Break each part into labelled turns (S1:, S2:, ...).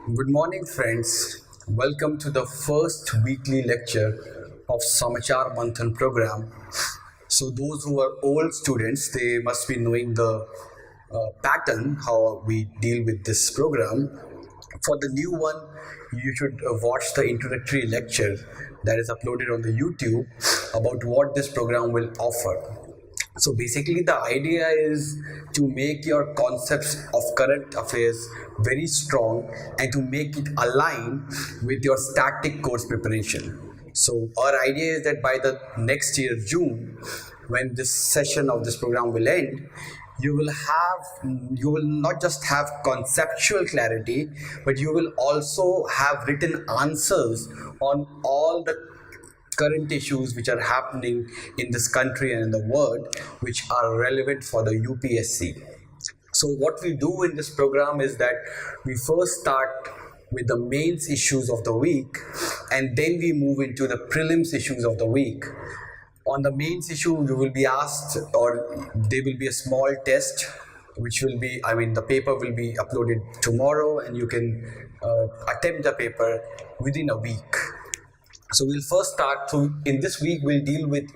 S1: Good morning, friends. Welcome to the first weekly lecture of Samachar Manthan program. So, those who are old students, they must be knowing the pattern how we deal with this program. For the new one, you should watch the introductory lecture that is uploaded on the YouTube about what this program will offer. So basically, the idea is to make your concepts of current affairs very strong and to make it align with your static course preparation. So our idea is that by the next year, June, when this session of this program will end, you will not just have conceptual clarity, but you will also have written answers on all the current issues which are happening in this country and in the world which are relevant for the UPSC. So what we do in this program is that we first start with the mains issues of the week and then we move into the prelims issues of the week. On the mains issue, you will be asked, or there will be a small test which will be, the paper will be uploaded tomorrow and you can attempt the paper within a week. So we'll first start. So in this week, we'll deal with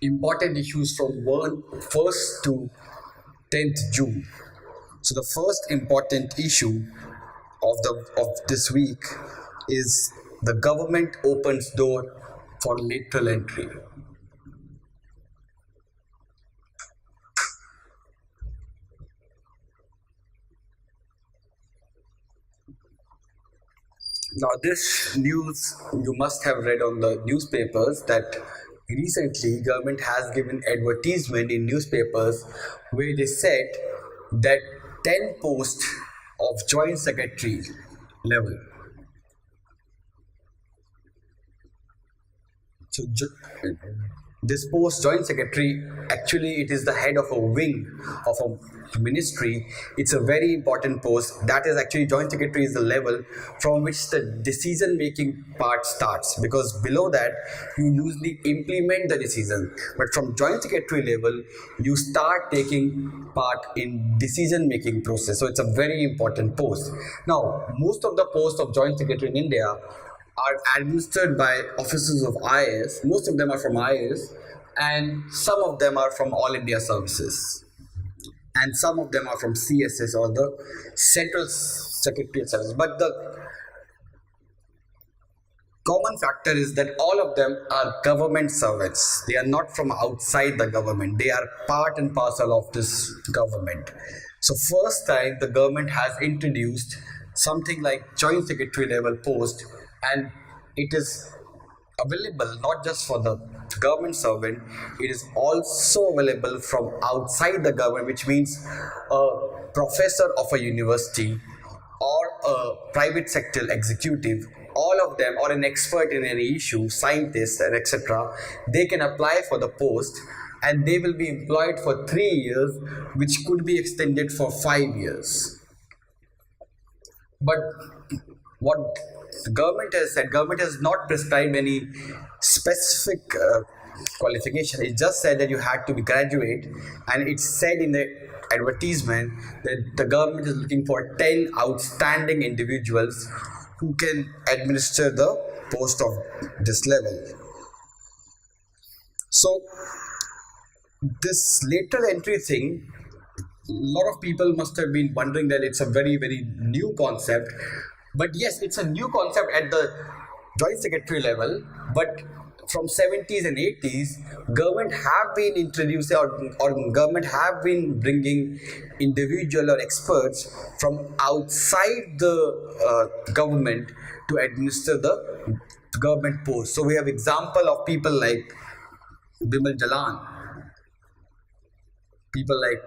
S1: important issues from 1st to 10th June. So the first important issue of this week is the government opens door for lateral entry. Now, this news you must have read on the newspapers that recently government has given advertisement in newspapers where they said that 10 posts of joint secretary level. So this post, joint secretary, actually it is the head of a wing of a ministry. It's a very important post. That is actually, joint secretary is the level from which the decision making part starts, because below that you usually implement the decision, but from joint secretary level you start taking part in decision making process. So it's a very important post. Now most of the posts of joint secretary in India are administered by officers of IAS. Most of them are from IAS, and some of them are from All India Services, and some of them are from CSS or the Central Secretariat Service. But the common factor is that all of them are government servants. They are not from outside the government. They are part and parcel of this government. So first time the government has introduced something like joint secretary level post, and it is available not just for the government servant, it is also available from outside the government, which means a professor of a university or a private sector executive, all of them, or an expert in any issue, scientists and etc., they can apply for the post and they will be employed for 3 years, which could be extended for 5 years. But what the government has said, government has not prescribed any specific qualification. It just said that you had to be graduate, and it said in the advertisement that the government is looking for 10 outstanding individuals who can administer the post of this level. So this lateral entry thing, a lot of people must have been wondering that it's a very, very new concept. But yes, it's a new concept at the joint secretary level, but from 70s and 80s, government have been introducing or government have been bringing individual or experts from outside the government to administer the government post. So we have example of people like Bimal Jalan, people like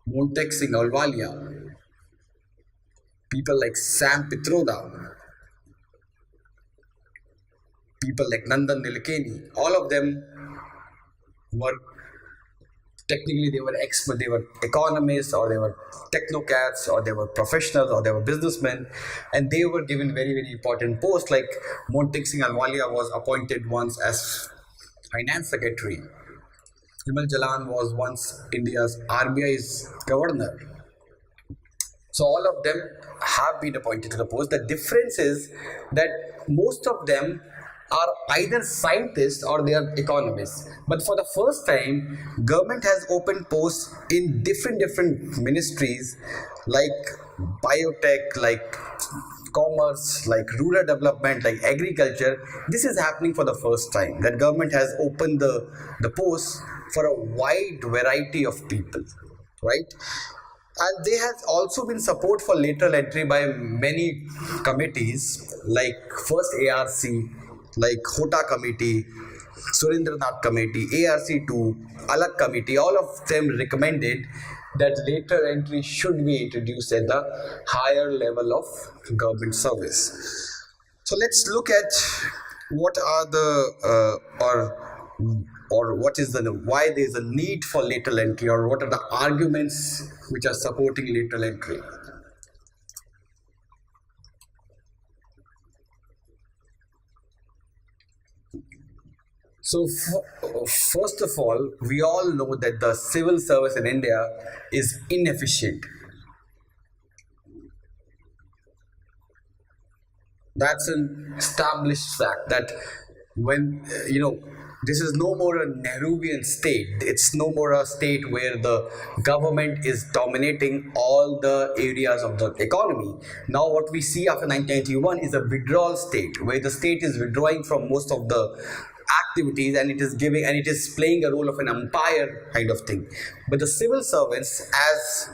S1: Montek Singh Alwalia, people like Sam Pitroda, people like Nandan Nilekani. All of them were technically, they were expert, they were economists, or they were technocrats, or they were professionals, or they were businessmen, and they were given very, very important posts. Like Montek Singh Alwalia was appointed once as finance secretary. Bimal Jalan was once India's RBI's governor. So all of them have been appointed to the post. The difference is that most of them are either scientists or they are economists. But for the first time, government has opened posts in different ministries like biotech, like commerce, like rural development, like agriculture. This is happening for the first time that government has opened the posts for a wide variety of people, right? And there has also been support for lateral entry by many committees like first ARC, like Hota Committee, Surendranath Committee, ARC2, Alag Committee. All of them recommended that lateral entry should be introduced at the higher level of government service. So let's look at what are the or what is the why there is a need for lateral entry, or what are the arguments which are supporting lateral entry. So first of all, we all know that the civil service in India is inefficient. That's an established fact that when this is no more a Nehruvian state. It's no more a state where the government is dominating all the areas of the economy. Now what we see after 1991 is a withdrawal state where the state is withdrawing from most of the activities, and it is playing a role of an umpire kind of thing. But the civil servants, as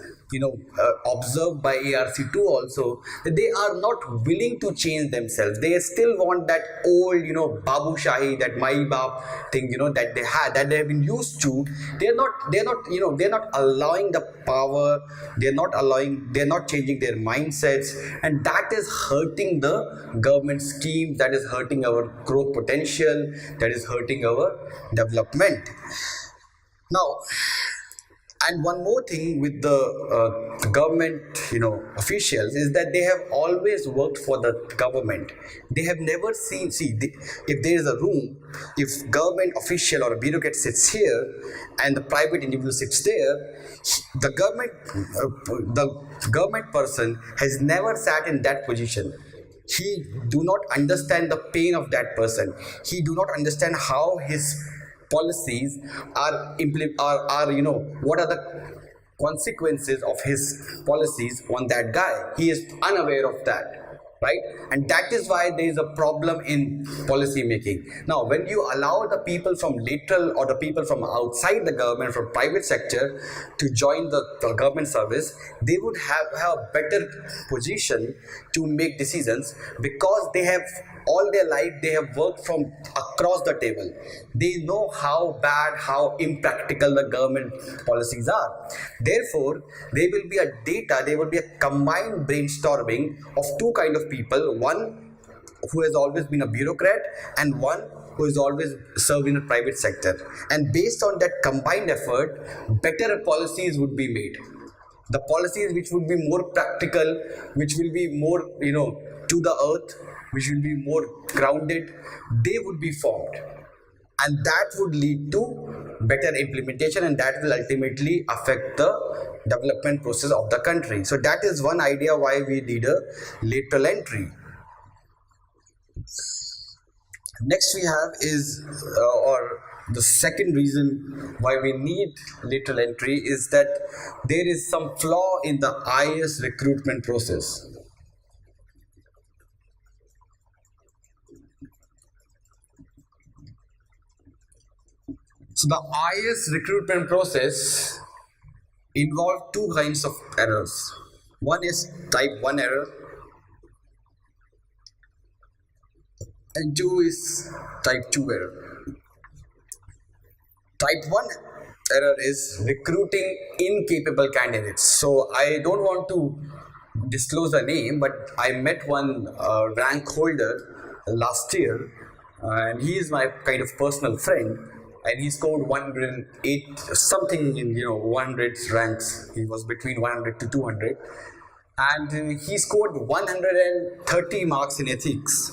S1: observed by ARC2 also, that they are not willing to change themselves. They still want that old, Babu Shahi, that Mai Baap thing, that they have been used to. They're not allowing the power. They're not changing their mindsets, and that is hurting the government schemes. That is hurting our growth potential. That is hurting our development. Now, and one more thing with the government, officials, is that they have always worked for the government. They have never seen. If there is a room, if government official or a bureaucrat sits here, and the private individual sits there, the government person has never sat in that position. He do not understand the pain of that person. He do not understand how his policies are what are the consequences of his policies on that guy. He is unaware of that, right? And that is why there is a problem in policy making. Now when you allow the people from lateral or the people from outside the government, from private sector, to join the government service, they would have a better position to make decisions, because they have all their life they have worked from across the table. They know how bad, how impractical the government policies are. Therefore there will be a combined brainstorming of two kind of people: one who has always been a bureaucrat, and one who has always served in the private sector. And based on that combined effort, better policies would be made. The policies which would be more practical, which will be more to the earth, which will be more grounded, they would be formed, and that would lead to better implementation, and that will ultimately affect the development process of the country. So that is one idea why we need a lateral entry. Next we have is or the second reason why we need lateral entry is that there is some flaw in the IAS recruitment process. So the IAS recruitment process involves two kinds of errors. One is type 1 error, and two is type 2 error. Type 1 error is recruiting incapable candidates. So I don't want to disclose a name, but I met one rank holder last year, and he is my kind of personal friend, and he scored 108 something in 100 ranks. He was between 100 to 200, and he scored 130 marks in ethics.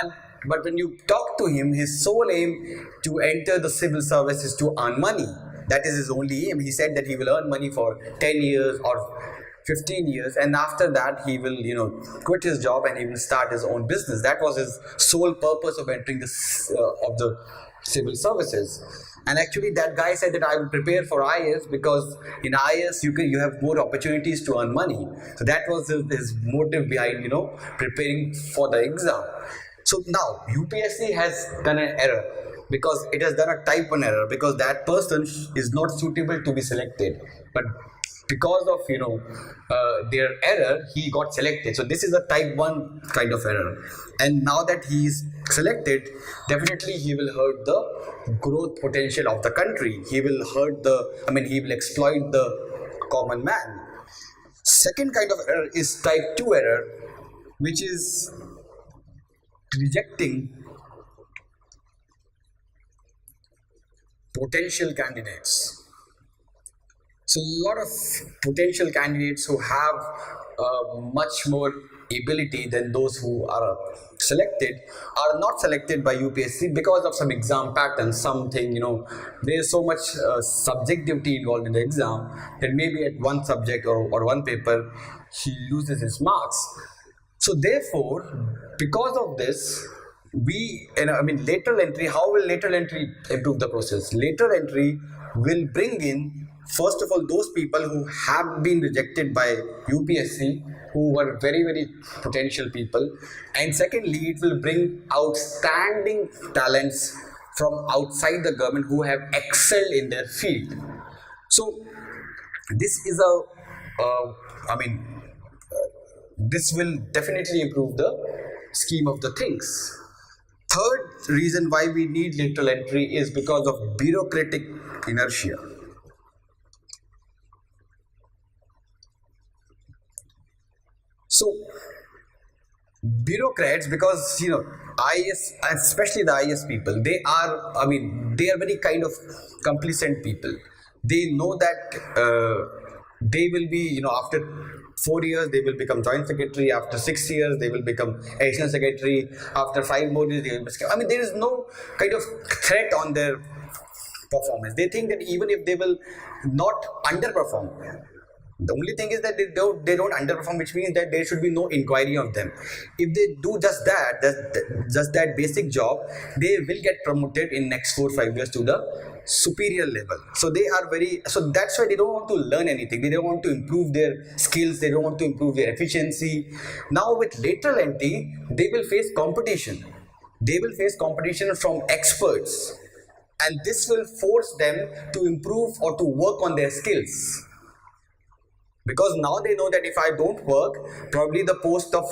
S1: And but when you talk to him, his sole aim to enter the civil service is to earn money. That is his only aim. He said that he will earn money for 10 years or 15 years, and after that he will, quit his job and he will start his own business. That was his sole purpose of entering this of the civil services. And actually that guy said that I will prepare for IAS because in IAS you have more opportunities to earn money. So that was his motive behind, preparing for the exam. So now UPSC has done an error, because it has done a type 1 error, because that person is not suitable to be selected, but because of their error he got selected. So this is a type 1 kind of error, and now that he is selected, definitely he will hurt the growth potential of the country. He will he will exploit the common man. Second kind of error is type 2 error, which is rejecting potential candidates. So a lot of potential candidates who have much more ability than those who are selected are not selected by UPSC because of some exam pattern, something, there is so much subjectivity involved in the exam that maybe at one subject or one paper he loses his marks. So therefore, because of this, lateral entry, how will lateral entry improve the process? Lateral entry will bring in, first of all, those people who have been rejected by UPSC, who were very, very potential people. And secondly, it will bring outstanding talents from outside the government who have excelled in their field. So this is this will definitely improve the scheme of the things. Third reason why we need lateral entry is because of bureaucratic inertia. So bureaucrats, because IS, especially the IS people, they are very kind of complacent people. They know that they will be, after 4 years they will become joint secretary, after 6 years they will become additional secretary, after 5 more years they will become, there is no kind of threat on their performance. They think that even if they will not underperform, the only thing is that they don't underperform, which means that there should be no inquiry of them. If they do just that basic job, they will get promoted in next 4-5 years to the superior level. So so that's why they don't want to learn anything. They don't want to improve their skills. They don't want to improve their efficiency. Now with lateral entry, they will face competition. They will face competition from experts, and this will force them to improve or to work on their skills. Because now they know that if I don't work, probably the post of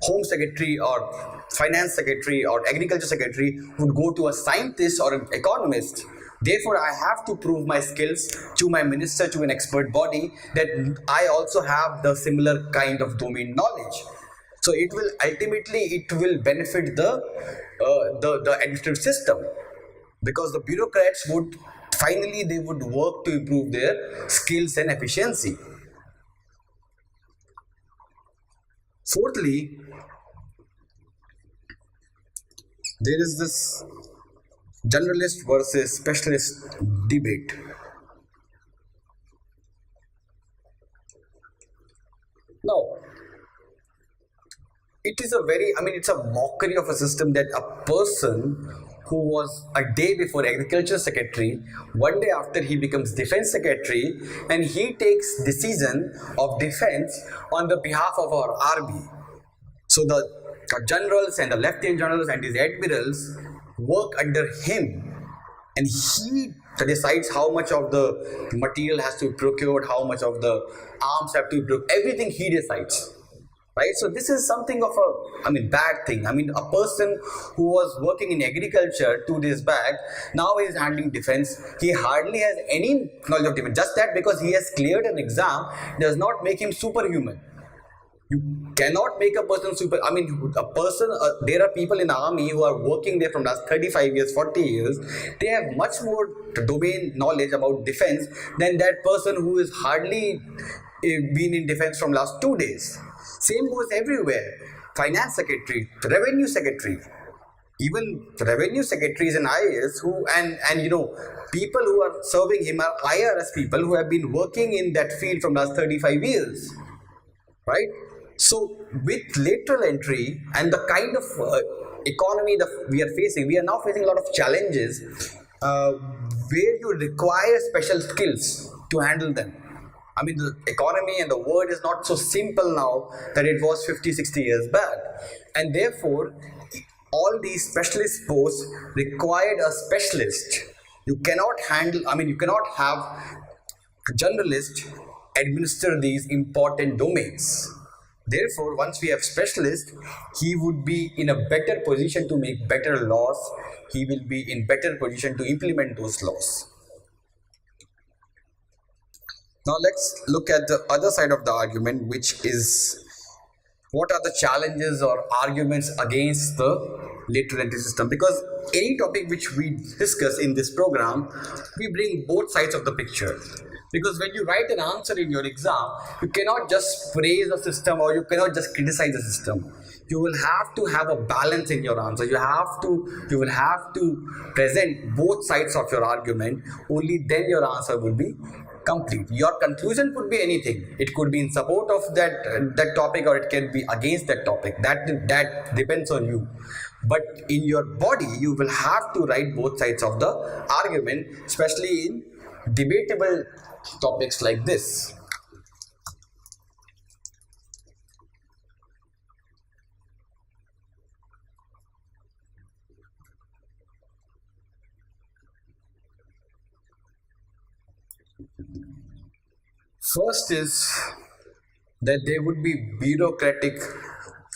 S1: Home Secretary or Finance Secretary or Agriculture Secretary would go to a scientist or an economist. Therefore, I have to prove my skills to my minister, to an expert body, that I also have the similar kind of domain knowledge. So it will benefit the administrative system, because the bureaucrats would work to improve their skills and efficiency. Fourthly, there is this generalist versus specialist debate. Now, it's a mockery of a system that a person who was a day before agriculture secretary, one day after he becomes defense secretary, and he takes decision of defense on the behalf of our army. So the generals and the lieutenant generals and his admirals work under him, and he decides how much of the material has to be procured, how much of the arms have to be procured. Everything he decides. Right? So this is something of a bad thing. A person who was working in agriculture 2 days back, now he is handling defense. He hardly has any knowledge of defense. Just that because he has cleared an exam does not make him superhuman. You cannot make a person there are people in the army who are working there from last 35 years, 40 years. They have much more domain knowledge about defense than that person who is hardly been in defense from last 2 days. Same goes everywhere. Finance secretary, revenue secretary. even revenue secretaries and IAS who and people who are serving him are IRS people who have been working in that field from last 35 years, right? So with lateral entry and the kind of economy that we are facing, we are now facing a lot of challenges uh, where you require special skills to handle them. I mean, the economy and the world is not so simple now that it was 50, 60 years back. And therefore, all these specialist posts required a specialist. You cannot handle, I mean, you cannot have generalist administer these important domains. Therefore, once we have specialist, he would be in a better position to make better laws. He will be in better position to implement those laws. Now let's look at the other side of the argument, which is what are the challenges or arguments against the lateral entry system. Because any topic which we discuss in this program, we bring both sides of the picture. Because when you write an answer in your exam, you cannot just praise the system or you cannot just criticize the system. You will have to have a balance in your answer. You will have to present both sides of your argument. Only then your answer will be complete. Your conclusion could be anything. It could be in support of that topic, or it can be against that topic. That depends on you. But in your body, you will have to write both sides of the argument, especially in debatable topics like this. First is that there would be bureaucratic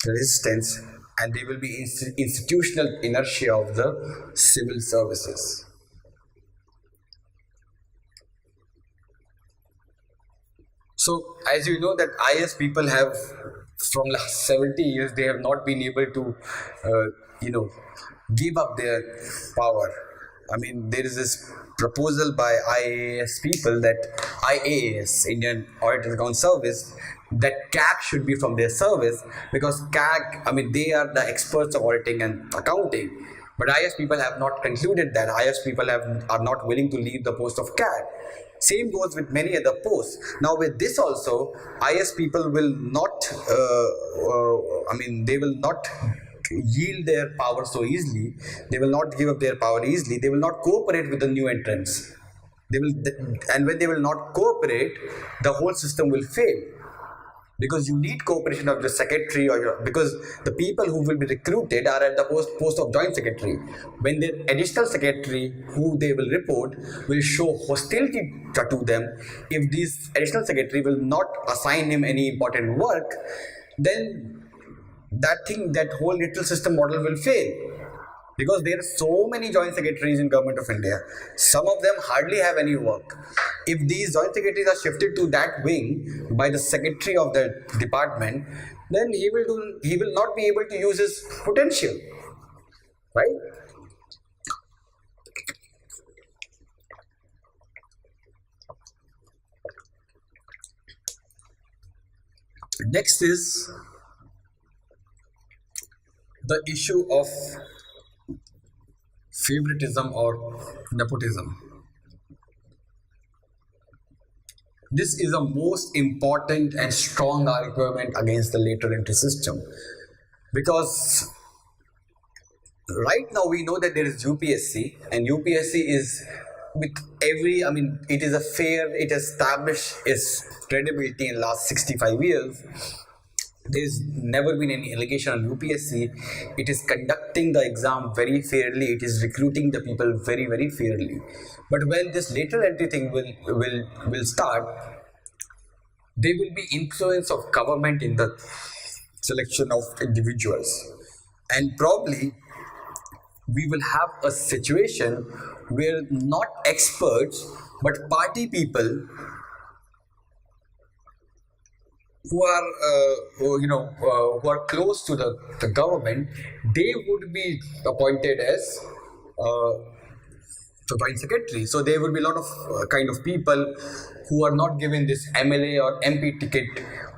S1: resistance and there will be institutional inertia of the civil services. So, as you know, that IS people have, from last 70 years, they have not been able to, you know, give up their power. I mean, there is this proposal by IAS people that IAS, Indian Audit Account Service, that CAC should be from their service, because CAC, I mean, they are the experts of auditing and accounting. But IAS people have not concluded that. IAS people are not willing to leave the post of CAC. Same goes with many other posts. Now with this also, IS people will not, they will not yield their power so easily. They will not give up their power easily. They will not cooperate with the new entrants. And when they will not cooperate, the whole system will fail. Because you need cooperation of the secretary, because the people who will be recruited are at the post of joint secretary. When the additional secretary who they will report will show hostility to them, if this additional secretary will not assign him any important work, then that whole little system model will fail. Because there are so many joint secretaries in Government of India. Some of them hardly have any work. If these joint secretaries are shifted to that wing by the secretary of the department, then he will not be able to use his potential, right? Next is the issue of favoritism or nepotism. This is the most important and strong argument against the lateral entry system, because right now we know that there is UPSC, and UPSC is with it is a fair, it established its credibility in last 65 years. There's never been any allegation on UPSC. It is conducting the exam very fairly. It is recruiting the people very, very fairly. But when this lateral entry thing will start, there will be influence of government in the selection of individuals, and probably we will have a situation where not experts but party people who are close to the government, they would be appointed as the joint secretary. So there would be a lot of kind of people who are not given this MLA or MP ticket,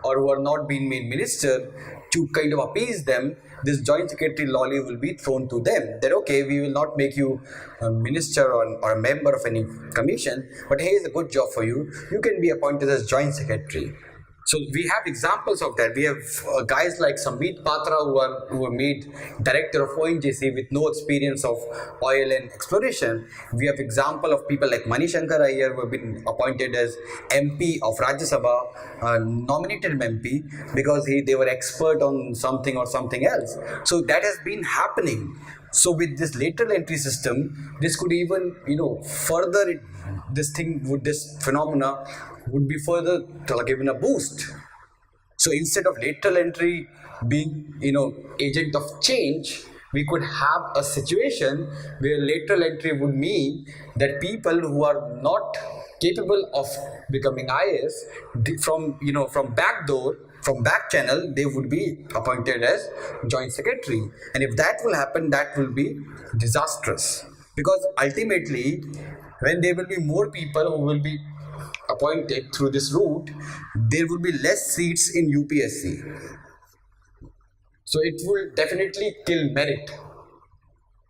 S1: or who are not being made minister. to kind of appease them, this joint secretary lolly will be thrown to them. That okay, we will not make you a minister or a member of any commission, but here's a good job for you. You can be appointed as joint secretary. So we have examples of that. We have guys like Sambit Patra who are made director of ONGC with no experience of oil and exploration. We have example of people like Mani Shankar Iyer who have been appointed as MP of Rajya Sabha, nominated MP because they were expert on something or something else. So that has been happening. So with this lateral entry system, this could even further this phenomena would be further given a boost. So instead of lateral entry being agent of change, we could have a situation where lateral entry would mean that people who are not capable of becoming IS from back door, from back channel, they would be appointed as joint secretary. And if that will happen, that will be disastrous, because ultimately when there will be more people who will be appointed through this route, there will be less seats in UPSC. So it will definitely kill merit.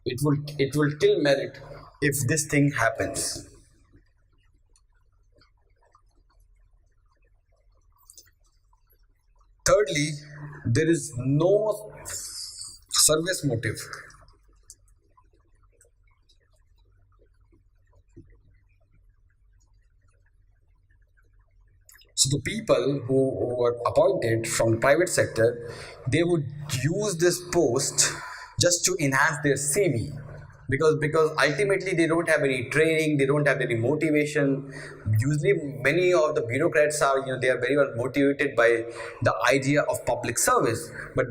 S1: It will kill merit if this thing happens. Thirdly, there is no service motive. So the people who are appointed from the private sector, they would use this post just to enhance their CV, because ultimately they don't have any training, they don't have any motivation. Usually many of the bureaucrats are they are very well motivated by the idea of public service, but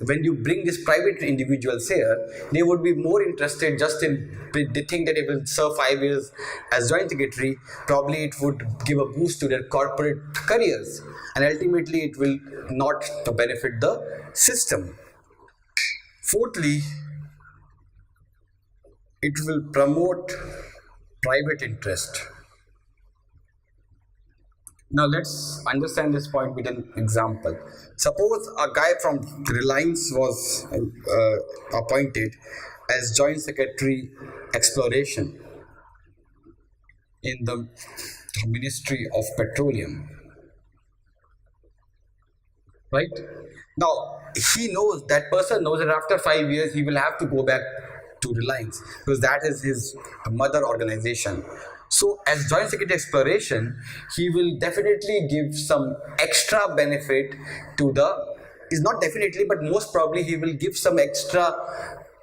S1: when you bring these private individuals here, they would be more interested just in, they think that it will serve 5 years as joint secretary, probably it would give a boost to their corporate careers, and ultimately it will not benefit the system. Fourthly, it will promote private interest. Now let's understand this point with an example. Suppose a guy from Reliance was appointed as joint secretary exploration in the Ministry of Petroleum, right? Now that person knows that after 5 years he will have to go back to Reliance because that is his mother organization. So as joint secretary exploration, he will definitely give some extra benefit to the, is not definitely but most probably he will give some extra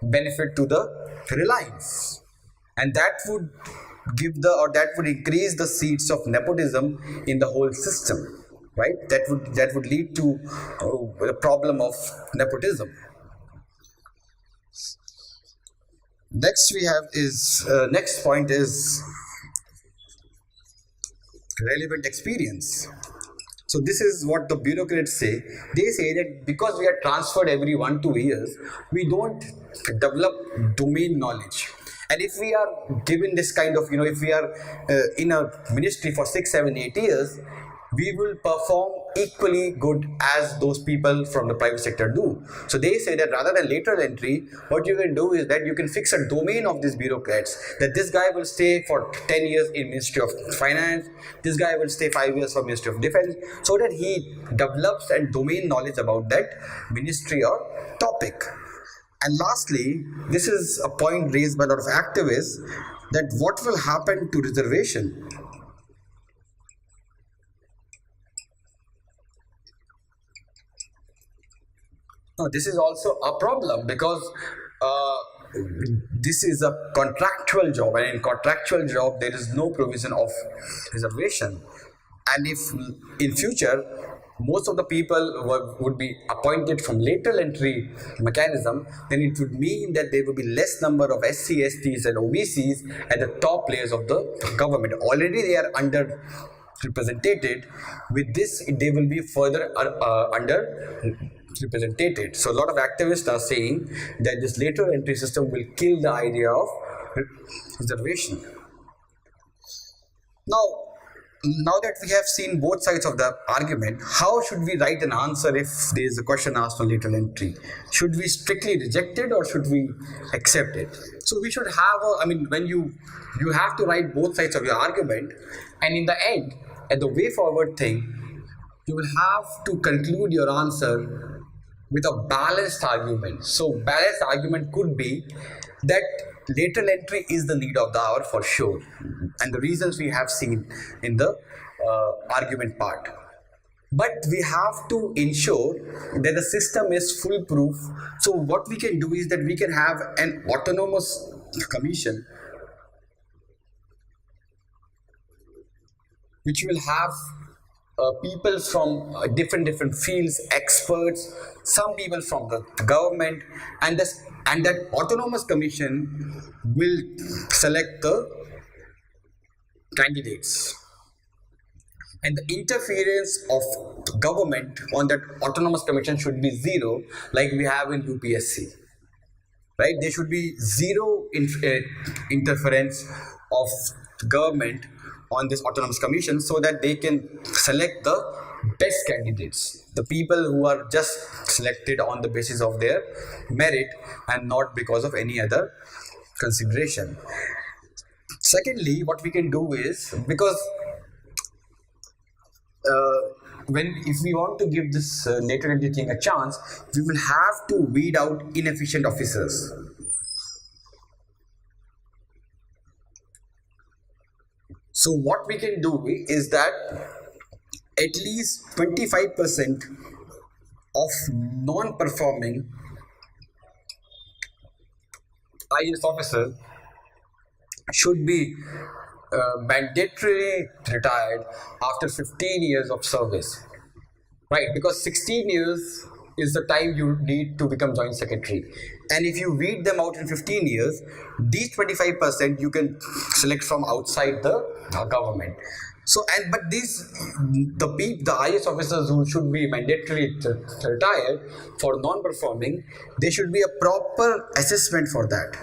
S1: benefit to the Reliance, and that would that would increase the seats of nepotism in the whole system, right? That would lead to the problem of nepotism. Next we have is next point is relevant experience. So this is what the bureaucrats say. They say that because we are transferred every 1-2 years, we don't develop domain knowledge. And if we are given this kind of, if we are in a ministry for 6, 7, 8 years, we will perform equally good as those people from the private sector do. So they say that rather than lateral entry, what you can do is that you can fix a domain of these bureaucrats, that this guy will stay for 10 years in Ministry of Finance, this guy will stay 5 years for Ministry of Defense, so that he develops and domain knowledge about that ministry or topic. And lastly, this is a point raised by a lot of activists, that what will happen to reservation? Now, this is also a problem because this is a contractual job, and in contractual job there is no provision of reservation. And if in future most of the people would be appointed from lateral entry mechanism, then it would mean that there will be less number of SC, STs and OBCs at the top layers of the government. Already they are underrepresented. With this, they will be further underrepresented. So a lot of activists are saying that this lateral entry system will kill the idea of reservation. Now, Now that we have seen both sides of the argument, how should we write an answer if there is a question asked on lateral entry? Should we strictly reject it or should we accept it? So we should have I mean, when you have to write both sides of your argument, and in the end, at the way forward thing, you will have to conclude your answer with a balanced argument. So balanced argument could be that lateral entry is the need of the hour for sure, and the reasons we have seen in the argument part. But we have to ensure that the system is foolproof. So what we can do is that we can have an autonomous commission which will have people from different fields, experts, some people from the government, and that autonomous commission will select the candidates. And the interference of government on that autonomous commission should be zero, like we have in UPSC. Right? There should be zero interference of government on this autonomous commission, so that they can select the best candidates, the people who are just selected on the basis of their merit and not because of any other consideration. Secondly, what we can do is, because when if we want to give this lateral entry thing a chance, we will have to weed out inefficient officers. So what we can do is that at least 25% of non-performing IAS officers should be mandatorily retired after 15 years of service, right? Because 16 years is the time you need to become joint secretary, and if you weed them out in 15 years, these 25% you can select from outside the government. So, and but these the IAS officers who should be mandatorily retired for non-performing, there should be a proper assessment for that.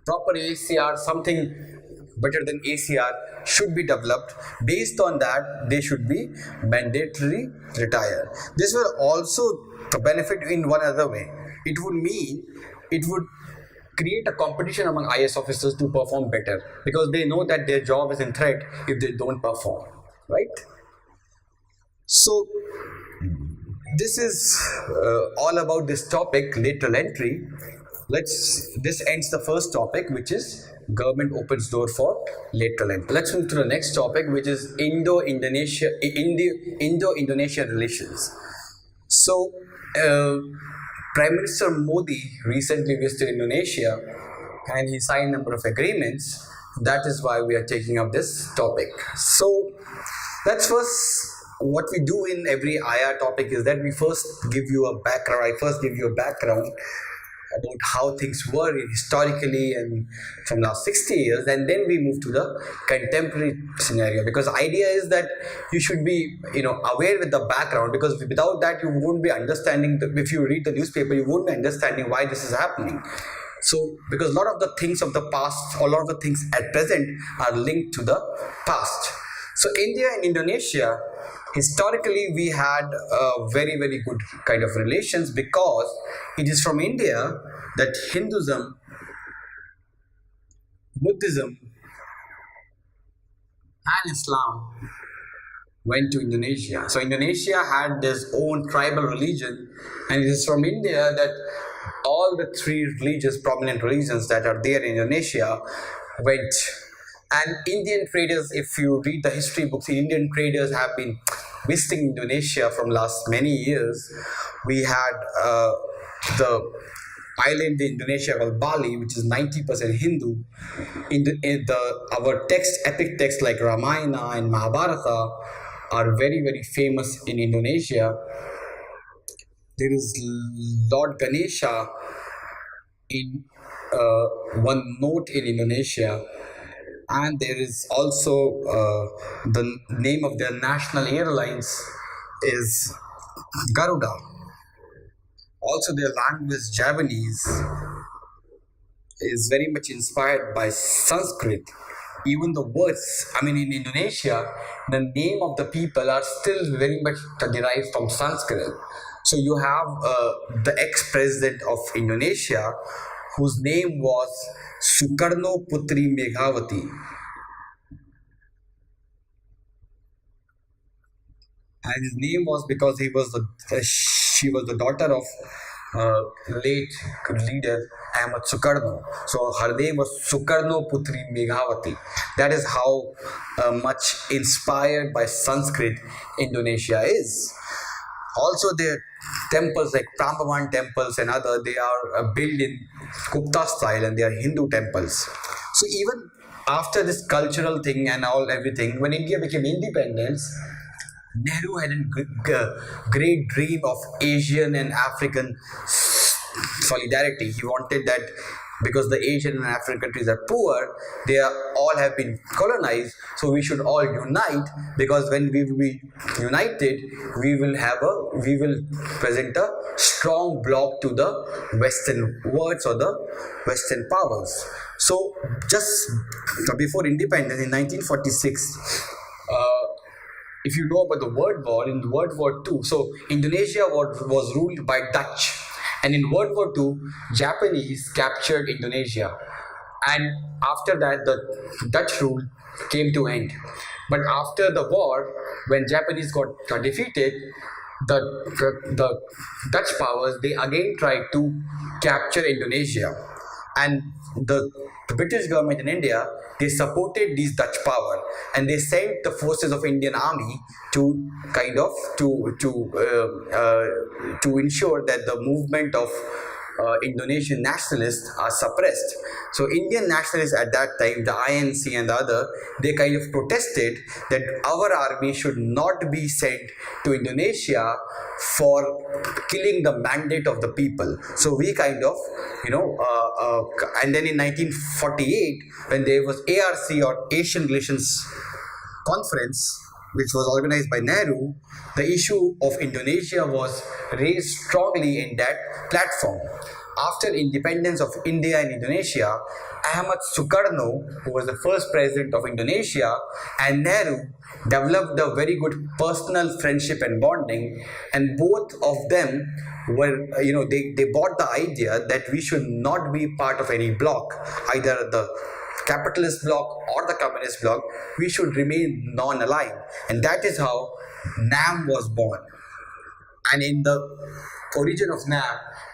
S1: Proper ACR, something better than ACR should be developed. Based on that, they should be mandatorily retired. This will also benefit in one other way. It would create a competition among IAS officers to perform better, because they know that their job is in threat if they don't perform, right? So this is all about this topic, lateral entry. This ends the first topic, which is government opens door for lateral entry. Let's move to the next topic, which is Indo-Indonesian relations. So Prime Minister Modi recently visited Indonesia and he signed a number of agreements. That is why we are taking up this topic. So let's first, what we do in every IR topic is that we first give you a background. I first give you a background about how things were historically and from last 60 years, and then we move to the contemporary scenario, because the idea is that you should be aware with the background, because without that you won't be understanding if you read the newspaper, you won't be understanding why this is happening. So because a lot of the things of the past, or a lot of the things at present are linked to the past. So India and Indonesia, historically we had very good kind of relations, because it is from India that Hinduism, Buddhism and Islam went to Indonesia. So Indonesia had its own tribal religion, and it is from India that all the three prominent religions that are there in Indonesia went. And Indian traders, if you read the history books, Indian traders have been visiting Indonesia from last many years. We had the island in Indonesia called Bali, which is 90% Hindu. Our epic texts like Ramayana and Mahabharata are very famous in Indonesia. There is Lord Ganesha in one note in Indonesia. And there is also the name of their national airlines is Garuda. Also their language, Javanese, is very much inspired by Sanskrit. even the words, I mean, in Indonesia, the name of the people are still very much derived from Sanskrit. So you have the ex-president of Indonesia, whose name was Sukarno Putri Megawati, and his name was because she was the daughter of uh, late leader Ahmad Sukarno. So her name was Sukarno Putri Megawati. That is how much inspired by Sanskrit Indonesia is. Also, their temples like Prambavan temples and other, they are built in Gupta style, and they are Hindu temples. So even after this cultural thing and all everything, when India became independence, Nehru had a great dream of Asian and African solidarity. He wanted that because the Asian and African countries are poor, they are all have been colonized, so we should all unite, because when we will be united, we will present a strong block to the Western worlds or the Western powers. So just before independence in 1946, if you know about the World War, in World War II, so Indonesia was ruled by Dutch, and in World War II, Japanese captured Indonesia, and after that, the Dutch rule came to end. But after the war, when Japanese got defeated, the Dutch powers, they again tried to capture Indonesia, and the British government in India, they supported these Dutch power, and they sent the forces of Indian army to kind of to ensure that the movement of Indonesian nationalists are suppressed. So Indian nationalists at that time, the INC and the other, they kind of protested that our army should not be sent to Indonesia for killing the mandate of the people. So we kind of, and then in 1948, when there was ARC or Asian Relations Conference, which was organized by Nehru, the issue of Indonesia was raised strongly in that platform. After independence of India and Indonesia, Ahmad Sukarno, who was the first president of Indonesia, and Nehru developed a very good personal friendship and bonding, and both of them were, they bought the idea that we should not be part of any bloc, either the capitalist bloc or the communist bloc. We should remain non-aligned, and that is how NAM was born. And in the origin of NAM,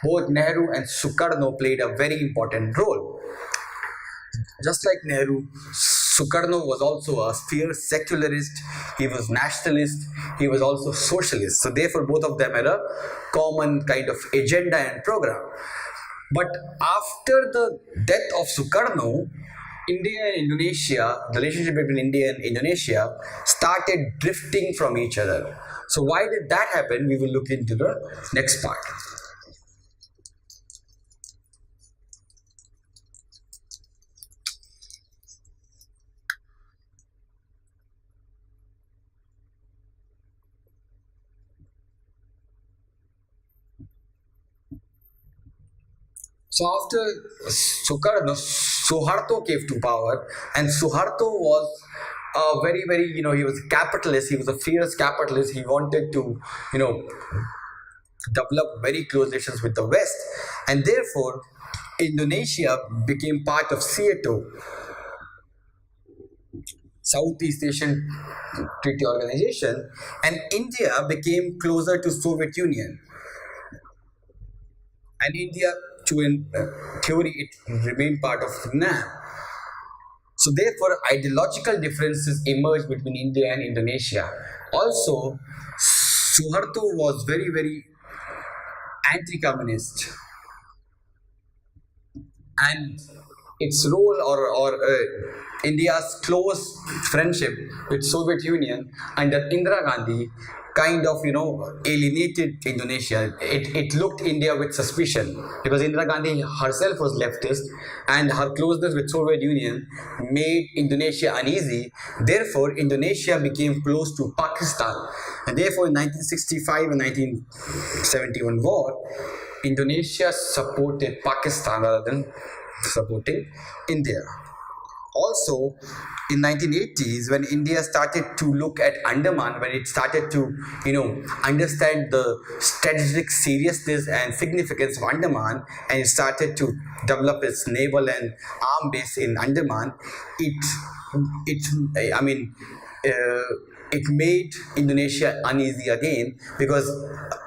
S1: both Nehru and Sukarno played a very important role. Just like Nehru, Sukarno was also a fierce secularist, he was nationalist, he was also socialist. So therefore both of them had a common kind of agenda and program. But after the death of Sukarno, India and Indonesia, the relationship between India and Indonesia started drifting from each other. So why did that happen? We will look into the next part. So after Sukarno, Suharto came to power, and Suharto was a very, very, he was a capitalist. He was a fierce capitalist. He wanted to, develop very close relations with the West, and therefore Indonesia became part of SEATO, Southeast Asian Treaty Organization, and India became closer to Soviet Union. And India, to in theory, it remained part of NAM. So therefore, ideological differences emerged between India and Indonesia. Also, Suharto was very, very anti-communist, and its role or India's close friendship with Soviet Union under Indira Gandhi kind of alienated Indonesia. It looked India with suspicion because Indira Gandhi herself was leftist, and her closeness with Soviet Union made Indonesia uneasy. Therefore, Indonesia became close to Pakistan, and therefore in 1965 and 1971 war, Indonesia supported Pakistan rather than supporting India. Also, in 1980s, when India started to look at Andaman, when it started to understand the strategic seriousness and significance of Andaman, and it started to develop its naval and arm base in Andaman, it I mean, uh, it made Indonesia uneasy again, because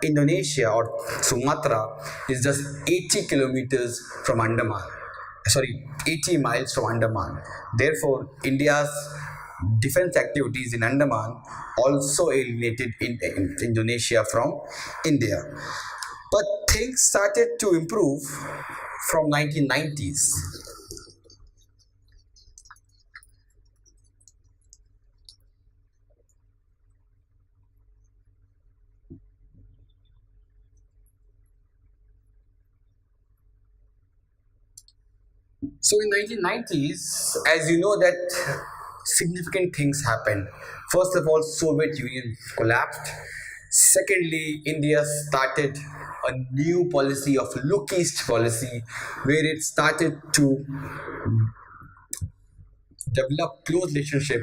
S1: Indonesia, or Sumatra, is just 80 kilometers from Andaman. Sorry, 80 miles from Andaman. Therefore, India's defense activities in Andaman also alienated in Indonesia from India. But things started to improve from 1990s. So in 1990s, as you know, that significant things happened. First of all, Soviet Union collapsed. Secondly, India started a new policy of look east policy, where it started to develop close relationship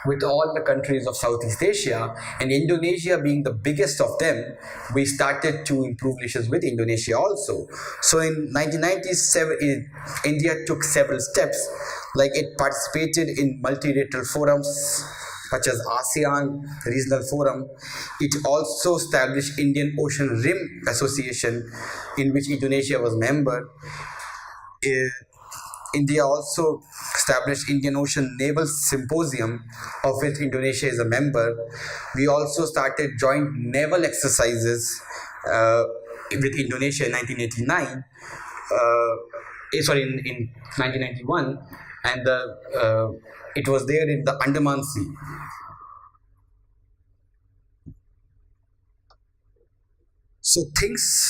S1: with all the countries of Southeast Asia, and Indonesia being the biggest of them, we started to improve relations with Indonesia also. So in 1997, India took several steps, like it participated in multilateral forums such as ASEAN Regional Forum. It also established Indian Ocean Rim Association, in which Indonesia was member. Uh, India also established Indian Ocean Naval Symposium, of which Indonesia is a member. We also started joint naval exercises with Indonesia in 1989. Sorry, in 1991, and it was there in the Andaman Sea. So things,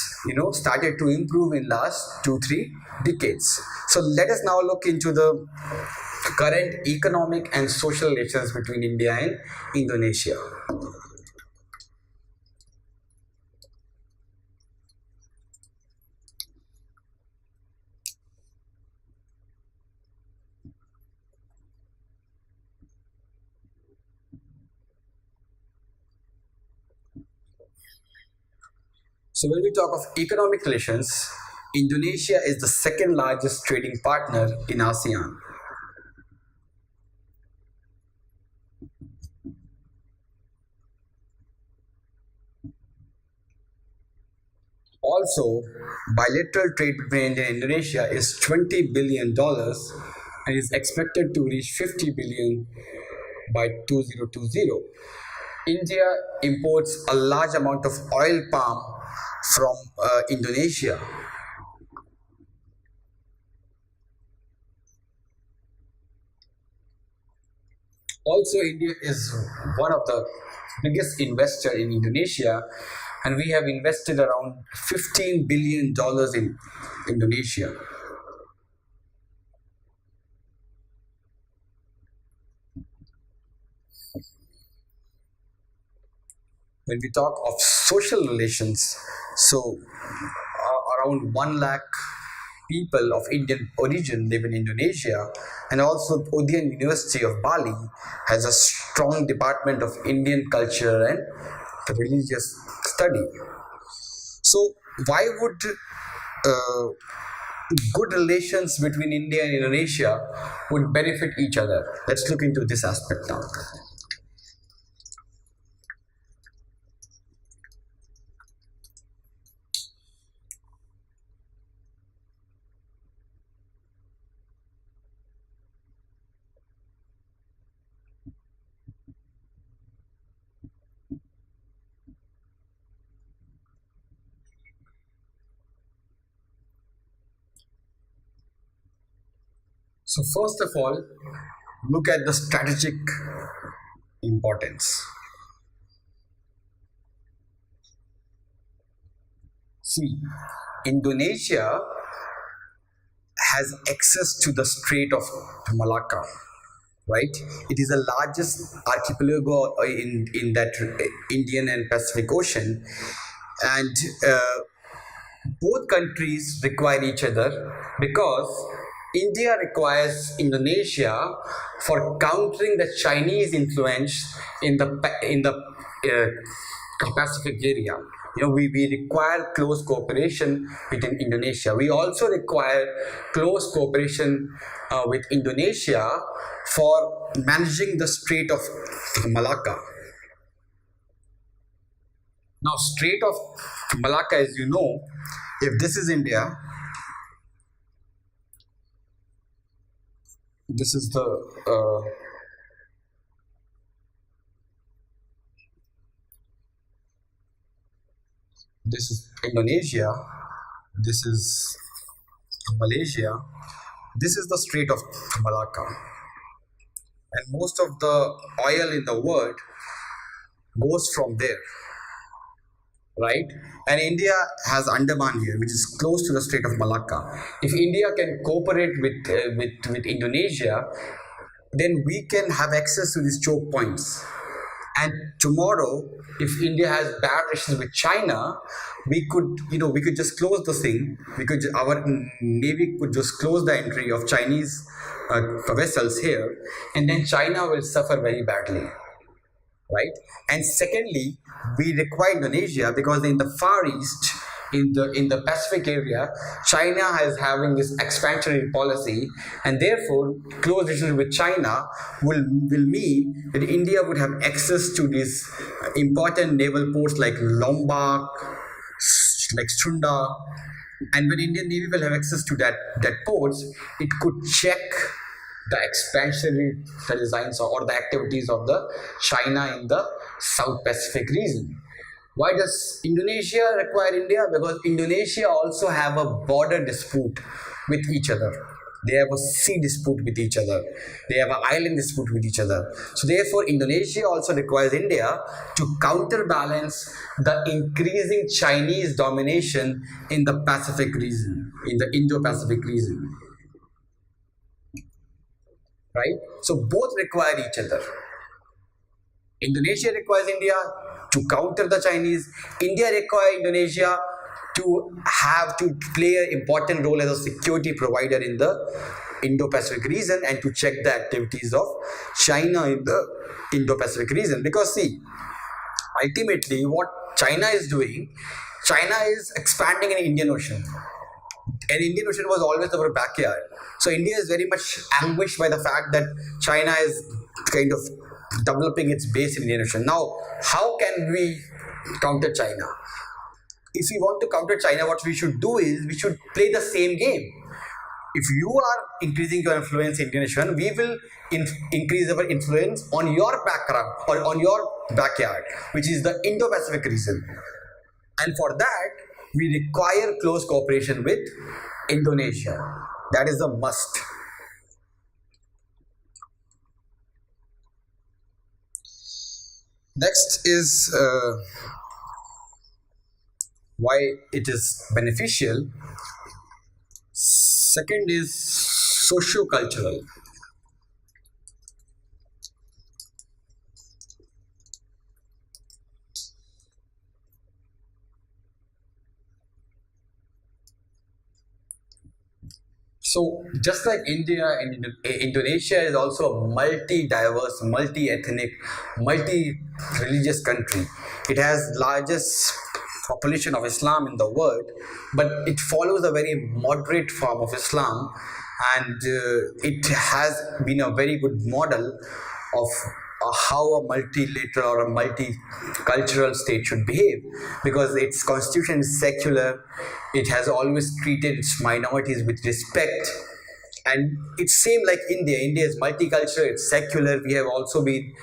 S1: started to improve in last 2 3 decades. So let us now look into the current economic and social relations between India and Indonesia. So when we talk of economic relations, Indonesia is the second largest trading partner in ASEAN. Also, bilateral trade between India and Indonesia is $20 billion and is expected to reach 50 billion by 2020. India imports a large amount of oil palm from Indonesia. Also, India is one of the biggest investor in Indonesia, and we have invested around $15 billion in Indonesia. When we talk of social relations, so around 1 lakh people of Indian origin live in Indonesia, and also Odeon University of Bali has a strong department of Indian culture and religious study. So why would uh, good relations between India and Indonesia would benefit each other? Let's look into this aspect now. So first of all, look at the strategic importance. See, Indonesia has access to the Strait of Malacca, right? It is the largest archipelago in that Indian and Pacific Ocean, and both countries require each other, because India requires Indonesia for countering the Chinese influence in the Pacific area. We require close cooperation within Indonesia. We also require close cooperation with Indonesia for managing the Strait of Malacca. Now, Strait of Malacca, as you know, if this is India, this is the this is Indonesia, this is Malaysia, this is the Strait of Malacca, and most of the oil in the world goes from there, right? And India has Andaman here, which is close to the Strait of Malacca. If India can cooperate with Indonesia, then we can have access to these choke points. And tomorrow, if India has bad relations with China, we could just close the thing. Our navy could just close the entry of Chinese vessels here, and then China will suffer very badly, right? And secondly, we require Indonesia because in the Far East, in the Pacific area, China is having this expansionary policy, and therefore close relations with China will mean that India would have access to these important naval ports like Lombok, like Sunda, and when Indian Navy will have access to that ports, it could check the expansionary designs or the activities of the China in the South Pacific region. Why does Indonesia require India? Because Indonesia also have a border dispute with each other. They have a sea dispute with each other. They have an island dispute with each other. So therefore, Indonesia also requires India to counterbalance the increasing Chinese domination in the Pacific region, in the Indo-Pacific region, right? So both require each other. Indonesia requires India to counter the Chinese. India requires Indonesia to play an important role as a security provider in the Indo-Pacific region and to check the activities of China in the Indo-Pacific region. Because see, ultimately what China is doing, China is expanding in the Indian Ocean. And Indian Ocean was always our backyard. So India is very much anguished by the fact that China is kind of developing its base in Indian Ocean. Now, how can we counter China? If we want to counter China, what we should do is we should play the same game. If you are increasing your influence in Indian Ocean, we will increase our influence on your background or on your backyard, which is the Indo-Pacific region. And for that, we require close cooperation with Indonesia. That is a must. Next is why it is beneficial. Second is socio-cultural. So just like India and Indonesia is also a multi-diverse, multi-ethnic, multi-religious country. It has largest population of Islam in the world, but it follows a very moderate form of Islam, and it has been a very good model of how a multilateral or a multicultural state should behave, because its constitution is secular. It has always treated its minorities with respect, and it's same like India is multicultural, it's secular. We have also been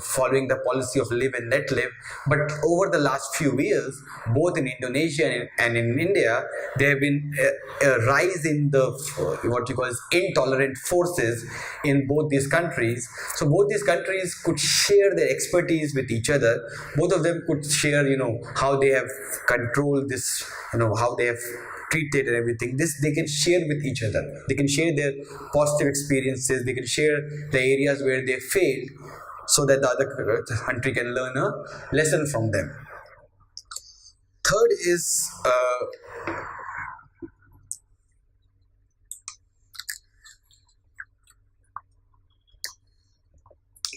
S1: following the policy of live and let live. But over the last few years, both in Indonesia and in India, there have been a rise in the what you call as intolerant forces in both these countries. So both these countries could share their expertise with each other. Both of them could share how they have controlled this, how they have treated and everything. This they can share with each other. They can share their positive experiences. They can share the areas where they failed, so that the other country can learn a lesson from them. Third is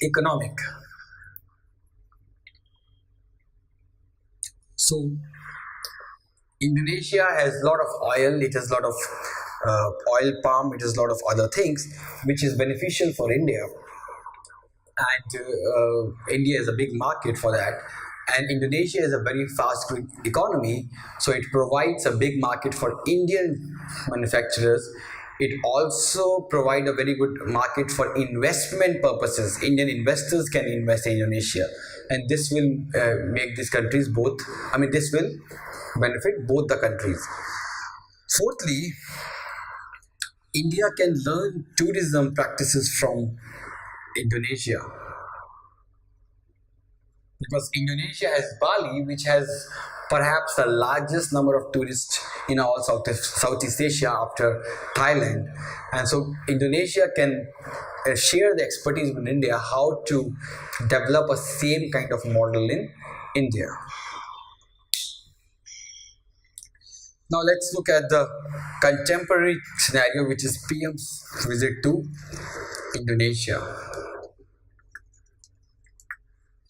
S1: economic. So Indonesia has a lot of oil. It has a lot of oil palm. It has a lot of other things, which is beneficial for India. And India is a big market for that. And Indonesia is a very fast growing economy, so it provides a big market for Indian manufacturers. It also provides a very good market for investment purposes. Indian investors can invest in Indonesia, and this will make these countries both. I mean, this will benefit both the countries. Fourthly, India can learn tourism practices from Indonesia, because Indonesia has Bali, which has perhaps the largest number of tourists in all Southeast Asia after Thailand. And so Indonesia can share the expertise with India how to develop a same kind of model in India. Now let's look at the contemporary scenario, which is PM's visit to Indonesia.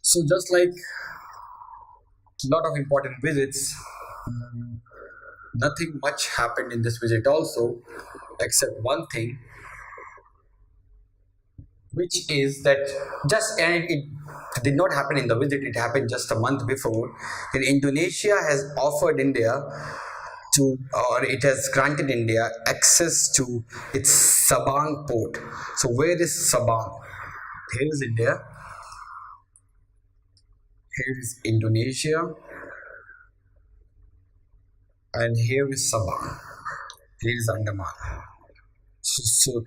S1: So just like a lot of important visits, nothing much happened in this visit also, except one thing, which is that and it did not happen in the visit, it happened just a month before. And Indonesia has offered India to, or it has granted India access to its Sabang port. So where is Sabang? Here is India. Here is Indonesia, and here is Sabah. Here is Andaman. So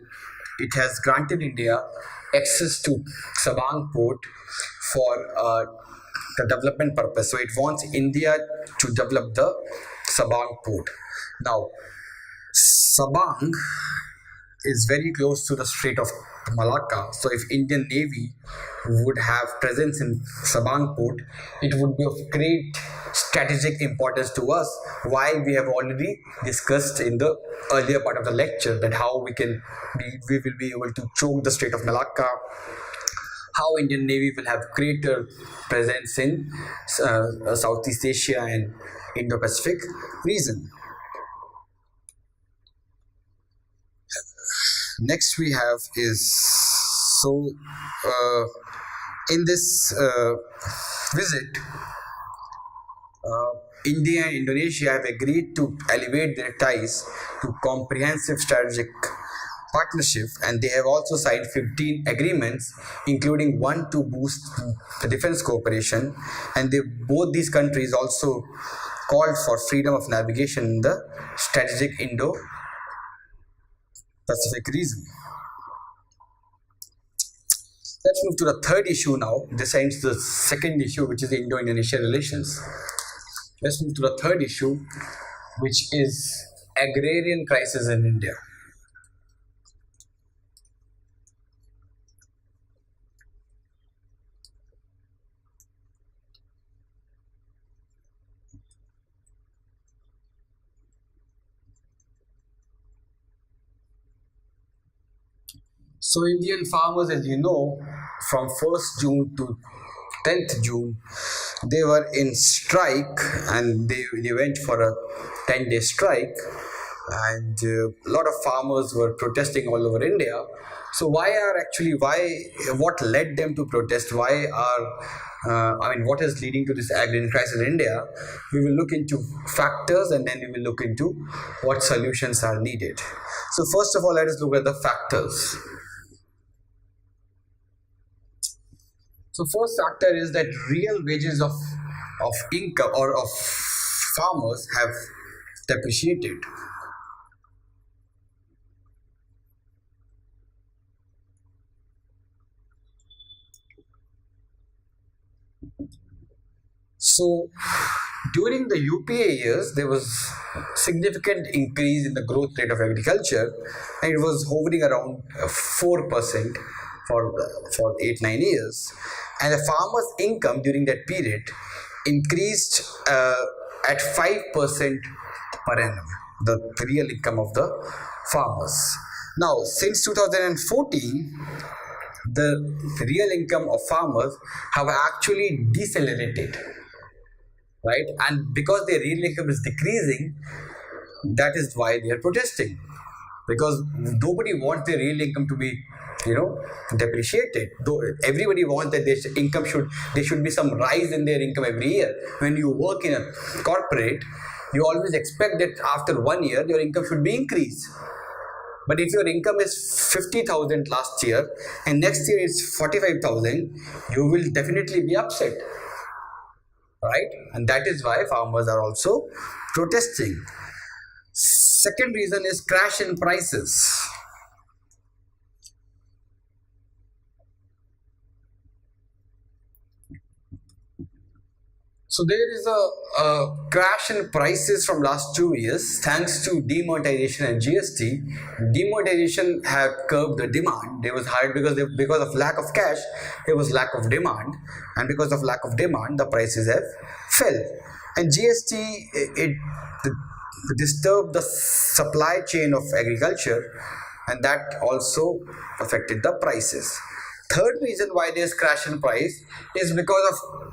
S1: it has granted India access to Sabang port for the development purpose. So it wants India to develop the Sabang port. Now, Sabang is very close to the Strait of Malacca. So if Indian Navy would have presence in Sabang port, it would be of great strategic importance to us, while we have already discussed in the earlier part of the lecture that how we will be able to choke the Strait of Malacca, how Indian Navy will have greater presence in Southeast Asia and Indo-Pacific region. Next we have is, so in this visit, India and Indonesia have agreed to elevate their ties to comprehensive strategic partnership, and they have also signed 15 agreements, including one to boost the defense cooperation. And both these countries also called for freedom of navigation in the strategic Indo-Pacific region. Let's move to the third issue now. This ends the second issue, which is the Indo-Indonesia relations. Let's move to the third issue, which is agrarian crisis in India. So Indian farmers, as you know, from 1st June to 10th June, they were in strike, and they went for a 10-day strike, and a lot of farmers were protesting all over India. So what led them to protest? What is leading to this agrarian crisis in India? We will look into factors, and then we will look into what solutions are needed. So first of all, let us look at the factors. So first factor is that real wages of income or of farmers have depreciated. So during the UPA years, there was significant increase in the growth rate of agriculture, and it was hovering around 4% for 8-9 years. And the farmer's income during that period increased at 5% per annum, the real income of the farmers. Now, since 2014, the real income of farmers have actually decelerated, right? And because their real income is decreasing, that is why they are protesting, because nobody wants their real income to be, depreciated. Though everybody wants that their income should there should be some rise in their income every year. When you work in a corporate, you always expect that after 1 year your income should be increased. But if your income is 50,000 last year and next year is 45,000, you will definitely be upset, right? And that is why farmers are also protesting. Second reason is crash in prices. So there is a crash in prices from last 2 years thanks to demonetization and GST. Demonetization have curbed the demand. There was high because of lack of cash. There was lack of demand, and because of lack of demand, the prices have fell. And GST it disturbed the supply chain of agriculture, and that also affected the prices. Third reason why there's crash in price is because of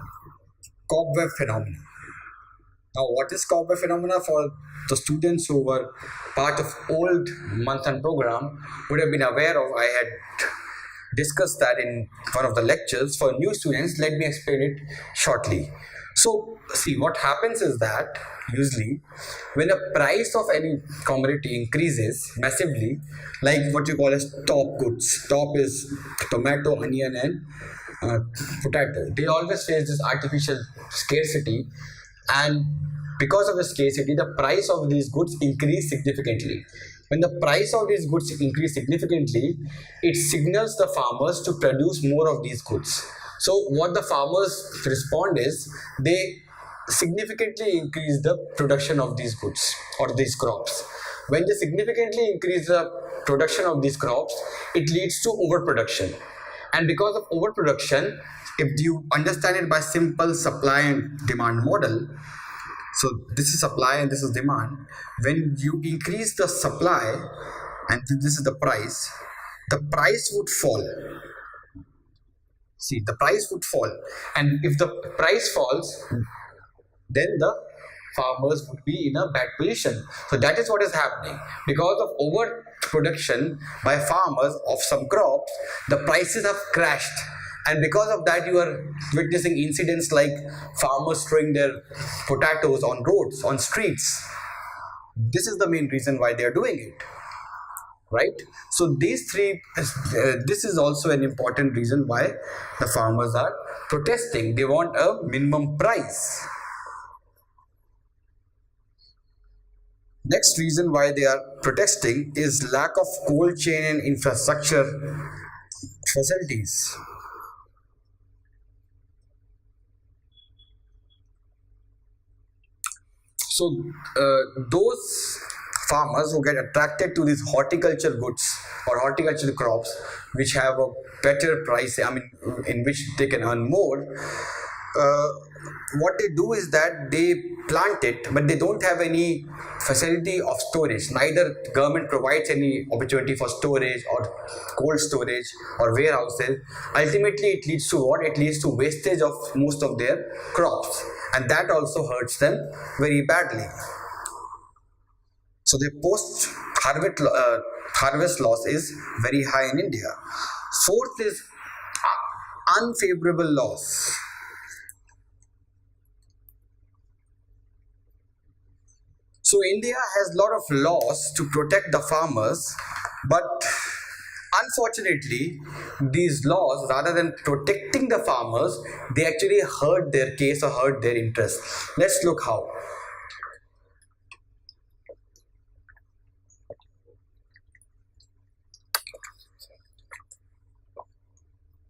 S1: cobweb phenomena. Now, what is cobweb phenomena? For the students who were part of old Manthan program would have been aware of. I had discussed that in one of the lectures. For new students, let me explain it shortly. So, see, what happens is that usually when the price of any commodity increases massively, like what you call as top goods, top is tomato, onion, and potato, they always face this artificial scarcity, and because of the scarcity, the price of these goods increase significantly. When the price of these goods increase significantly, it signals the farmers to produce more of these goods. So what the farmers respond is they significantly increase the production of these goods or these crops. When they significantly increase the production of these crops, it leads to overproduction. And because of overproduction, if you understand it by simple supply and demand model, so this is supply and this is demand. When you increase the supply and this is the price would fall. See, the price would fall. And if the price falls, then the farmers would be in a bad position. So that is what is happening. Because of overproduction by farmers of some crops, the prices have crashed. And because of that, you are witnessing incidents like farmers throwing their potatoes on roads, on streets. This is the main reason why they are doing it, right? So these three, this is also an important reason why the farmers are protesting. They want a minimum price. Next reason why they are protesting is lack of cold chain and infrastructure facilities. So those farmers who get attracted to these horticulture goods or horticulture crops, which have a better price, I mean, in which they can earn more, what they do is that they plant it, but they don't have any facility of storage. Neither government provides any opportunity for storage or cold storage or warehouses. Ultimately, it leads to what? It leads to wastage of most of their crops, and that also hurts them very badly. So the post harvest loss is very high in India. Fourth is unfavorable loss. So India has a lot of laws to protect the farmers, but unfortunately, these laws, rather than protecting the farmers, they actually hurt their case or hurt their interest. Let's look how.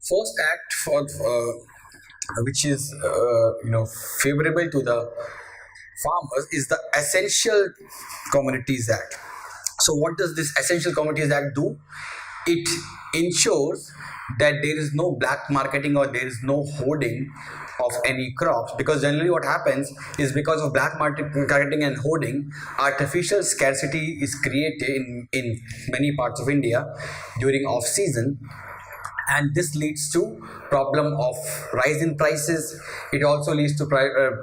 S1: First act for which is favorable to the farmers is the Essential Commodities Act. So what does this Essential Commodities Act do? It ensures that there is no black marketing or there is no hoarding of any crops, because generally what happens is because of black marketing and hoarding, artificial scarcity is created in many parts of India during off season, and this leads to problem of rise in prices. It also leads to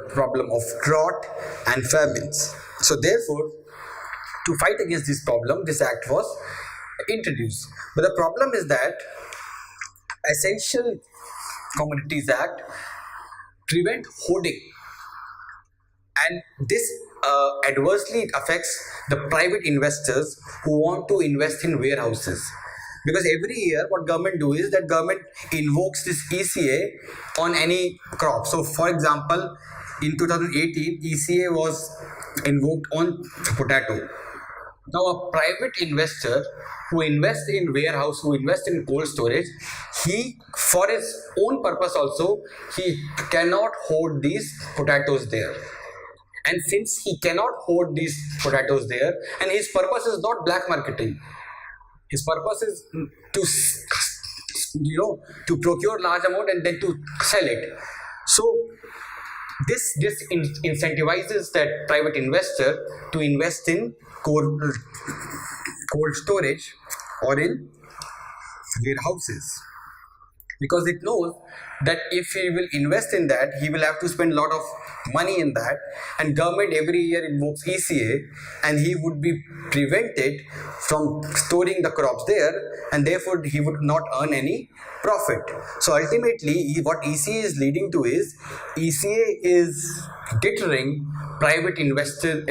S1: problem of drought and famines. So therefore, to fight against this problem, this act was introduced. But the problem is that Essential Commodities Act prevent hoarding, and this adversely affects the private investors who want to invest in warehouses, because every year what government do is that government invokes this ECA on any crop. So for example, in 2018 ECA was invoked on potato. Now a private investor who invests in warehouse, who invests in cold storage, he, for his own purpose also, he cannot hoard these potatoes there. And since he cannot hoard these potatoes there, and his purpose is not black marketing, his purpose is to to procure large amount and then to sell it. So this incentivizes that private investor to invest in cold storage or in warehouses, because it knows that if he will invest in that, he will have to spend a lot of money in that, and government every year invokes ECA, and he would be prevented from storing the crops there, and therefore he would not earn any profit. So ultimately what ECA is leading to is ECA is deterring private investor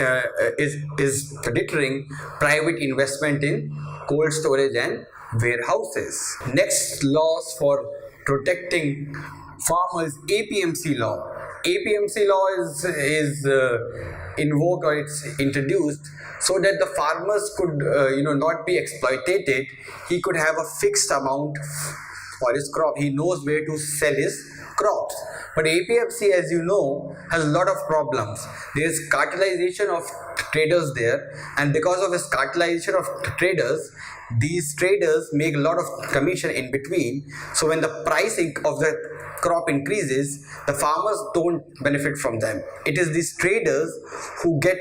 S1: is deterring private investment in cold storage and warehouses. Next laws for protecting farmers, APMC law. APMC law is invoked, or it's introduced so that the farmers could not be exploited. He could have a fixed amount for his crop. He knows where to sell his crops. But APMC, as you know, has a lot of problems. There is cartelization of traders there, and because of this cartelization of traders, these traders make a lot of commission in between. So when the price of the crop increases, the farmers don't benefit from them. It is these traders who get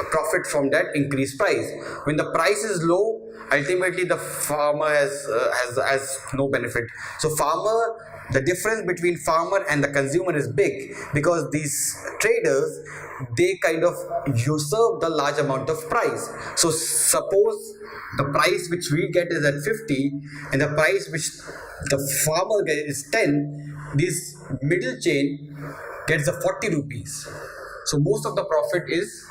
S1: profit from that increased price. When the price is low, ultimately the farmer has no benefit. So the difference between farmer and the consumer is big, because these traders, they kind of usurp the large amount of price. So suppose the price which we get is at 50 and the price which the farmer gets is 10, this middle chain gets the 40 rupees. So most of the profit is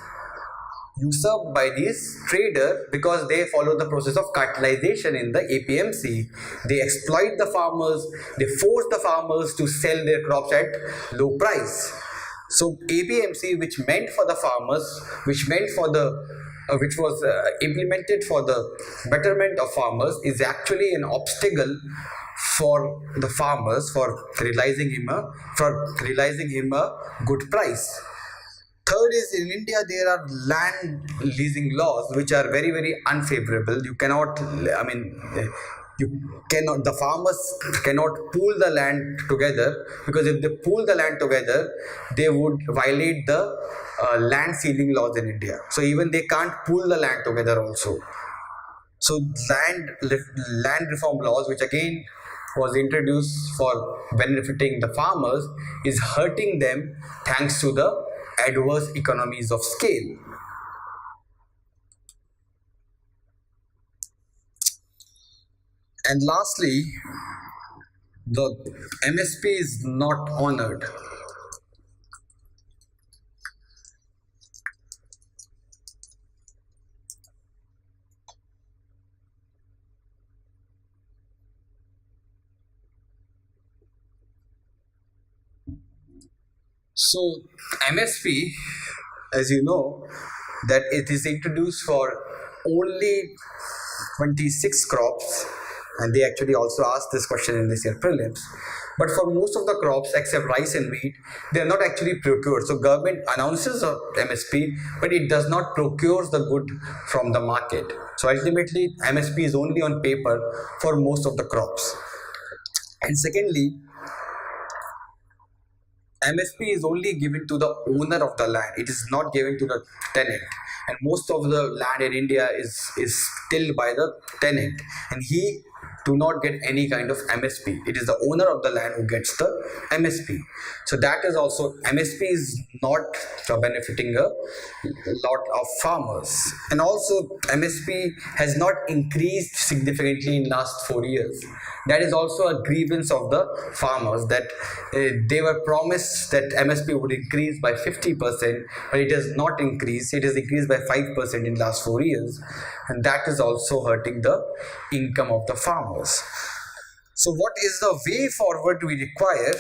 S1: usurped by these traders, because they follow the process of cartelization in the APMC. They exploit the farmers, they force the farmers to sell their crops at low price. So APMC, which meant for the farmers, which was implemented for the betterment of farmers, is actually an obstacle for the farmers for realizing him a good price. Third is, in India there are land leasing laws which are very, very unfavorable. The farmers cannot pool the land together, because if they pool the land together, they would violate the land ceiling laws in India. So even they can't pool the land together also. So land reform laws, which again was introduced for benefiting the farmers, is hurting them thanks to the adverse economies of scale. And lastly, the MSP is not honored. So MSP, as you know, that it is introduced for only 26 crops, and they actually also asked this question in this year prelims. But for most of the crops except rice and wheat, they are not actually procured. So government announces a MSP, but it does not procure the good from the market. So ultimately MSP is only on paper for most of the crops. And secondly, MSP is only given to the owner of the land. It is not given to the tenant. And most of the land in India is still by the tenant. And he do not get any kind of MSP. It is the owner of the land who gets the MSP. So that is also, MSP is not benefiting a lot of farmers. And also MSP has not increased significantly in last 4 years. That is also a grievance of the farmers, that they were promised that MSP would increase by 50%, but it has not increased. It has increased by 5% in last 4 years, and that is also hurting the income of the farmers. So what is the way forward we require?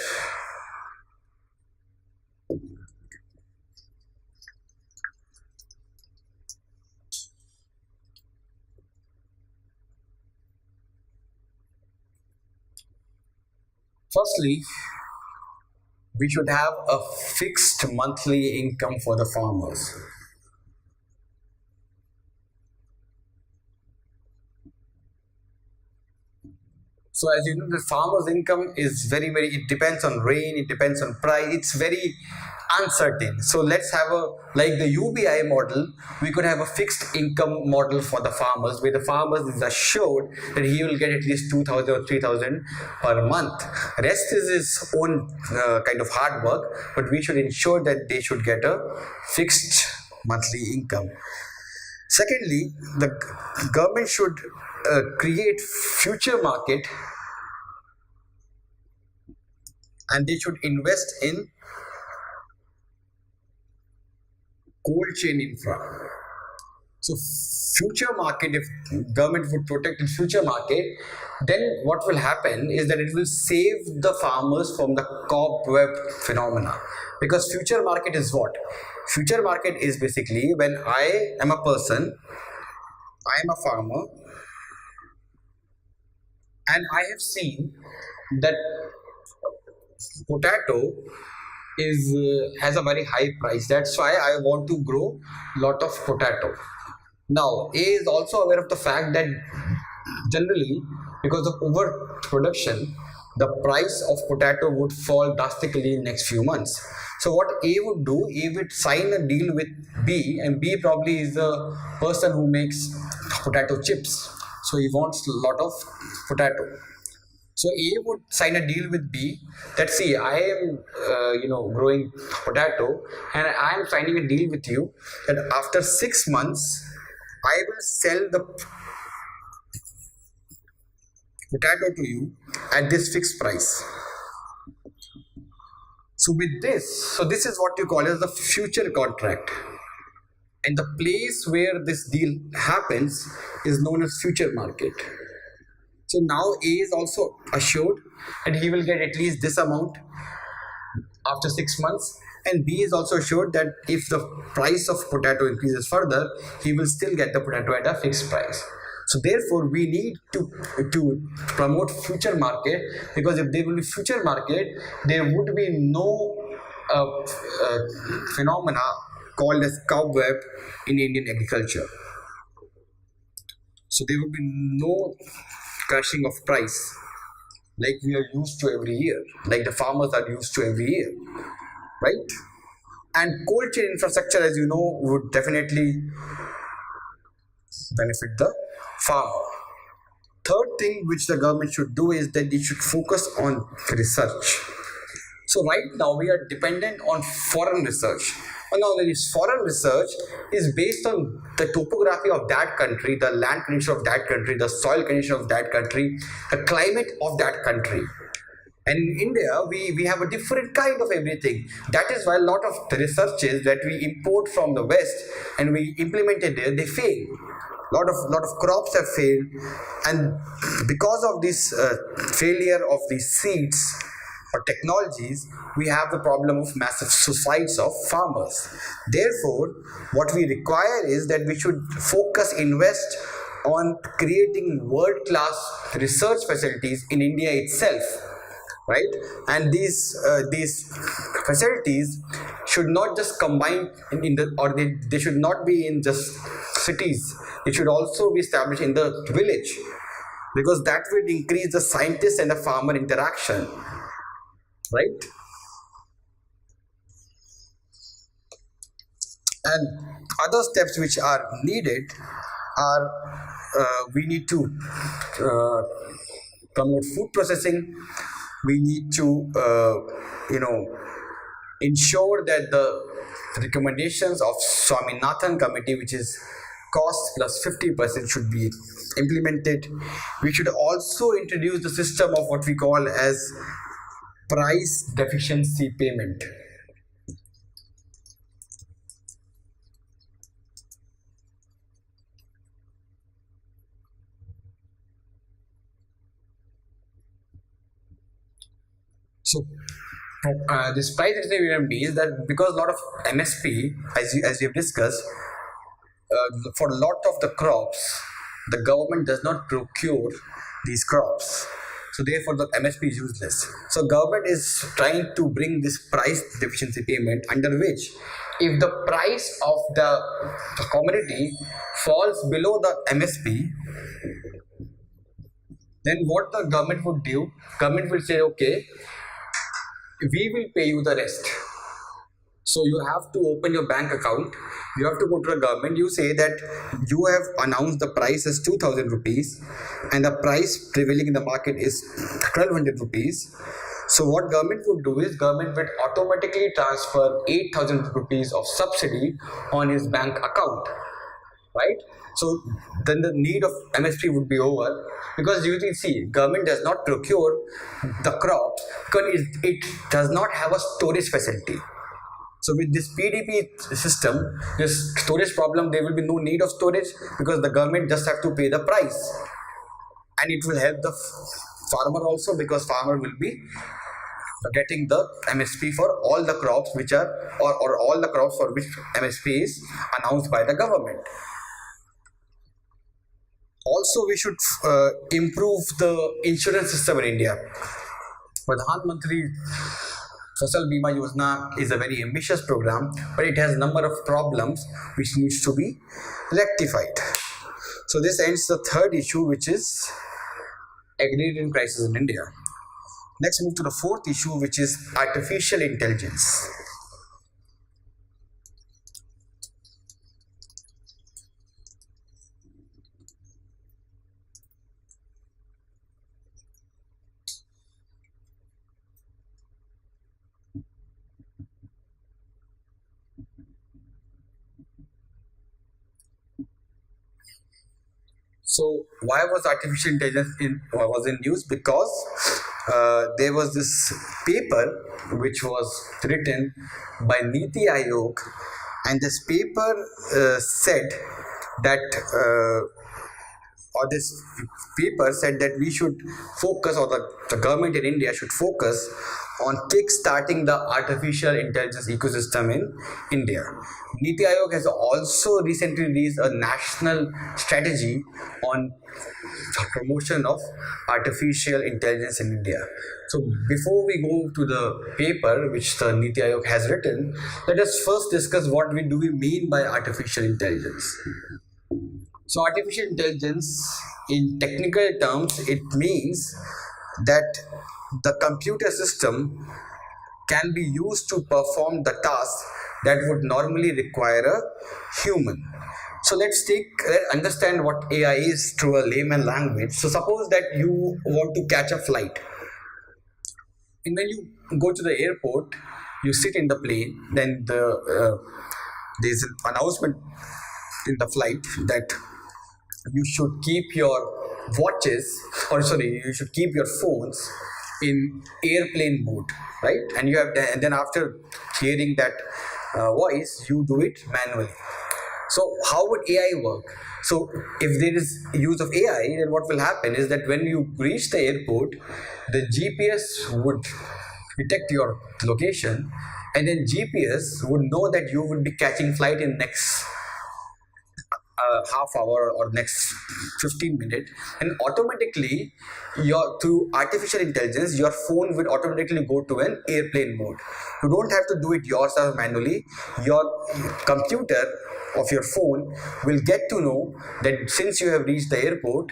S1: Firstly, we should have a fixed monthly income for the farmers. So as you know, the farmer's income is very, it depends on rain, it depends on price, it's very uncertain. So let's have a, like the UBI model, we could have a fixed income model for the farmers, where the farmers is assured that he will get at least 2,000 or 3,000 per month. Rest is his own kind of hard work, but we should ensure that they should get a fixed monthly income. Secondly, the government should create future market, and they should invest in cold chain infra. So future market, if government would protect the future market, then what will happen is that it will save the farmers from the cobweb phenomena. Because future market is what? Future market is basically when I am a person, I am a farmer, and I have seen that potato is has a very high price. That's why I want to grow lot of potato. Now A is also aware of the fact that generally, because of overproduction, the price of potato would fall drastically in next few months. So what A would do, A would sign a deal with B, and B probably is the person who makes potato chips. So he wants a lot of potato. So A would sign a deal with B that, see, I am growing potato, and I am signing a deal with you that after 6 months I will sell the potato to you at this fixed price. So with this, so this is what you call as the future contract. And the place where this deal happens is known as future market. So now A is also assured that he will get at least this amount after 6 months, and B is also assured that if the price of potato increases further, he will still get the potato at a fixed price. So therefore, we need to promote future market, because if there will be future market, there would be no phenomena called as cobweb in Indian agriculture. So there would be no crashing of price like we are used to every year, like the farmers are used to every year, right? And cold chain infrastructure, as you know, would definitely benefit the farmer. Third thing which the government should do is that it should focus on research. So right now we are dependent on foreign research. And now this foreign research is based on the topography of that country, the land condition of that country, the soil condition of that country, the climate of that country. And in India, we have a different kind of everything. That is why a lot of the researches that we import from the West and we implement it there, they fail. Lot of crops have failed, and because of this failure of these seeds or technologies, we have the problem of massive suicides of farmers. Therefore, what we require is that we should invest on creating world-class research facilities in India itself, right? And these facilities should not just combine in the, or they should not be in just cities. It should also be established in the village, because that will increase the scientist and the farmer interaction, right? And other steps which are needed are we need to promote food processing. We need to, ensure that the recommendations of Swaminathan committee, which is cost plus 50%, should be implemented. We should also introduce the system of what we call as price deficiency payment. So this price deficiency means that because a lot of MSP, as you have discussed, for a lot of the crops, the government does not procure these crops. So therefore, the MSP is useless. So government is trying to bring this price deficiency payment, under which, if the price of the commodity falls below the MSP, then what the government would do? Government will say, okay, we will pay you the rest. So you have to open your bank account. You have to go to the government. You say that you have announced the price as 2,000 rupees and the price prevailing in the market is 1,200 rupees. So what government would do is government would automatically transfer 8,000 rupees of subsidy on his bank account, right? So then the need of MSP would be over, because you can see government does not procure the crop because it does not have a storage facility. So with this PDP system, this storage problem, there will be no need of storage because the government just have to pay the price, and it will help the farmer also, because farmer will be getting the MSP for all the crops which are, or all the crops for which MSP is announced by the government. Also, we should improve the insurance system in India. Pradhan Mantri Fasal Bima Yojana is a very ambitious program, but it has a number of problems which needs to be rectified. So this ends the third issue, which is agrarian crisis in India. Next, move to the fourth issue, which is artificial intelligence. So why was artificial intelligence was in news? Because there was this paper which was written by Niti Aayog, and this paper said that or this paper said that we should focus, or the government in India should focus on kick-starting the artificial intelligence ecosystem in India. Niti Aayog has also recently released a national strategy on promotion of artificial intelligence in India. So before we go to the paper which the Niti Aayog has written, let us first discuss what do we mean by artificial intelligence. So artificial intelligence, in technical terms, it means that the computer system can be used to perform the task that would normally require a human. So let's understand what AI is through a layman language. So suppose that you want to catch a flight, and when you go to the airport, you sit in the plane, then there's an announcement in the flight that you should keep your you should keep your phones in airplane mode, right? And then after hearing that voice, you do it manually. So how would AI work? So if there is use of AI, then what will happen is that when you reach the airport, the GPS would detect your location, and then GPS would know that you would be catching flight in next half hour or next 15 minutes, and automatically through artificial intelligence your phone will automatically go to an airplane mode. You don't have to do it yourself manually. Your computer of your phone will get to know that since you have reached the airport,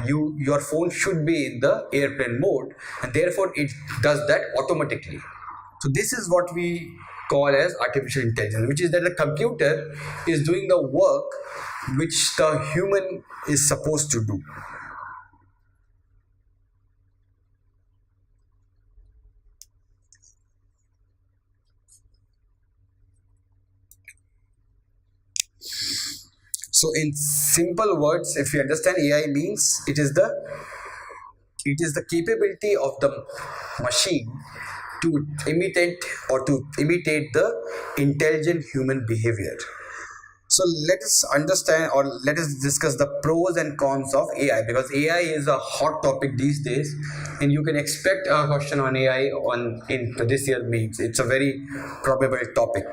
S1: your phone should be in the airplane mode, and therefore it does that automatically. So this is what we call as artificial intelligence, which is that the computer is doing the work which the human is supposed to do. So in simple words, if you understand, AI means it is the capability of the machine to imitate the intelligent human behavior. So let us understand, or let us discuss the pros and cons of AI, because AI is a hot topic these days, and you can expect a question on AI on in this year means it's a very probable topic.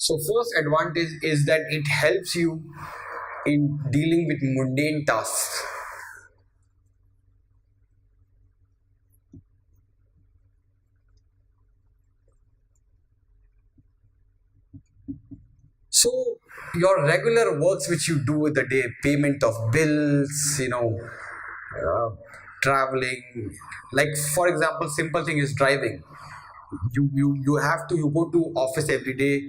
S1: So first advantage is that it helps you in dealing with mundane tasks. So your regular works which you do with the day, payment of bills, uh, traveling, like for example, simple thing is driving. You go to office every day,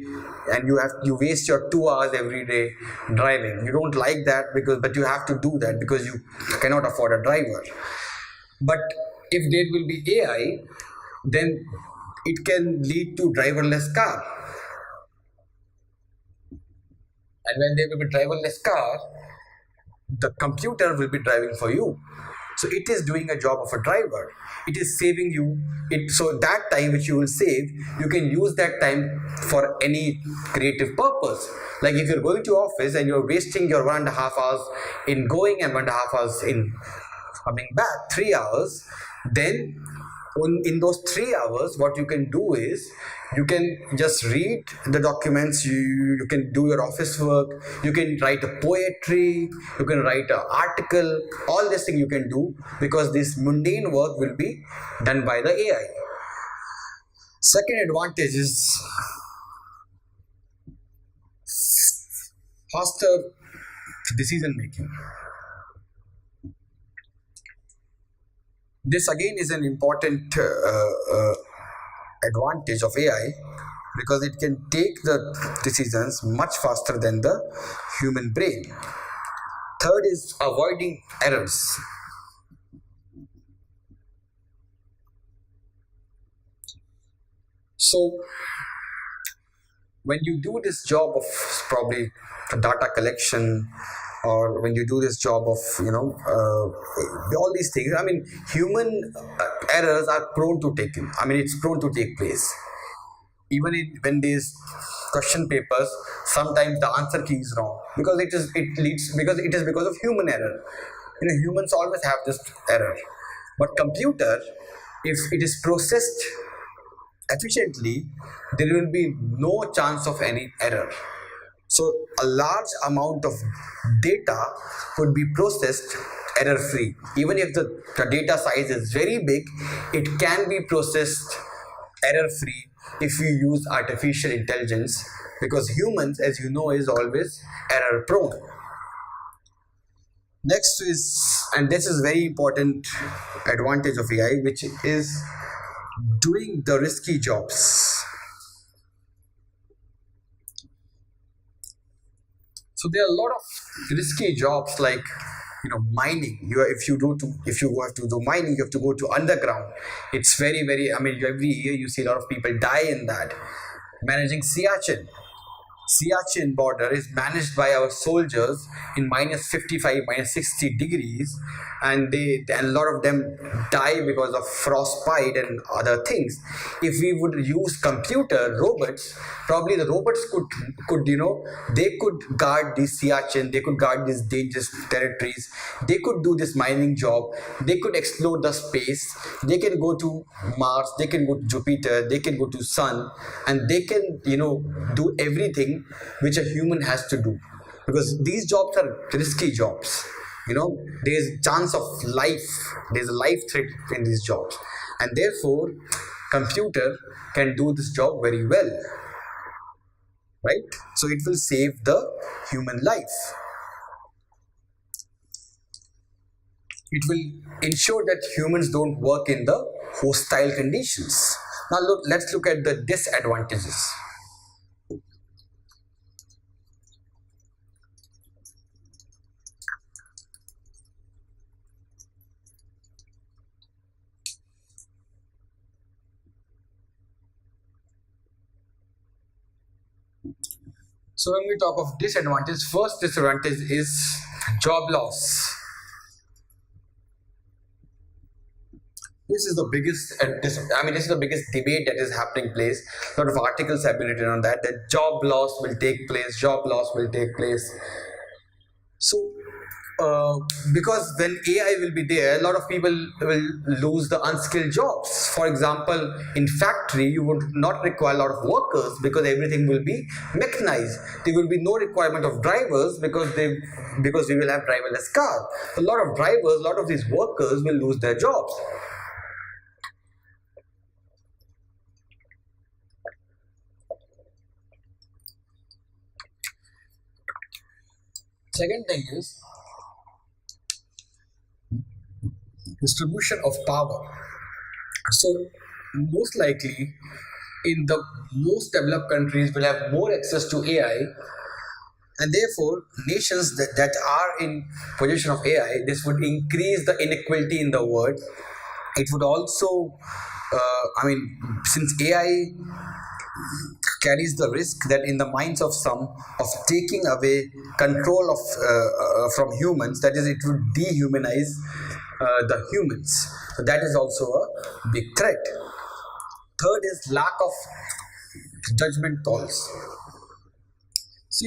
S1: and you waste your 2 hours every day driving. You don't like that, but you have to do that because you cannot afford a driver. But if there will be AI, then it can lead to driverless car. And when there will be driverless car, the computer will be driving for you. So it is doing a job of a driver. It is saving you. So that time which you will save, you can use that time for any creative purpose. Like if you're going to office and you're wasting your 1.5 hours in going and 1.5 hours in coming back, 3 hours, then in those 3 hours, what you can do is you can just read the documents, you can do your office work, you can write a poetry, you can write an article, all this thing you can do, because this mundane work will be done by the AI. Second advantage is faster decision making. This again is an important advantage of AI, because it can take the decisions much faster than the human brain. Third is avoiding errors. So when you do this job of probably data collection, or when you do this job of all these things, I mean, human errors are prone to take in. I mean, it's prone to take place. Even when these question papers, sometimes the answer key is wrong, because it is because of human error. Humans always have this error, but computer, if it is processed efficiently, there will be no chance of any error. So a large amount of data could be processed error free. Even if the data size is very big, it can be processed error free if we use artificial intelligence, because humans, as you know, is always error prone. Next is, and this is very important advantage of AI, which is doing the risky jobs. So there are a lot of risky jobs, like mining. If you have to do mining, you have to go to underground. It's very, I mean, every year you see a lot of people die in that. Managing Siachen border is managed by our soldiers in minus 55, minus 60 degrees, and a lot of them die because of frostbite and other things. If we would use computer robots, probably the robots could they could guard these Siachen, they could guard these dangerous territories, they could do this mining job, they could explore the space, they can go to Mars, they can go to Jupiter, they can go to Sun, and they can do everything which a human has to do, because these jobs are risky jobs. There's chance of life, there's a life threat in these jobs, and therefore computer can do this job very well, right? So it will save the human life. It will ensure that humans don't work in the hostile conditions. Now let's look at the disadvantages. So when we talk of disadvantage, first disadvantage is job loss. This is the biggest, this is the biggest debate that is happening place. A lot of articles have been written on that. That job loss will take place. Job loss will take place. So, uh, because when AI will be there, a lot of people will lose the unskilled jobs. For example, in factory, you would not require a lot of workers because everything will be mechanized. There will be no requirement of drivers because we will have driverless cars. A lot of drivers, a lot of these workers will lose their jobs. Second thing is distribution of power. So most likely in the most developed countries will have more access to AI, and therefore nations that are in possession of AI, this would increase the inequality in the world. It would also since AI carries the risk that in the minds of some of taking away control of from humans, that is, it would dehumanize the humans. So that is also a big threat. Third is lack of judgment calls. So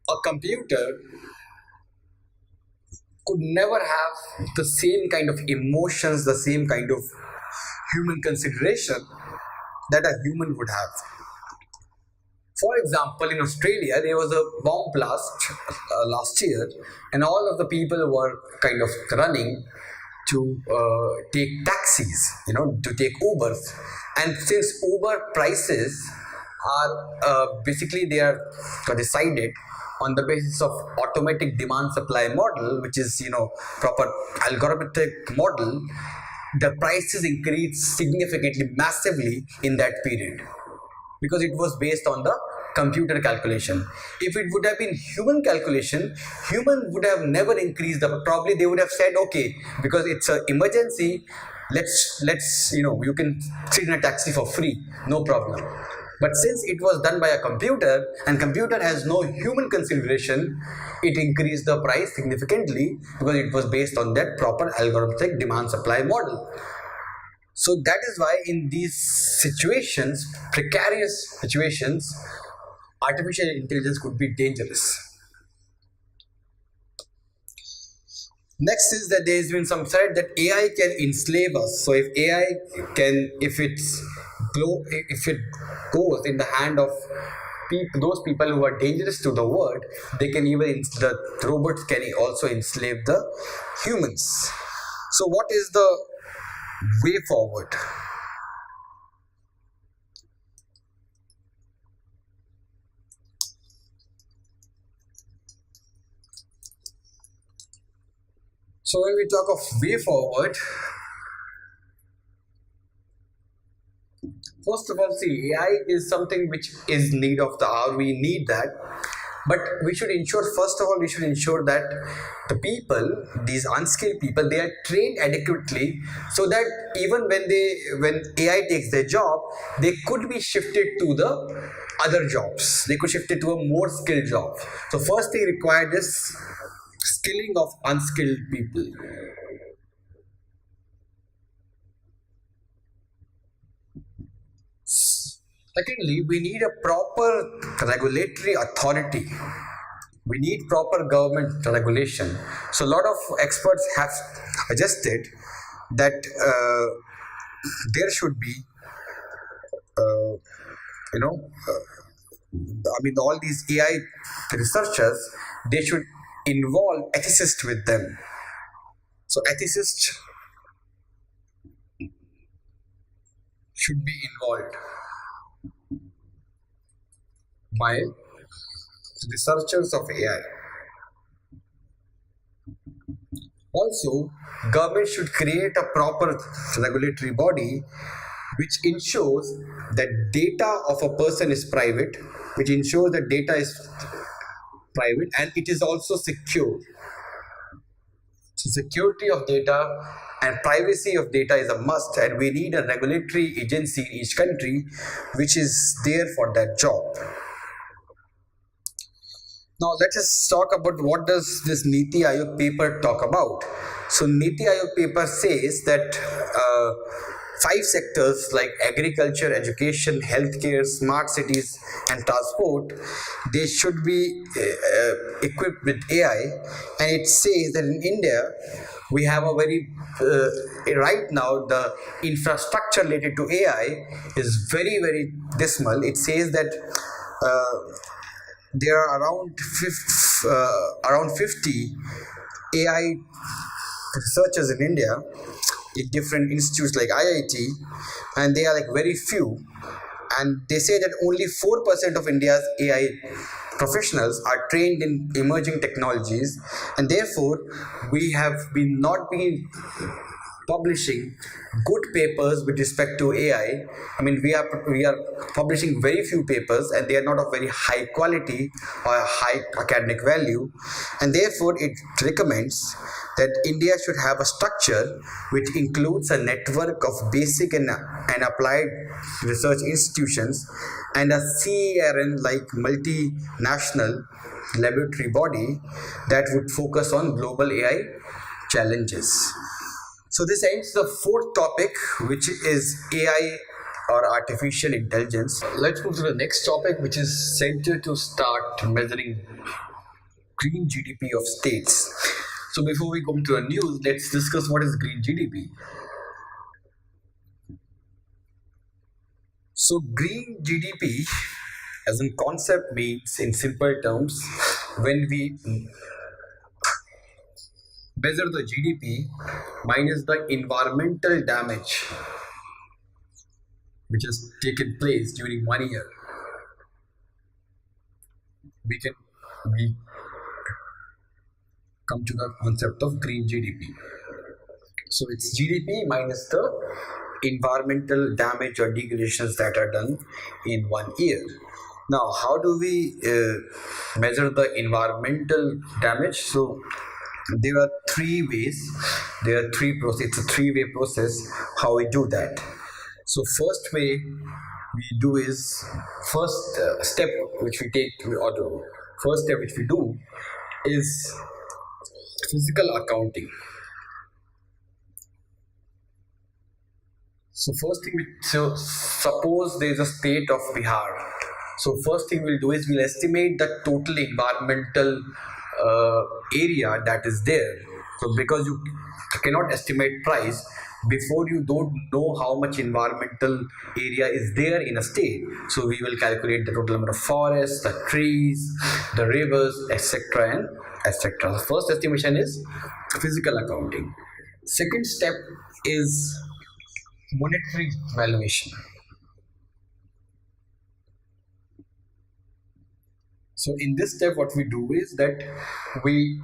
S1: a computer could never have the same kind of emotions, the same kind of human consideration that a human would have. For example, in Australia, there was a bomb blast last year, and all of the people were kind of running to take taxis, to take Ubers. And since Uber prices are basically they are decided on the basis of automatic demand supply model, which is proper algorithmic model, the prices increased significantly, massively in that period because it was based on the computer calculation. If it would have been human calculation, human would have never increased the. Probably they would have said, okay, because it's an emergency, let's you can sit in a taxi for free, no problem. But since it was done by a computer and computer has no human consideration, it increased the price significantly because it was based on that proper algorithmic demand supply model. So that is why in these situations, precarious situations, artificial intelligence could be dangerous. Next is that there has been some threat that AI can enslave us. So if AI can, if it goes in the hand of those people who are dangerous to the world, they can even the robots can also enslave the humans. So what is the way forward? So when we talk of way forward, first of all, see, AI is something which is need of the hour. We need that, but we should ensure. First of all, we should ensure that the people, these unskilled people, they are trained adequately, so that even when AI takes their job, they could be shifted to the other jobs. They could shift it to a more skilled job. So first thing required is skilling of unskilled people. Secondly, we need a proper regulatory authority. We need proper government regulation. So a lot of experts have suggested that there should be, uh, you know, all these AI researchers, they should involve ethicists with them. So ethicists should be involved by researchers of AI. Also, government should create a proper regulatory body which ensures that data of a person is private, which ensures that data is private and it is also secure. So security of data and privacy of data is a must, and we need a regulatory agency in each country which is there for that job. Now let us talk about what does this Niti Aayog paper talk about. So Niti Aayog paper says that five sectors like agriculture, education, healthcare, smart cities, and transport, they should be equipped with AI. And it says that in India we have a very right now the infrastructure related to AI is very dismal. It says that there are around 50 AI researchers in India in different institutes like IIT, and they are like very few. And they say that only 4% of India's AI professionals are trained in emerging technologies, and therefore we have been not been publishing good papers with respect to AI. I mean, we are publishing very few papers, and they are not of very high quality or high academic value, and therefore it recommends that India should have a structure which includes a network of basic and applied research institutions and a CERN like multinational laboratory body that would focus on global AI challenges. So this ends the fourth topic, which is AI or artificial intelligence. Let's move to the next topic, which is centered to start measuring green GDP of states. So before we go into the news, let's discuss what is green GDP. So green GDP as a concept means in simple terms when we measure the GDP minus the environmental damage which has taken place during 1 year, we come to the concept of green GDP. So it's GDP minus the environmental damage or degradations that are done in 1 year. Now, how do we measure the environmental damage? So there are three ways. There are three process. It's a three-way process. How we do that? So first way we do is first step which we take, or the first step which we do is physical accounting. So first thing, so suppose there is a state of Bihar. So first thing we'll do is we'll estimate the total environmental area that is there. So because you cannot estimate price before you don't know how much environmental area is there in a state. So we will calculate the total number of forests, the trees, the rivers, etc. and etc. The first estimation is physical accounting. Second step is monetary valuation. So in this step, what we do is that we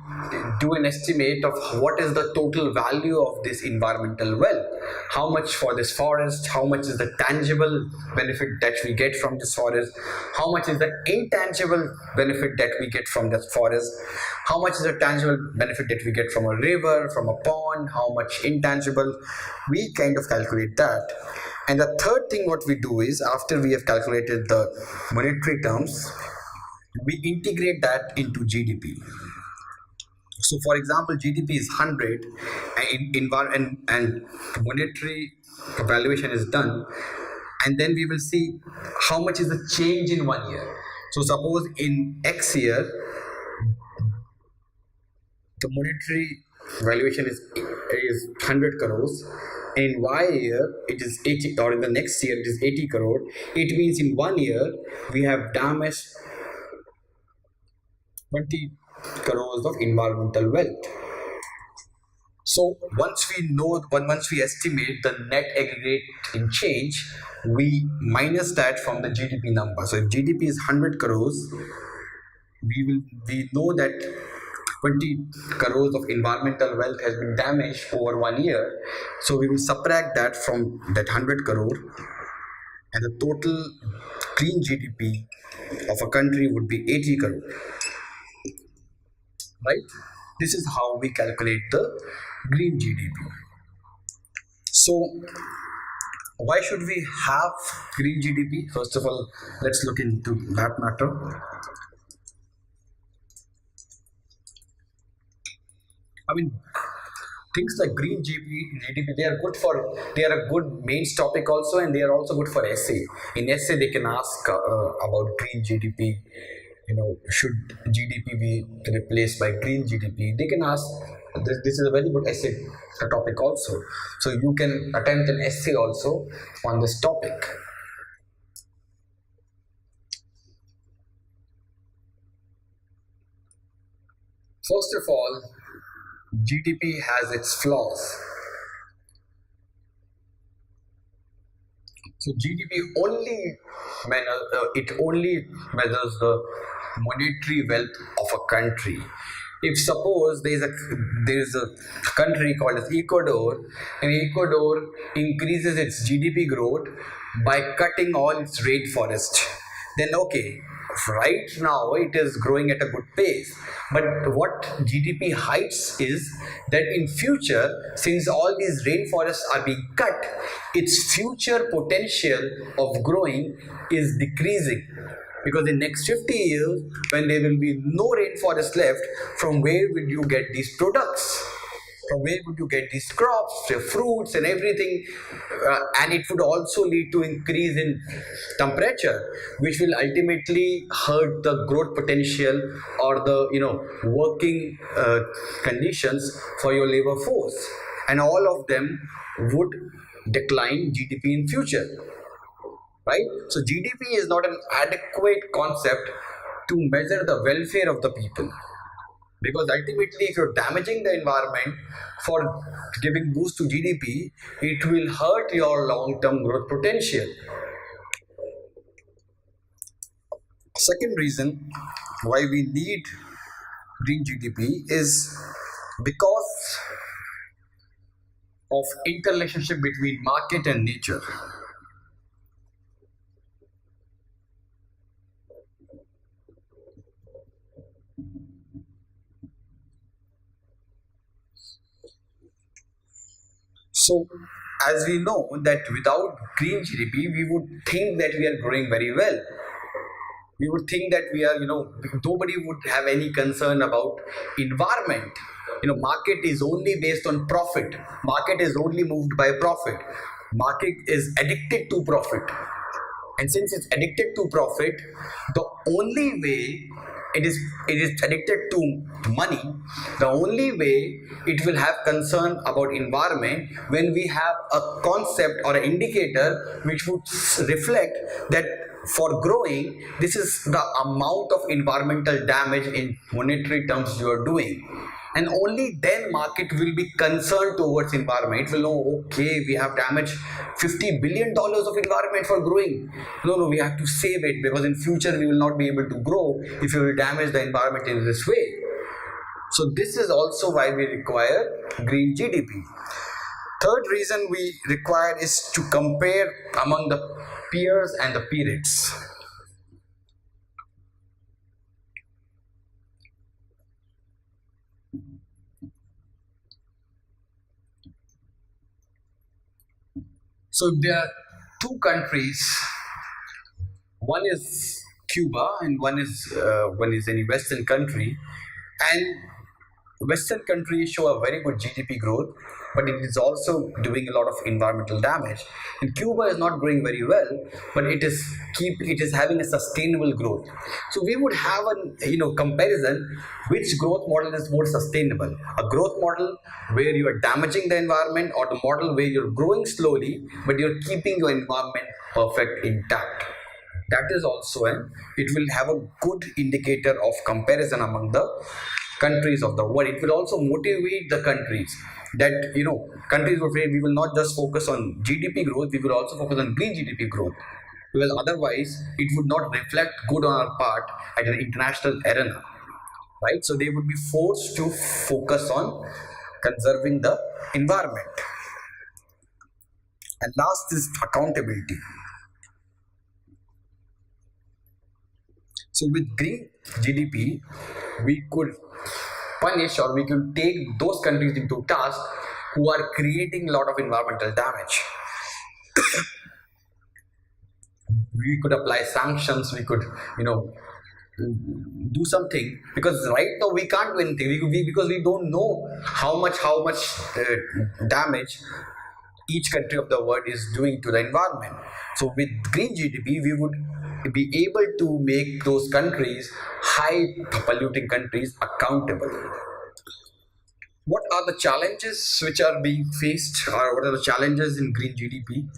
S1: do an estimate of what is the total value of this environmental wealth. How much for this forest, how much is the tangible benefit that we get from this forest, how much is the intangible benefit that we get from this forest, how much is the tangible benefit that we get from a river, from a pond, how much intangible. We kind of calculate that. And the third thing what we do is after we have calculated the monetary terms, we integrate that into GDP. So, for example, GDP is 100, and monetary valuation is done, and then we will see how much is the change in 1 year. So, suppose in X year, the monetary valuation is 100 crores. In Y year, it is 80, or in the next year, it is 80 crore. It means in 1 year, we have damaged 20 crores of environmental wealth. So once we estimate the net aggregate in change, we minus that from the GDP number. So if GDP is 100 crores, we know that 20 crores of environmental wealth has been damaged over 1 year. So we will subtract that from that 100 crore, and the total clean GDP of a country would be 80 crore. Right? This is how we calculate the green GDP. So, why should we have green GDP? First of all, let's look into that matter. I mean, things like green GDP, they are good for, they are a good mains topic also, and they are also good for essay. In essay, they can ask about green GDP. You know, should GDP be replaced by green GDP? They can ask. This is a very good essay topic also. So you can attempt an essay also on this topic. First of all, GDP has its flaws. So GDP only it only measures the monetary wealth of a country. If suppose there is a country called as Ecuador, and Ecuador increases its GDP growth by cutting all its rainforest, then okay, right now it is growing at a good pace. But what GDP hides is that in future, since all these rainforests are being cut, its future potential of growing is decreasing, because in next 50 years, when there will be no rainforest left, from where will you get these products? From where would you get these crops, the fruits and everything? And it would also lead to increase in temperature, which will ultimately hurt the growth potential or the working conditions for your labor force, and all of them would decline GDP in future, right? So GDP is not an adequate concept to measure the welfare of the people, because ultimately if you're damaging the environment for giving boost to GDP, it will hurt your long-term growth potential. Second reason why we need green GDP is because of interrelationship between market and nature. So, as we know that without green GDP, we would think that we are growing very well. We would think that we are, nobody would have any concern about environment. Market is only based on profit. Market is only moved by profit. Market is addicted to profit. And since it's addicted to profit, the only way it is addicted to money, the only way it will have concern about environment, when we have a concept or an indicator which would reflect that for growing, this is the amount of environmental damage in monetary terms you are doing. And only then market will be concerned towards environment. It will know, okay, we have damaged $50 billion of environment for growing. No, we have to save it, because in future we will not be able to grow if we will damage the environment in this way. So this is also why we require green GDP. Third reason we require is to compare among the peers and the periods. So there are two countries. One is Cuba, and one is any Western country, and Western countries show a very good GDP growth, but it is also doing a lot of environmental damage. And Cuba is not growing very well, but it is having a sustainable growth. So we would have a comparison, which growth model is more sustainable: a growth model where you are damaging the environment, or the model where you're growing slowly but you're keeping your environment perfect intact. That is also it will have a good indicator of comparison among the countries of the world. It will also motivate the countries that countries will say we will not just focus on GDP growth, we will also focus on green GDP growth, because otherwise it would not reflect good on our part at an international arena, right? So they would be forced to focus on conserving the environment. And last is accountability. So with green GDP, we could punish, or we could take those countries into task who are creating a lot of environmental damage. We could apply sanctions. We could, do something, because right now we can't do anything, because we don't know how much damage each country of the world is doing to the environment. So with green GDP, we would be able to make those countries, high polluting countries, accountable. What are the challenges which are being faced, or what are the challenges in green GDP?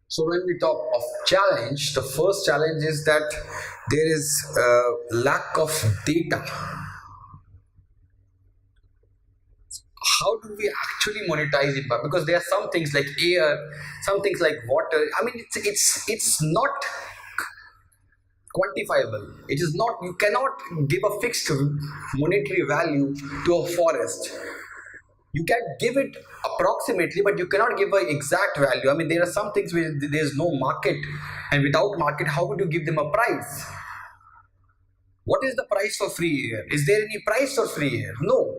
S1: So when we talk of challenge, the first challenge is that there is a lack of data. How do we actually monetize it? Because there are some things like air, some things like water. I mean, it's not quantifiable. It is not. You cannot give a fixed monetary value to a forest. You can give it approximately, but you cannot give an exact value. I mean, there are some things where there is no market, and without market, how would you give them a price? What is the price for free air? Is there any price for free air? No.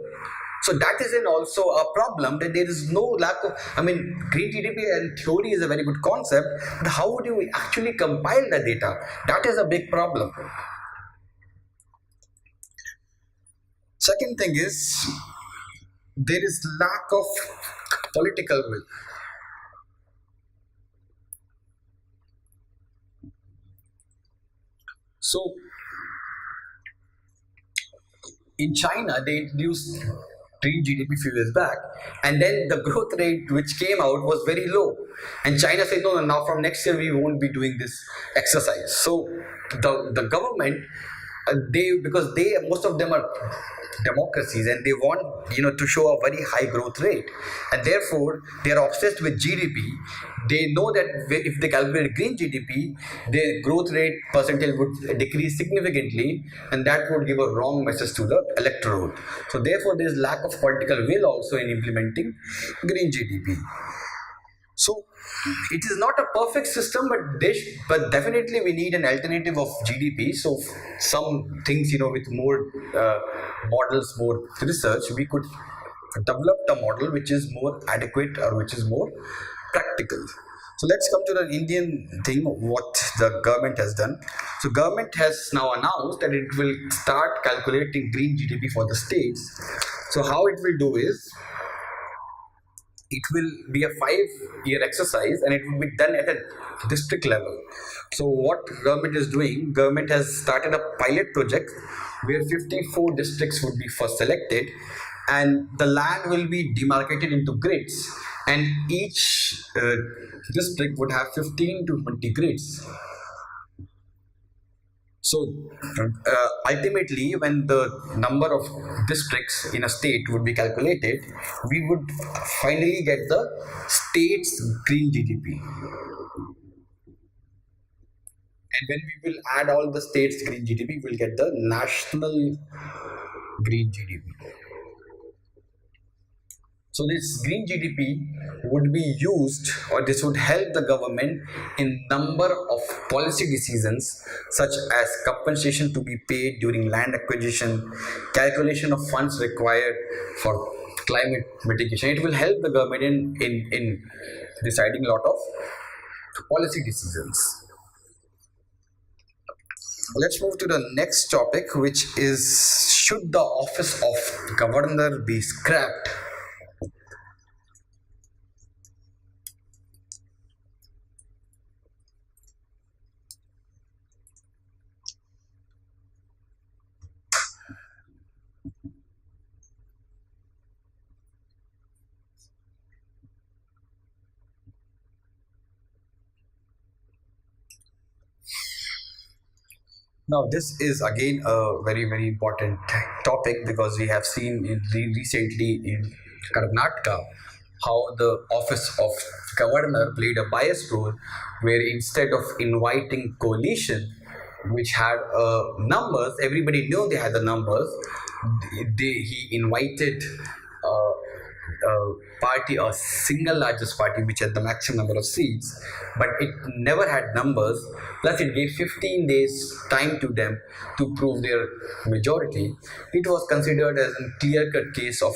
S1: So that is an also a problem, that there is no lack of. I mean, green GDP and theory is a very good concept, but how would you actually compile the data? That is a big problem. Second thing is, there is lack of political will. So in China, they introduced green GDP few years back, and then the growth rate which came out was very low. And China said, no, no, now from next year we won't be doing this exercise. So the government, they, because they, most of them are democracies, and they want, to show a very high growth rate, and therefore they are obsessed with GDP. They know that if they calculate green GDP, their growth rate percentage would decrease significantly, and that would give a wrong message to the electorate. So therefore there is lack of political will also in implementing green GDP. So it is not a perfect system, but definitely we need an alternative of GDP. So some things, with more models, more research, we could develop a model which is more adequate, or which is more practical. So let's come to the Indian thing, what the government has done. So government has now announced that it will start calculating green GDP for the states. So how it will do is, it will be a 5-year exercise, and it will be done at a district level. So what government is doing, government has started a pilot project where 54 districts would be first selected, and the land will be demarcated into grids, and each district would have 15 to 20 grids. So ultimately, when the number of districts in a state would be calculated, we would finally get the state's green GDP. And when we will add all the states' green GDP, we will get the national green GDP. So this green GDP would be used, or this would help the government in number of policy decisions, such as compensation to be paid during land acquisition, calculation of funds required for climate mitigation. It will help the government in deciding a lot of policy decisions. Let's move to the next topic, which is, should the office of governor be scrapped? Now, this is again a very, very important topic, because we have seen recently in Karnataka how the office of governor played a biased role, where instead of inviting coalition, which had numbers, everybody knew they had the numbers, he invited party, a single largest party, which had the maximum number of seats, but it never had numbers. Plus, it gave 15 days time to them to prove their majority. It was considered as a clear-cut case of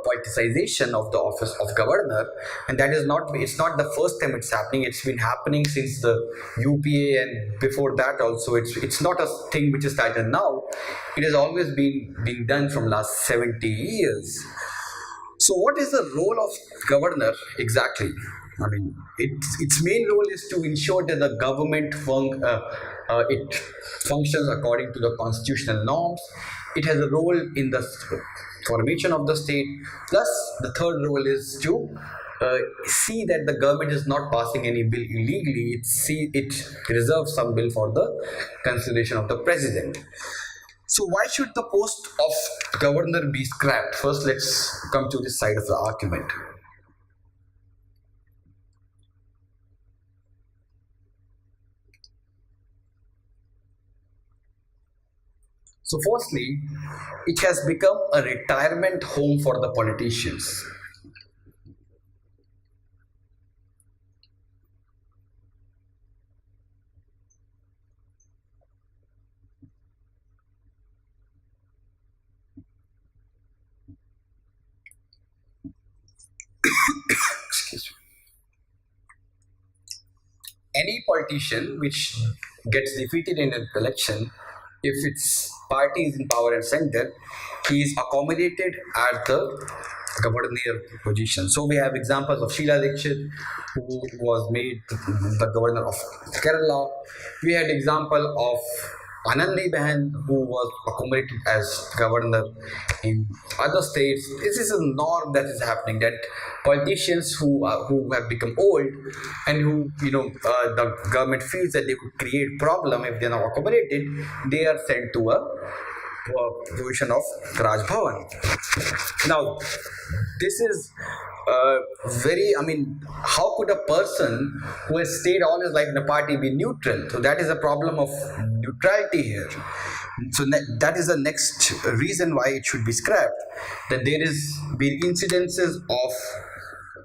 S1: politicization of the office of governor, and that is not. It's not the first time it's happening. It's been happening since the UPA, and before that also. It's not a thing which is started now. It has always been being done from last 70 years. So, what is the role of governor exactly? I mean, its main role is to ensure that the government it functions according to the constitutional norms. It has a role in the formation of the state. Plus, the third role is to see that the government is not passing any bill illegally. It reserves some bill for the consideration of the president. So why should the post of governor be scrapped? First, let's come to this side of the argument. So firstly, it has become a retirement home for the politicians. Excuse me. Any politician which gets defeated in an election, if its party is in power and center, he is accommodated at the governor position. So we have examples of Sheila Dikshit, who was made the governor of Kerala. We had example of Anandi Behan, who was accommodated as governor in other states. This is a norm that is happening, that politicians who have become old and who the government feels that they could create problem if they are not accommodated, they are sent to a position of Raj Bhavan. Now, this is very, I mean, how could a person who has stayed all his life in a party be neutral? So that is a problem of neutrality here. So that is the next reason why it should be scrapped. That there is been incidences of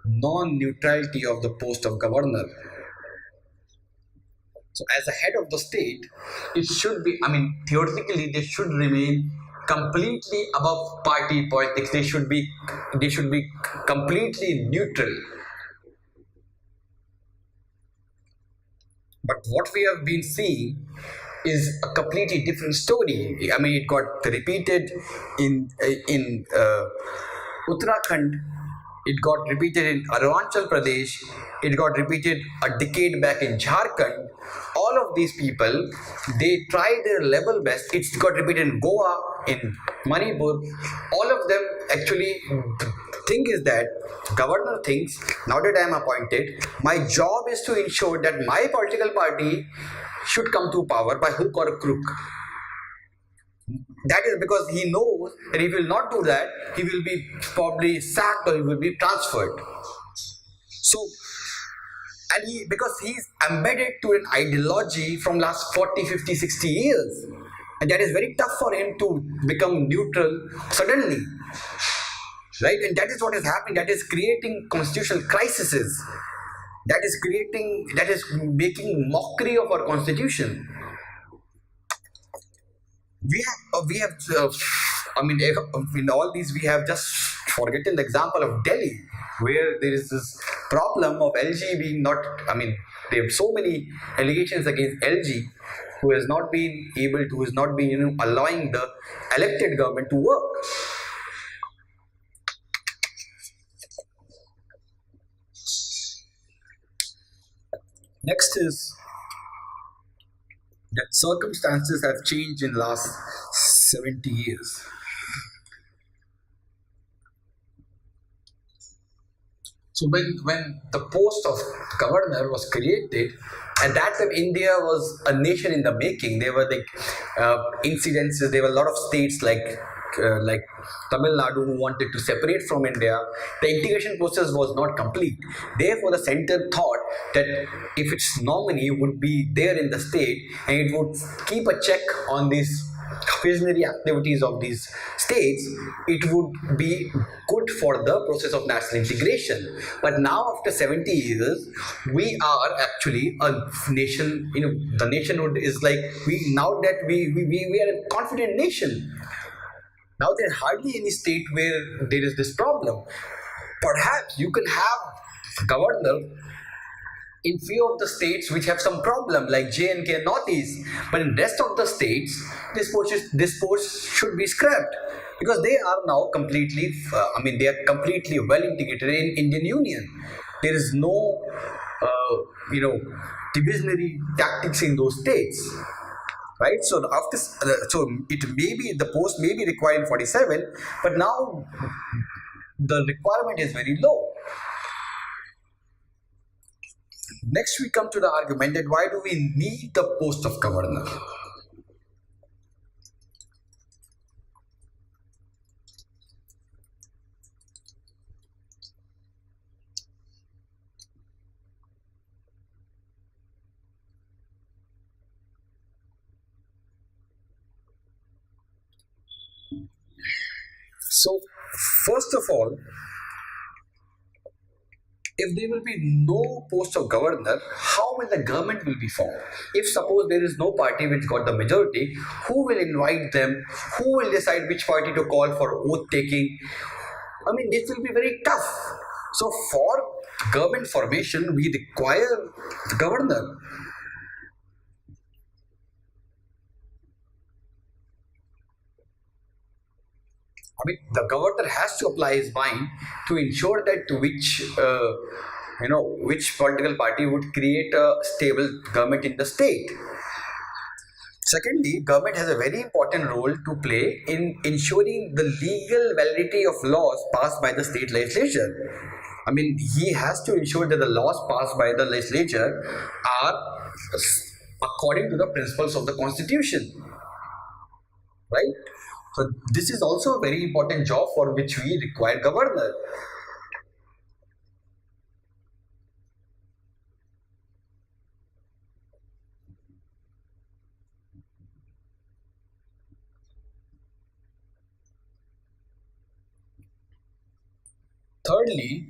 S1: non-neutrality of the post of governor. So as a head of the state, it should be, I mean, theoretically, they should remain completely above party politics. They should be completely neutral. But what we have been seeing is a completely different story. I mean, it got repeated in Uttarakhand. It got repeated in Arunachal Pradesh. It got repeated a decade back in Jharkhand. All of these people, they tried their level best. It's got repeated in Goa, in Manipur. All of them actually, the thing is that governor thinks, now that I am appointed, my job is to ensure that my political party should come to power by hook or crook. That is because he knows that if he will not do that, he will be probably sacked or he will be transferred. So, and because he's embedded to an ideology from last 40, 50, 60 years. And that is very tough for him to become neutral suddenly. Right? And that is what is happening. That is creating constitutional crises. That is making mockery of our constitution. I mean, in all these, we have just forgotten the example of Delhi, where there is this problem of LG being not, I mean, there are so many allegations against LG, who has not been allowing the elected government to work. Next is that circumstances have changed in last 70 years. So when the post of governor was created, at that time India was a nation in the making. There were incidences. There were a lot of states like Tamil Nadu who wanted to separate from India. The integration process was not complete. Therefore, the center thought that if its nominee would be there in the state and it would keep a check on these visionary activities of these states, it would be good for the process of national integration. But now, after 70 years, we are actually a nation. The nationhood is like now that we are a confident nation. Now there's hardly any state where there is this problem. Perhaps you can have governor in few of the states which have some problem like J&K and Northeast, but in rest of the states this post should be scrapped because they are now completely they are completely well integrated in Indian Union. There is no divisionary tactics in those states, right? So after so it may be the post may be required in 47, but now the requirement is very low. Next, we come to the argument that why do we need the post of governor? So, first of all, if there will be no post of governor, how will the government will be formed? If suppose there is no party which got the majority, who will invite them? Who will decide which party to call for oath taking? This will be very tough. So for government formation, we require the governor. The governor has to apply his mind to ensure that which political party would create a stable government in the state. Secondly, government has a very important role to play in ensuring the legal validity of laws passed by the state legislature. He has to ensure that the laws passed by the legislature are according to the principles of the constitution, right? So this is also a very important job for which we require governor. Thirdly,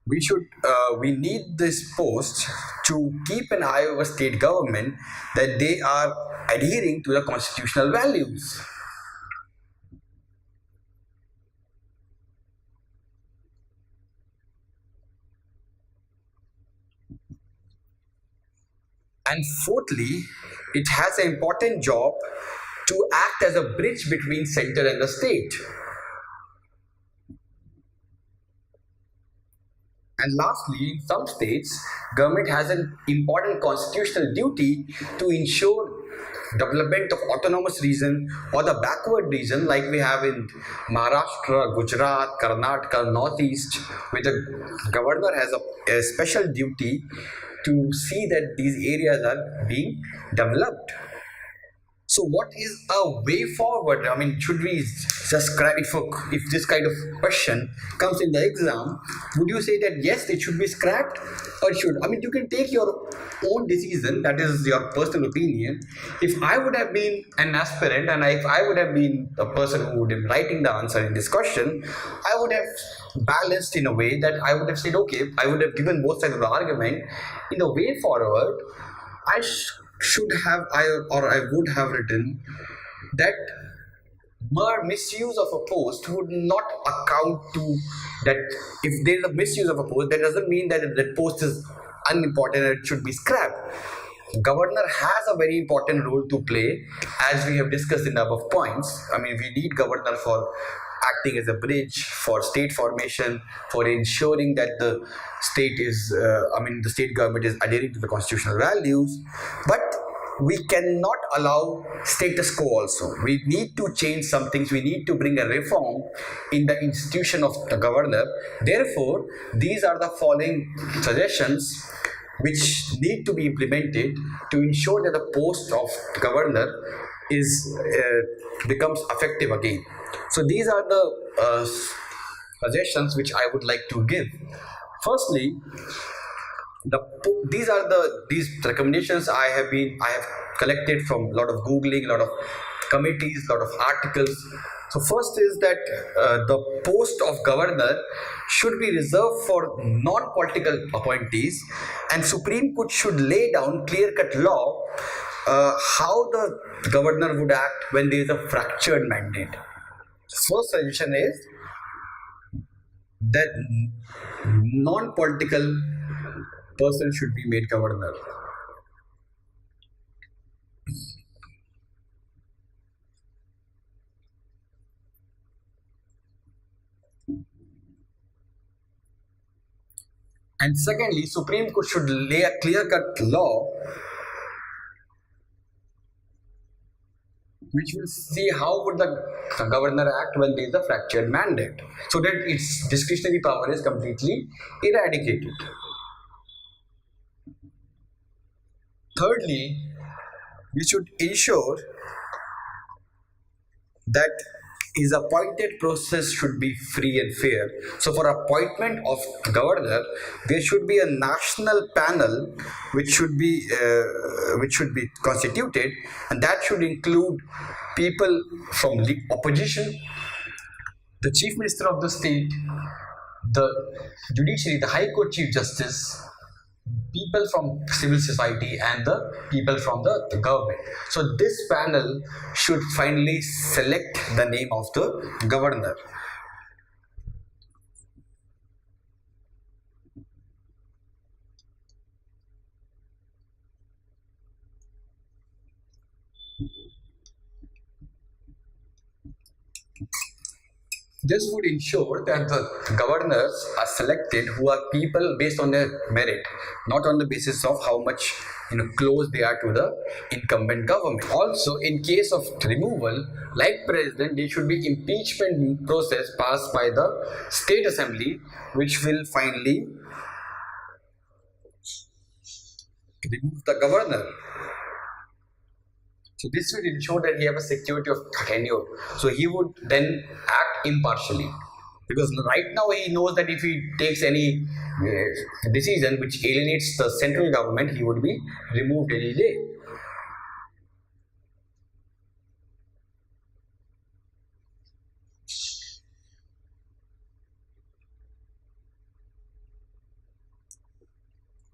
S1: we need this post to keep an eye over state government that they are adhering to the constitutional values. And fourthly, it has an important job to act as a bridge between center and the state. And lastly, in some states, government has an important constitutional duty to ensure development of autonomous region or the backward region like we have in Maharashtra, Gujarat, Karnataka, Northeast, where the governor has a special duty to see that these areas are being developed. So what is a way forward? Should we just scrap if this kind of question comes in the exam, would you say that yes, it should be scrapped or should? You can take your own decision, that is your personal opinion. If I would have been an aspirant and if I would have been the person who would have been writing the answer in this question, I would have balanced in a way that I would have said, okay, I would have given both sides of the argument. In a way forward, I should have I would have written that mere misuse of a post would not account to that. If there is a misuse of a post, that doesn't mean that that post is unimportant and it should be scrapped. Governor has a very important role to play, as we have discussed in the above points. We need governor for acting as a bridge for state formation, for ensuring that the state is, the state government is adhering to the constitutional values. But we cannot allow status quo also. We need to change some things. We need to bring a reform in the institution of the governor. Therefore, these are the following suggestions which need to be implemented to ensure that the post of governor is becomes effective again. So these are the suggestions which I would like to give. Firstly, These are these recommendations I have collected from a lot of googling, a lot of committees, a lot of articles. So first is that the post of governor should be reserved for non-political appointees, and Supreme Court should lay down clear-cut law how the governor would act when there is a fractured mandate. First suggestion is that non-political person should be made governor. And secondly, Supreme Court should lay a clear-cut law which will see how would the governor act when there is a fractured mandate, so that its discretionary power is completely eradicated. Thirdly, we should ensure that his appointed process should be free and fair. So, for appointment of governor, there should be a national panel which should be constituted, and that should include people from the opposition, the chief minister of the state, the judiciary, the High Court Chief Justice, people from civil society, and the people from the government. So this panel should finally select the name of the governor. This would ensure that the governors are selected who are people based on their merit, not on the basis of how much close they are to the incumbent government. Also, in case of removal, like president, there should be impeachment process passed by the state assembly, which will finally remove the governor. So this will ensure that he have a security of tenure. So he would then act impartially. Because right now he knows that if he takes any decision which alienates the central government, he would be removed any day.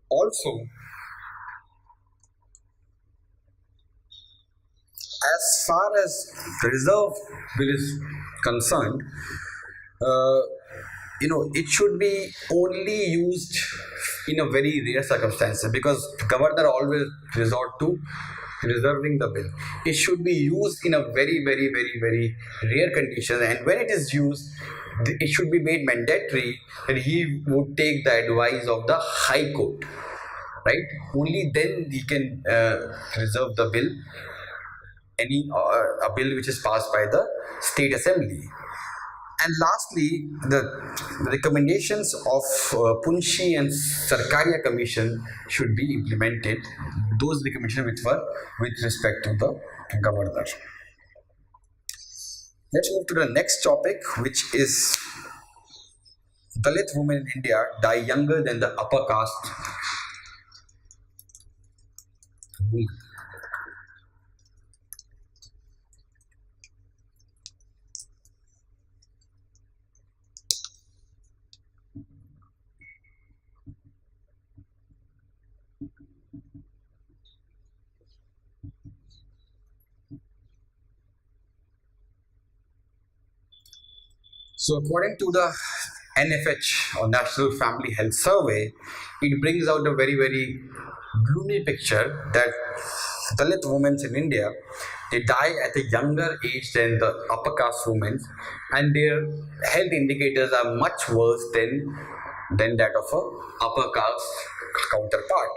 S1: Also, as far as the reserve bill is concerned, uh, it should be only used in a very rare circumstances, because governor always resort to reserving the bill. It should be used in a very, very, very, very rare condition, and when it is used, it should be made mandatory that he would take the advice of the High Court. Right? Only then he can reserve the bill, any a bill which is passed by the state assembly. And lastly, the recommendations of Punshi and Sarkaria Commission should be implemented. Those recommendations which were with respect to the governor. Let's move to the next topic, which is Dalit women in India die younger than the upper caste women. So, according to the NFH, or National Family Health Survey, it brings out a very, very gloomy picture that Dalit women in India, they die at a younger age than the upper caste women, and their health indicators are much worse than that of a upper caste counterpart.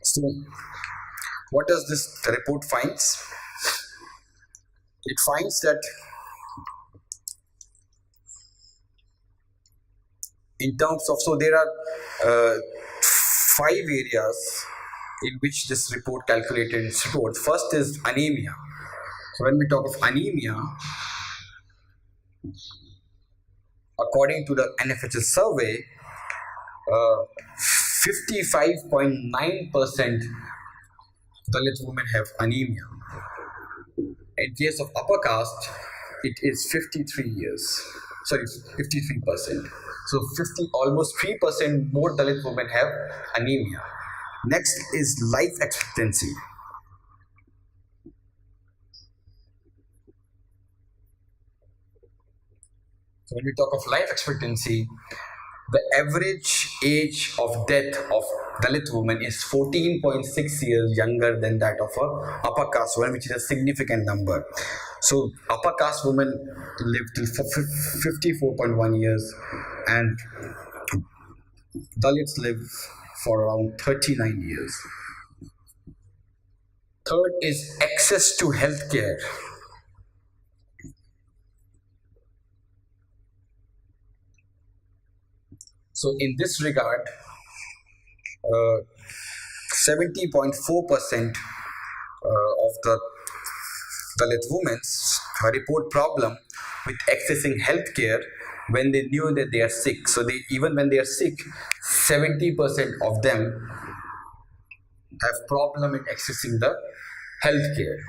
S1: So, what does this report finds? It finds that in terms of, so there are five areas in which this report calculated its report. First is anemia. So when we talk of anemia, according to the NFHS survey, 55.9% Dalit women have anemia. In case of upper caste, it is 53 years. Sorry, 53%. So 50, almost 3% more Dalit women have anemia. Next is life expectancy. So when we talk of life expectancy, the average age of death of Dalit women is 14.6 years younger than that of a upper caste woman, which is a significant number. So upper caste women live till 54.1 years, and Dalits live for around 39 years. Third is access to healthcare. So in this regard, 70.4% of the Dalit women report problem with accessing healthcare when they knew that they are sick. So they, even when they are sick, 70% of them have problem in accessing the healthcare.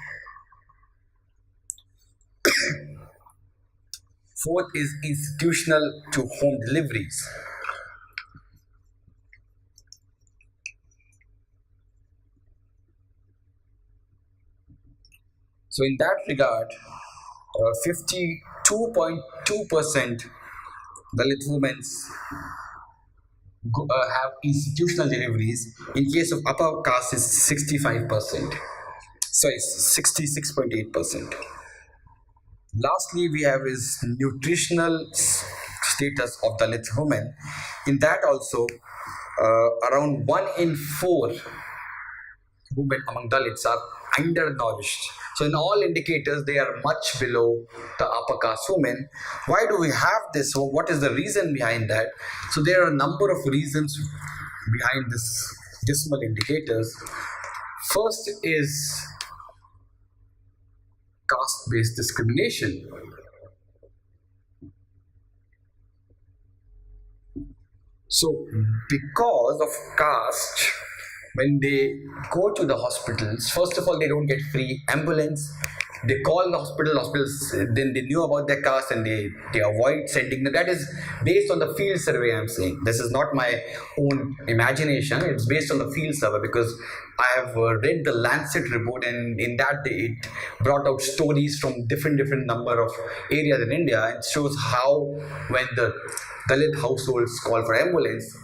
S1: Fourth is institutional to home deliveries. So in that regard, 52.2% Dalit women have institutional deliveries. In case of upper caste, is 65%. Sorry, 66.8%. Lastly, we have is nutritional status of Dalit women. In that also, around 1 in 4 women among Dalits are undernourished. So in all indicators, they are much below the upper caste women. Why do we have this? So what is the reason behind that? So there are a number of reasons behind this dismal indicators. First is caste-based discrimination. So because of caste, when they go to the hospitals, first of all, they don't get free ambulance. They call the hospitals, then they knew about their caste and they avoid sending them. That is based on the field survey, I'm saying. This is not my own imagination. It's based on the field survey because I have read the Lancet report, and in that it brought out stories from different number of areas in India and shows how when the Dalit households call for ambulance,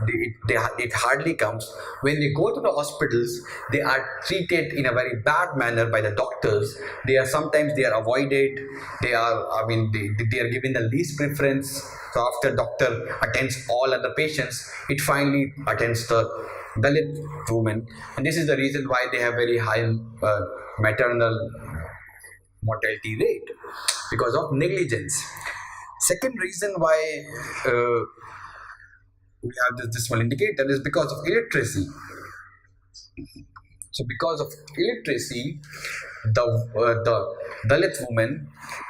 S1: it hardly comes. When they go to the hospitals, they are treated in a very bad manner by the doctors. They are sometimes they are avoided. They are, I mean, they are given the least preference. So after doctor attends all other patients, it finally attends the Dalit woman, and this is the reason why they have very high maternal mortality rate because of negligence. Second reason why we have this dismal indicator is because of illiteracy. So because of illiteracy, the Dalit women,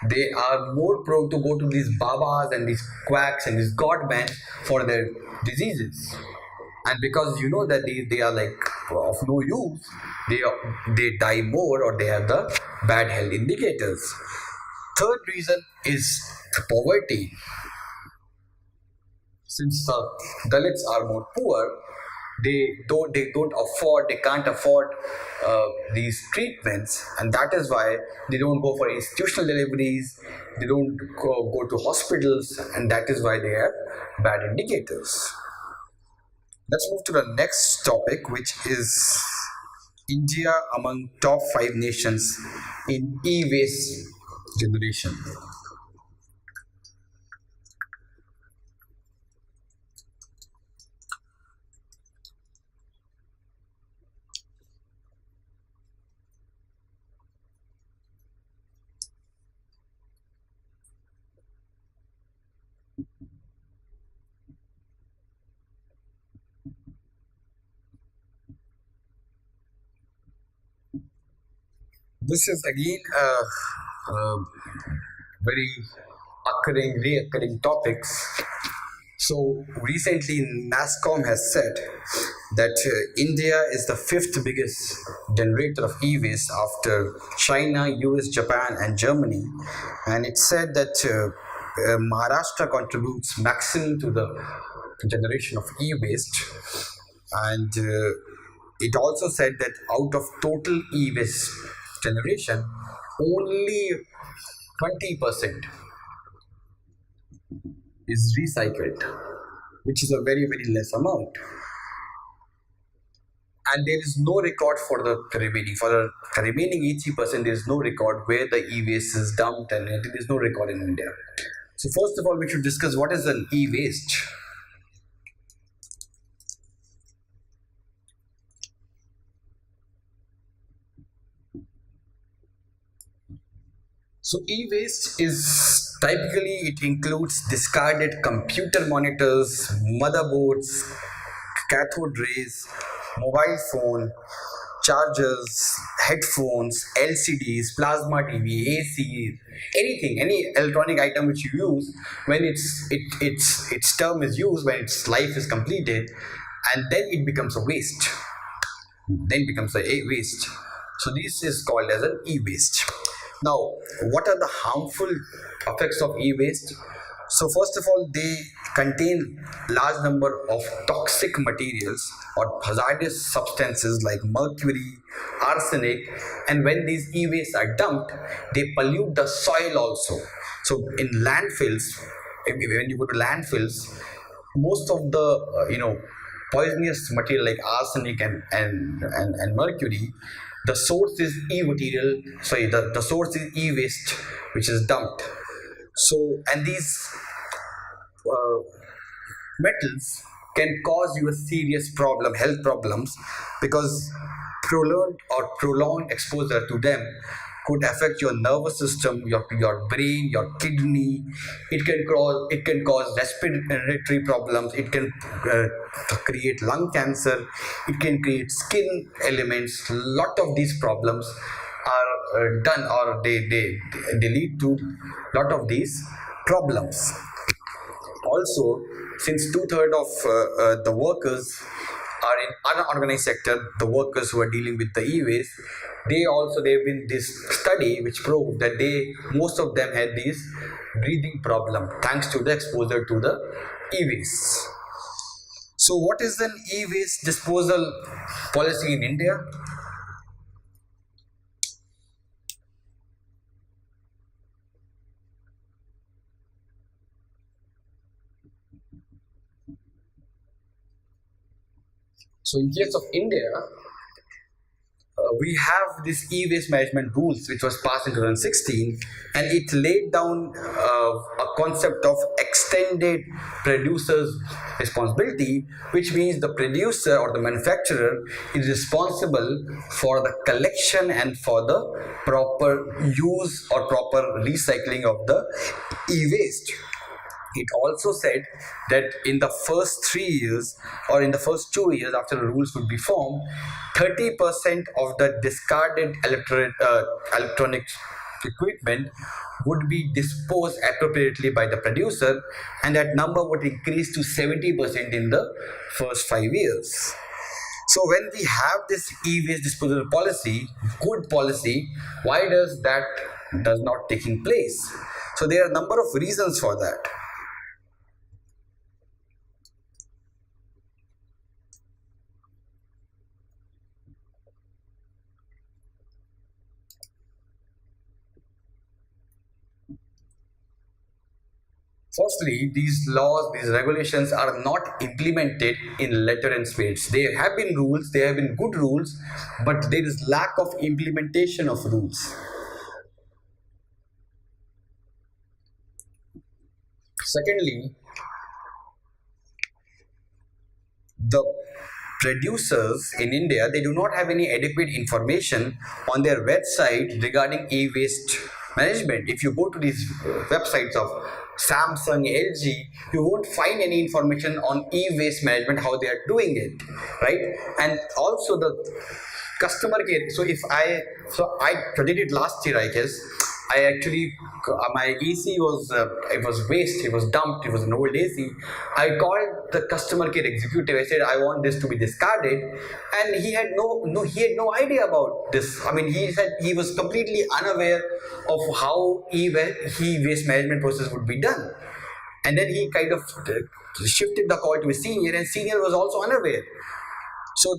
S1: they are more prone to go to these babas and these quacks and these godmen for their diseases. And because you know that they are like of no use, they die more or they have the bad health indicators. Third reason is poverty. Since Dalits are more poor, they can't afford these treatments, and that is why they don't go for institutional deliveries. They don't go to hospitals, and that is why they have bad indicators. Let's move to the next topic, which is India among top 5 nations in e-waste generation. This is again a very reoccurring topics. So recently, NASSCOM has said that India is the fifth biggest generator of e-waste after China, US, Japan, and Germany, and it said that Maharashtra contributes maximum to the generation of e-waste, and it also said that out of total e-waste generation, only 20% is recycled, which is a very, very less amount. And there is no record for the remaining. For the remaining 80%, there is no record where the e-waste is dumped, and there is no record in India. So first of all, we should discuss what is an e-waste. So e-waste is typically it includes discarded computer monitors, motherboards, cathode rays, mobile phone, chargers, headphones, LCDs, plasma TV, AC, anything, any electronic item which you use when its term is used, when its life is completed, and then it becomes a waste. Then it becomes a waste. So this is called as an e-waste. Now, what are the harmful effects of e-waste? So first of all, they contain large number of toxic materials or hazardous substances like mercury, arsenic, and when these e-waste are dumped, they pollute the soil also. So in landfills, when you go to landfills, most of the poisonous material like arsenic and mercury, the source is e-material, sorry, the source is e-waste which is dumped. So, and these uh, metals can cause you a serious problem, health problems, because prolonged exposure to them could affect your nervous system, your brain, your kidney. It can cause respiratory problems. It can create lung cancer. It can create skin elements. Lot of these problems are done, or they lead to lot of these problems. Also, since two-thirds of the workers are in unorganized sector, the workers who are dealing with the e-waste, they've been this study which proved that most of them had these breathing problem thanks to the exposure to the e-waste. So what is an e-waste disposal policy in India? So in case of India, we have this e-waste management rules which was passed in 2016, and it laid down a concept of extended producer's responsibility, which means the producer or the manufacturer is responsible for the collection and for the proper use or proper recycling of the e-waste. It also said that in the first 3 years or in the first 2 years after the rules would be formed, 30% of the discarded electronic equipment would be disposed appropriately by the producer, and that number would increase to 70% in the first 5 years. So when we have this e-waste disposal policy, good policy, why does not taking place? So there are a number of reasons for that. Firstly, these laws, these regulations are not implemented in letter and spirit. There have been rules, there have been good rules, but there is lack of implementation of rules. Secondly, the producers in India, they do not have any adequate information on their website regarding e-waste management. If you go to these websites of Samsung, LG, you won't find any information on e-waste management, how they are doing it, right? And also the customer care. So I did it last year, I guess. I actually, my AC was, it was waste, it was dumped, it was an old AC. I called the customer care executive. I said, I want this to be discarded. And he had no idea about this. I mean, he said he was completely unaware of how e-waste management process would be done. And then he kind of shifted the call to a senior, and senior was also unaware. So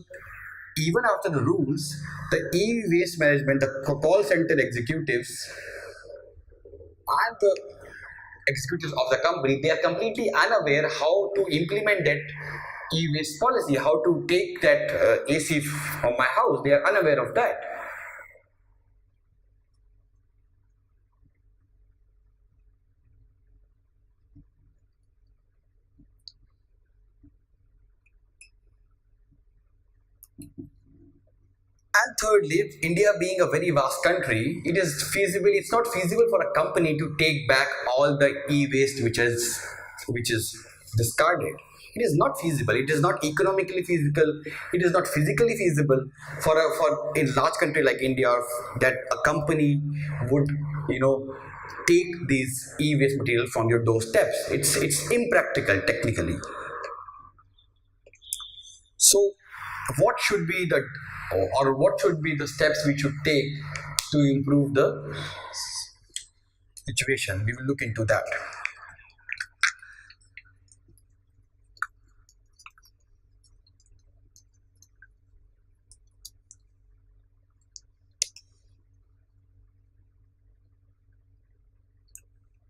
S1: even after the rules, the e-waste management, the call center executives and the executives of the company, they are completely unaware how to implement that e-waste policy, how to take that AC from my house. They are unaware of that. And thirdly, India being a very vast country, it's not feasible for a company to take back all the e-waste which is discarded. It is not feasible. It is not economically feasible. It is not physically feasible for a large country like India that a company would, you know, take these e-waste material from your doorsteps. It's impractical technically. So, what should be the or what should be the steps we should take to improve the situation? We will look into that.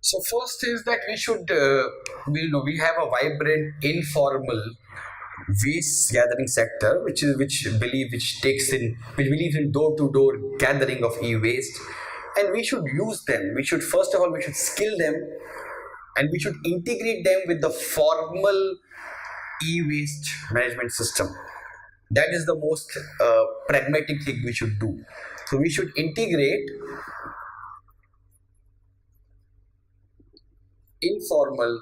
S1: So first is that we have a vibrant informal waste gathering sector, which believes in door to door gathering of e-waste, and we should use them. We should skill them, and we should integrate them with the formal e-waste management system. That is the most pragmatic thing we should do. So we should integrate informal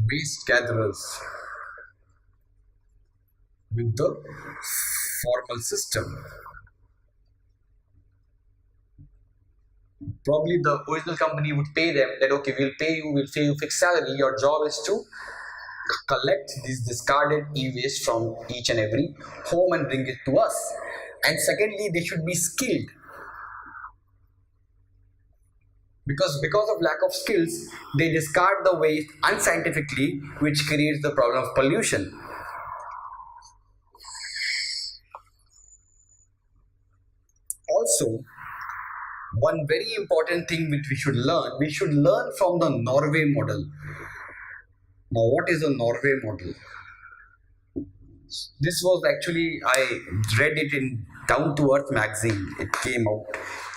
S1: waste gatherers with the formal system. Probably the original company would pay them that, okay, we'll pay you fixed salary. Your job is to collect these discarded e-waste from each and every home and bring it to us. And secondly, they should be skilled, because of lack of skills, they discard the waste unscientifically, which creates the problem of pollution. Also, one very important thing which we should learn from the Norway model. Now, what is the Norway model? This was actually, I read it in Down to Earth magazine. It came out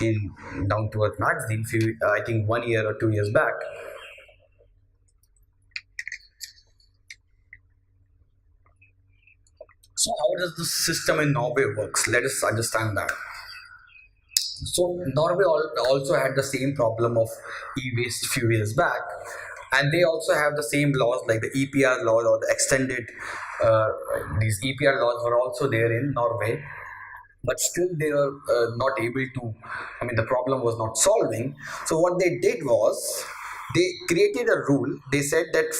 S1: in Down to Earth magazine, I think 1 year or 2 years back. So, how does the system in Norway works? Let us understand that. So Norway also had the same problem of e-waste few years back, and they also have the same laws like the EPR laws or the extended. These EPR laws were also there in Norway, but still they are not able to. I mean, the problem was not solving. So what they did was they created a rule. They said that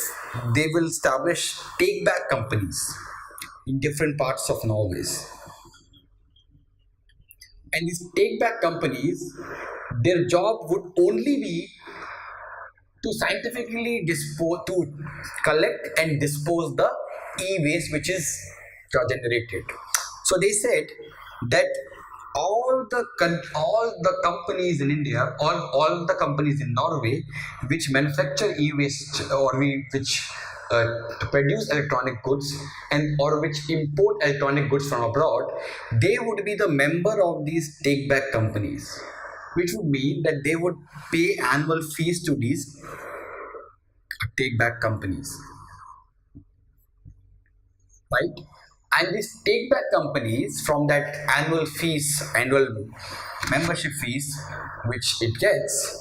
S1: they will establish take back companies in different parts of Norway, and these take back companies, their job would only be to scientifically dispose, to collect and dispose the e-waste which is generated. So they said that all the companies in India, all the companies in Norway which manufacture e-waste which produce electronic goods and or which import electronic goods from abroad, they would be the member of these take back companies, which would mean that they would pay annual fees to these take back companies, right? And these take back companies, from that annual membership fees which it gets,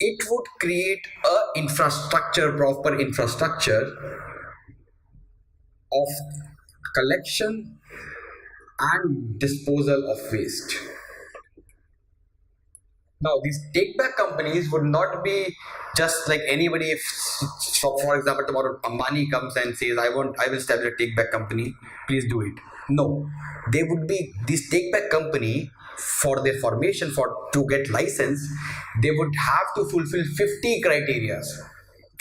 S1: it would create proper infrastructure of collection and disposal of waste. Now, these take back companies would not be just like anybody. If, so for example, tomorrow Ambani comes and says, I will establish a take back company, please do it." No, they would be this take back company for their formation for to get license. They would have to fulfill 50 criteria.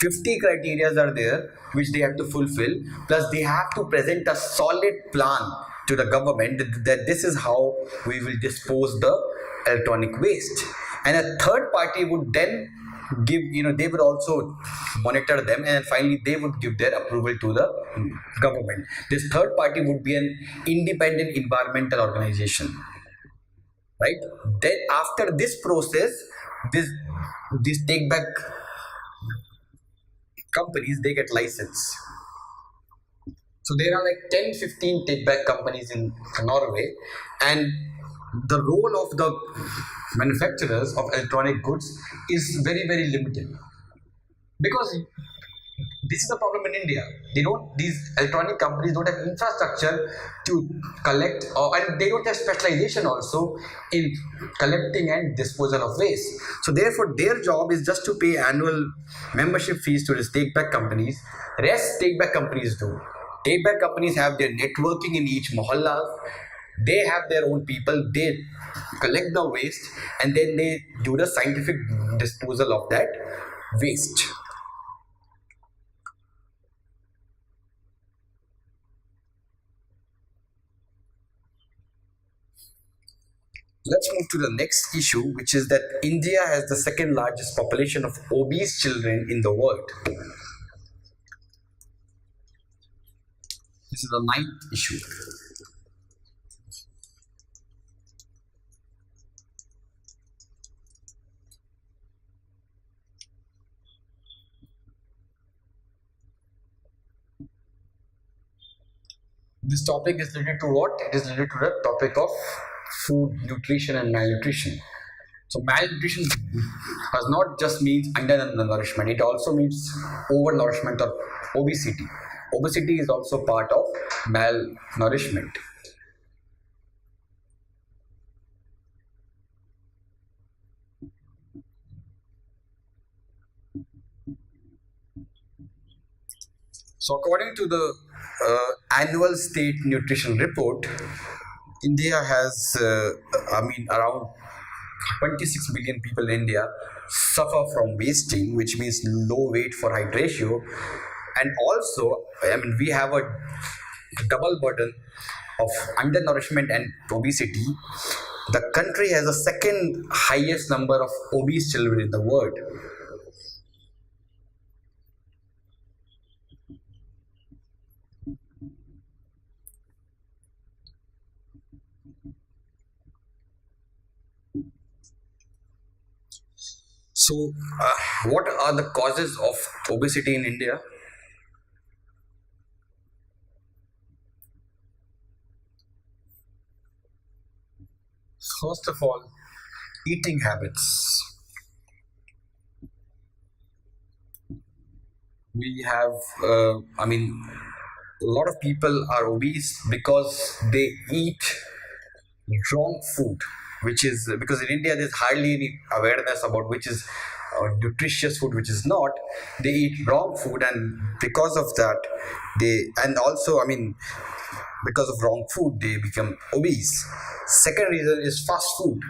S1: 50 criteria are there which they have to fulfill, plus they have to present a solid plan to the government that this is how we will dispose the electronic waste, and a third party would then give, they would also monitor them, and finally they would give their approval to the government. This third party would be an independent environmental organization, right? Then after this process, this take back companies, they get license. So there are like 10, 15 take back companies in Norway, and the role of the manufacturers of electronic goods is very, very limited, because this is the problem in India. These electronic companies don't have infrastructure to collect, and they don't have specialization also in collecting and disposal of waste. So therefore, their job is just to pay annual membership fees to these take back companies. Rest take back companies do. Take back companies have their networking in each mohalla. They have their own people. They collect the waste and then they do the scientific disposal of that waste. Let's move to the next issue, which is that India has the second largest population of obese children in the world. This is the ninth issue. This topic is related to what? It is related to the topic of food, nutrition, and malnutrition. So malnutrition does not just mean undernourishment; it also means overnourishment or obesity. Obesity is also part of malnourishment. So according to the annual state nutrition report, India has, around 26 million people in India suffer from wasting, which means low weight for height ratio. And also, we have a double burden of undernourishment and obesity. The country has the second highest number of obese children in the world. So, what are the causes of obesity in India? First of all, eating habits. We have, a lot of people are obese because they eat wrong food, which is because in India there's hardly any awareness about which is nutritious food, which is not. They eat wrong food, and because of that, and also, because of wrong food, they become obese. Second reason is fast food.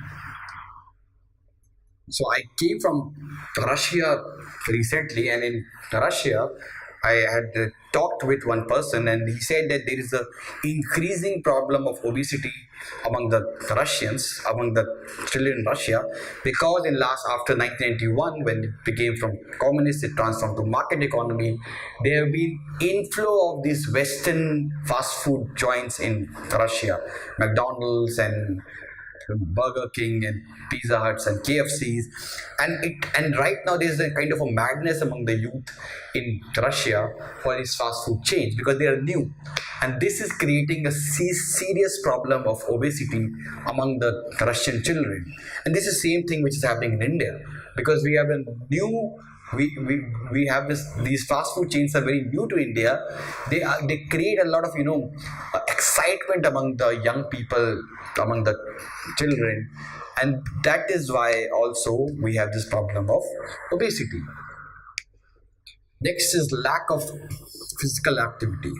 S1: So I came from Russia recently, and in Russia, I had talked with one person, and he said that there is a increasing problem of obesity among the Russians, among the children in Russia, because in last after 1991, when it became from communist, it transformed to market economy. There have been inflow of these Western fast food joints in Russia, McDonald's and Burger King and Pizza Huts and KFCs, and right now there is a kind of a madness among the youth in Russia for these fast food chains because they are new, and this is creating a serious problem of obesity among the Russian children. And this is the same thing which is happening in India because we have a new We have these fast food chains are very new to India. They create a lot of excitement among the young people, among the children, and that is why also we have this problem of obesity. Next is lack of physical activity.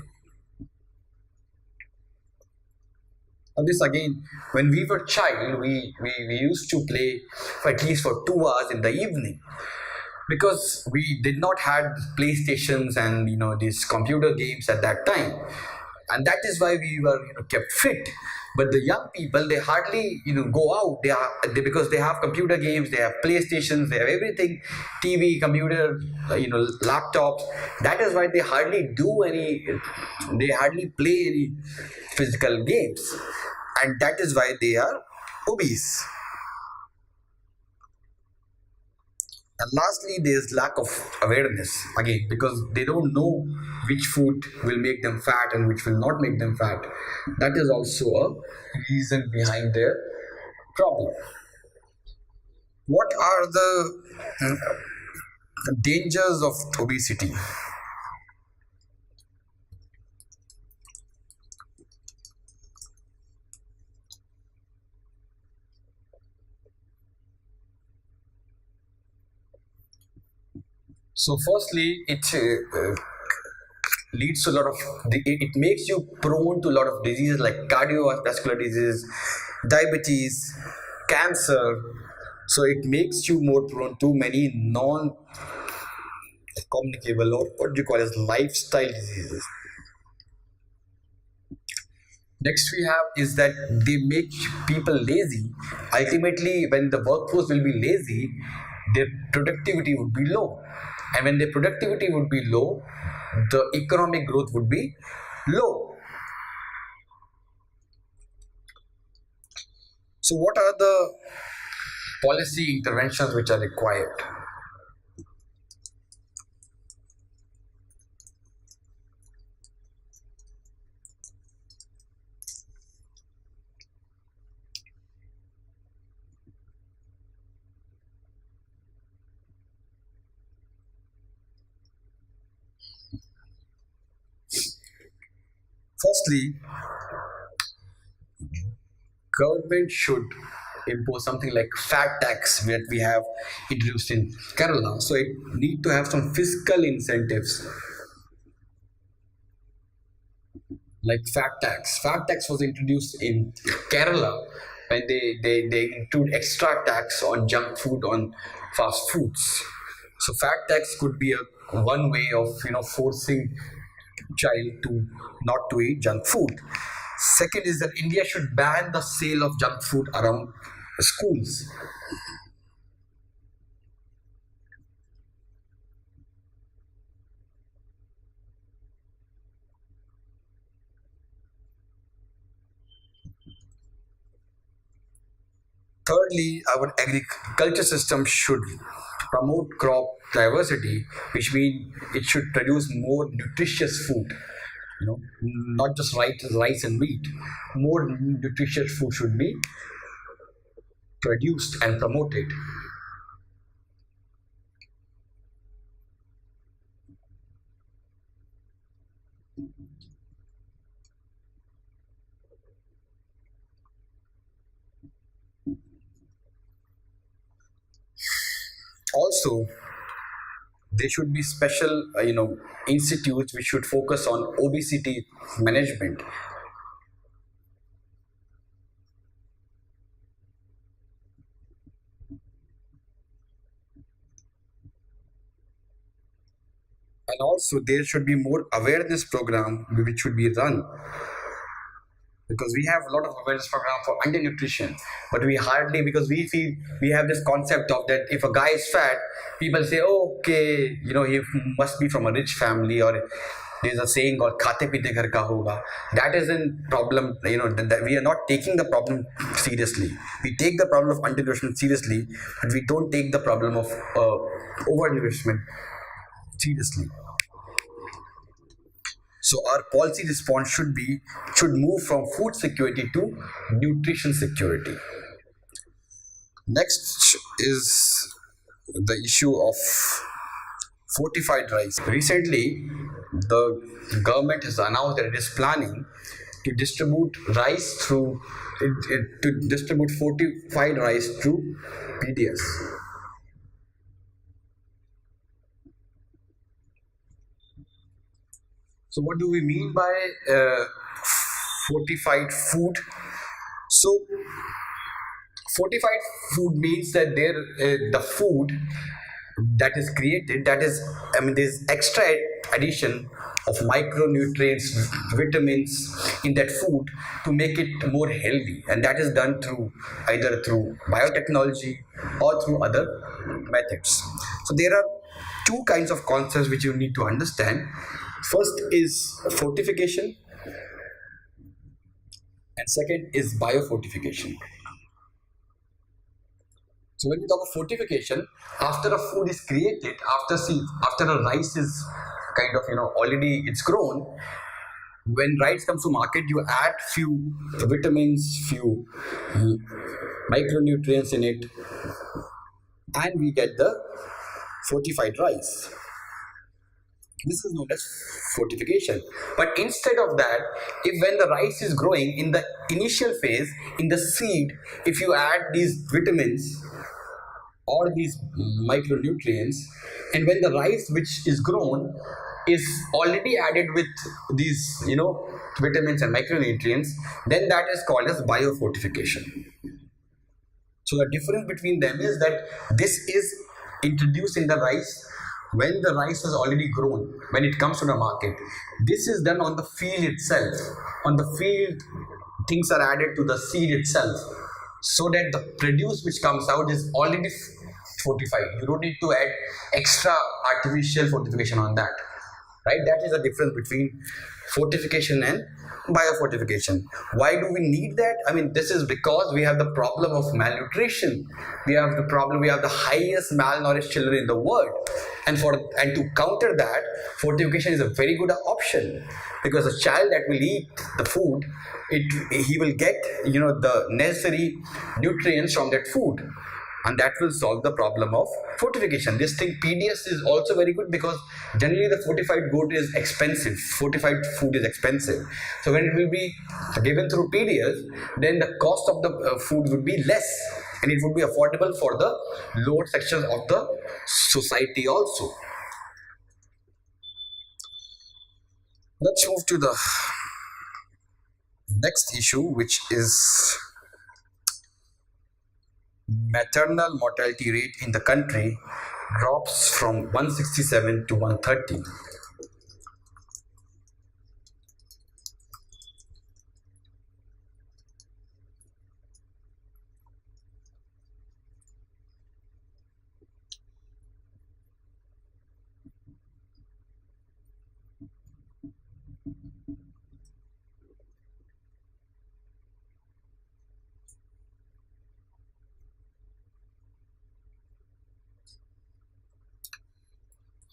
S1: Now this again, when we were child, we used to play for at least for 2 hours in the evening, because we did not had playstations and these computer games at that time, and that is why we were kept fit. But the young people, they hardly go out. Because they have computer games, they have playstations, they have everything, TV, computer, laptops. That is why they hardly play any physical games, and that is why they are obese. And lastly, there's lack of awareness again, because they don't know which food will make them fat and which will not make them fat. That is also a reason behind their problem. What are the dangers of obesity? So, firstly, it leads to a lot of it makes you prone to a lot of diseases like cardiovascular disease, diabetes, cancer. So it makes you more prone to many non communicable, or what do you call as lifestyle diseases. Next we have is that they make people lazy. Ultimately, when the workforce will be lazy, their productivity would be low. And when their productivity would be low, the economic growth would be low. So, what are the policy interventions which are required? Firstly, government should impose something like fat tax that we have introduced in Kerala. So it need to have some fiscal incentives like fat tax. Fat tax was introduced in Kerala when they include extra tax on junk food, on fast foods. So fat tax could be a one way of forcing child to not to eat junk food. Second is that India should ban the sale of junk food around schools. Thirdly, our agriculture system should promote crop diversity, which means it should produce more nutritious food. Not just rice and wheat. More nutritious food should be produced and promoted. Also, there should be special, institutes which should focus on obesity management. And also there should be more awareness program which should be run, because we have a lot of awareness program for undernutrition, but we hardly, because we feel we have this concept of that if a guy is fat, people say, oh, okay, he must be from a rich family, or there's a saying called khate pite ghar ka hoga. That isn't problem. That we are not taking the problem seriously. We take the problem of undernutrition seriously, but we don't take the problem of overnourishment seriously. So our policy response should move from food security to nutrition security. Next is the issue of Fortified rice. Recently, the government has announced that it is planning to distribute rice through to distribute fortified rice through PDS. So, what do we mean by fortified food? So, fortified food means that the food that is created, that is, I mean, there's extra addition of micronutrients, vitamins in that food to make it more healthy, and that is done through either through biotechnology or through other methods. So there are two kinds of concepts which you need to understand. First is fortification, and second is biofortification. So when we talk of fortification, after a food is created, after a rice is kind of already it's grown, when rice comes to market, you add few vitamins, few micronutrients in it, and we get the fortified rice. This is known as fortification. But instead of that, if when the rice is growing in the initial phase, in the seed, if you add these vitamins or these micronutrients, and when the rice which is grown is already added with these vitamins and micronutrients, then that is called as biofortification. So the difference between them is that this is introduced in the rice when the rice is already grown, when it comes to the market. This is done on the field itself. On the field, things are added to the seed itself, so that the produce which comes out is already fortified. You don't need to add extra artificial fortification on that, right? That is the difference between fortification and biofortification. Why do we need that? I mean, this is because we have the problem of malnutrition. We have the highest malnourished children in the world, and to counter that, fortification is a very good option, because a child that will eat the food, he will get the necessary nutrients from that food, and that will solve the problem of fortification. This thing PDS is also very good, because generally the fortified food is expensive. So when it will be given through PDS, then the cost of the food would be less, and it would be affordable for the lower sections of the society also. Let's move to the next issue, which is maternal mortality rate in the country drops from 167 to 130.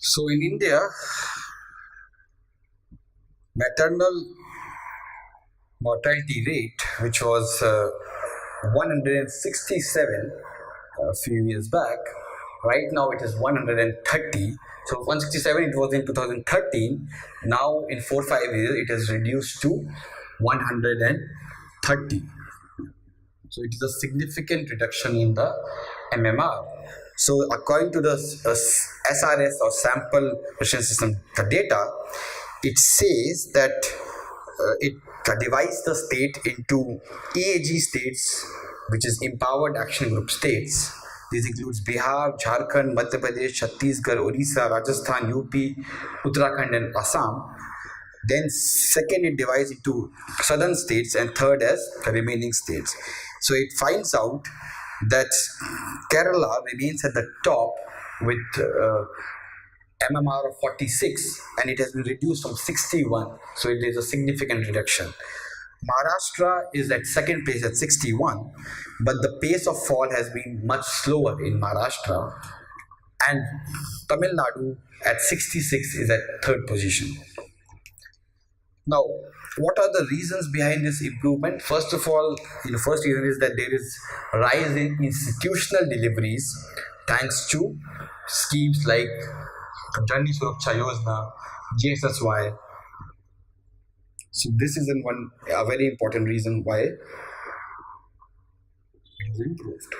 S1: So in India, maternal mortality rate, which was 167 a few years back, right now it is 130. So 167 it was in 2013. Now in 4-5 years it has reduced to 130. So it is a significant reduction in the MMR. So according to the SRS, or sample ration system, the data, it says that it divides the state into EAG states, which is Empowered Action Group states. This includes Bihar, Jharkhand, Madhya Pradesh, Chhattisgarh, Orissa, Rajasthan, UP, Uttarakhand, and Assam. Then second, it divides into southern states, and third as the remaining states. So it finds out that Kerala remains at the top with MMR of 46, and it has been reduced from 61. So it is a significant reduction. Maharashtra is at second place at 61, but the pace of fall has been much slower in Maharashtra, and Tamil Nadu at 66 is at third position. Now, what are the reasons behind this improvement? First of all, first reason is that there is a rise in institutional deliveries thanks to schemes like Janni Suraksha Yojana, JSSY. So this is a very important reason why it is improved.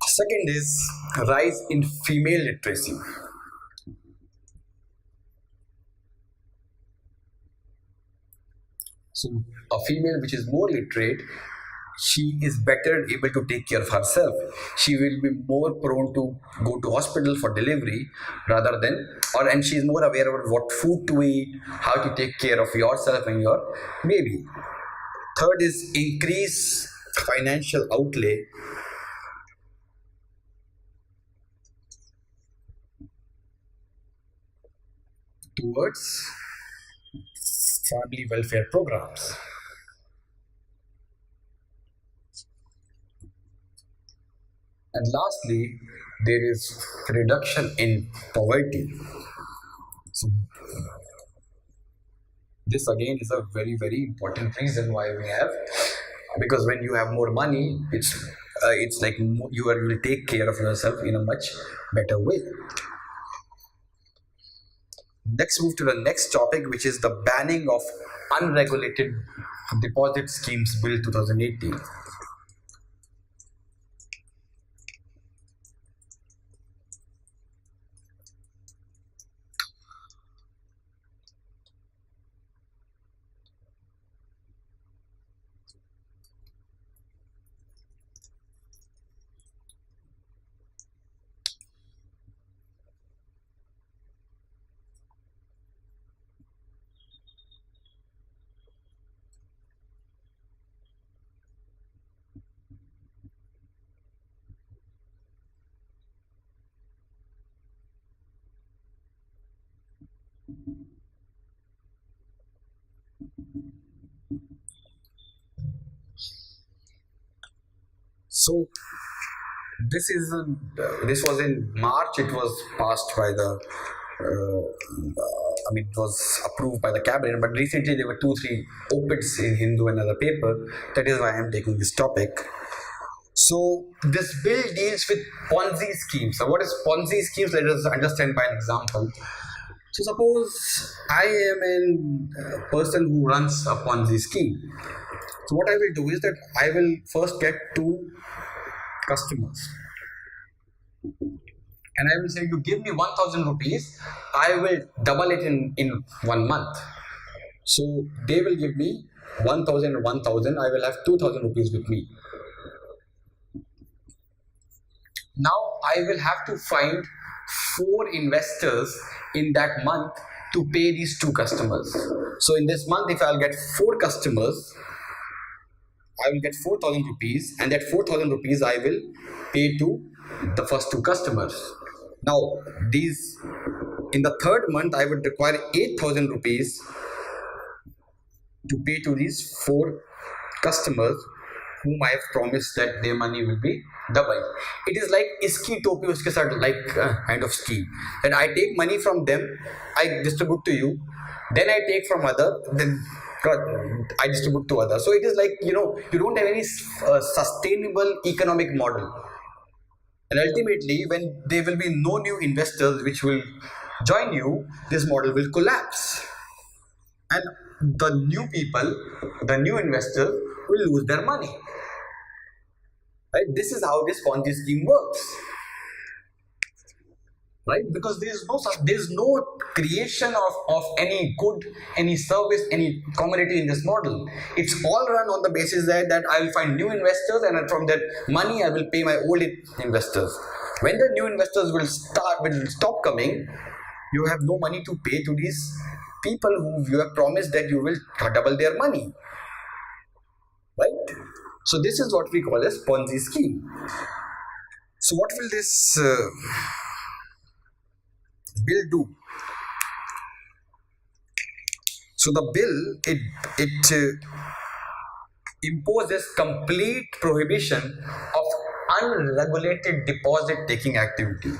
S1: Second is rise in female literacy. So a female which is more literate, she is better able to take care of herself. She will be more prone to go to hospital for delivery rather than, or and she is more aware of what food to eat, how to take care of yourself and your baby. Third is increase financial outlay towards family welfare programs. And lastly, there is reduction in poverty. So this again is a very important reason why we have, because when you have more money, it's like you will take care of yourself in a much better way. Next, move to the next topic, which is the banning of unregulated deposit schemes bill 2018. So this was in March. It was passed by the. It was approved by the cabinet, but recently there were two, three op-eds in Hindu and other paper. That is why I am taking this topic. So this bill deals with Ponzi schemes. So what is Ponzi schemes? Let us understand by an example. So suppose I am a person who runs a Ponzi scheme. So what I will do is that I will first get two customers, and I will say, you give me 1,000 rupees, I will double it in 1 month. So they will give me 1,000 and 1,000. I will have 2,000 rupees with me. Now I will have to find four investors in that month to pay these two customers. So in this month, if I'll get four customers, I will get 4,000 rupees, and that 4,000 rupees I will pay to the first two customers. Now, these in the third month, I would require 8,000 rupees to pay to these four customers whom I have promised that their money will be double. It is like iski topi uske saath, like kind of scheme. And I take money from them, I distribute to you, then I take from other, then I distribute to others. So it is like, you don't have any sustainable economic model. And ultimately, when there will be no new investors which will join you, this model will collapse. And the new people, the new investors will lose their money. Right? This is how this Ponzi scheme works. Right? Because there's no creation of any good, any service, any commodity in this model. It's all run on the basis that I will find new investors, and from that money I will pay my old investors. When the new investors will stop coming, you have no money to pay to these people who you have promised that you will double their money. Right? So this is what we call as Ponzi scheme. So what will this bill do? So the bill it imposes complete prohibition of unregulated deposit taking activity.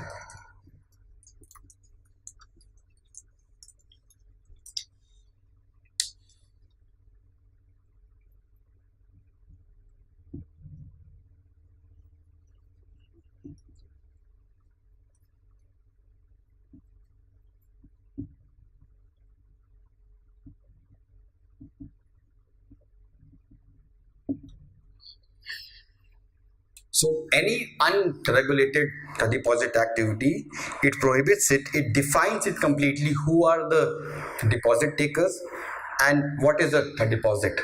S1: any unregulated deposit activity, it prohibits it, it defines it completely, who are the deposit takers and what is a deposit.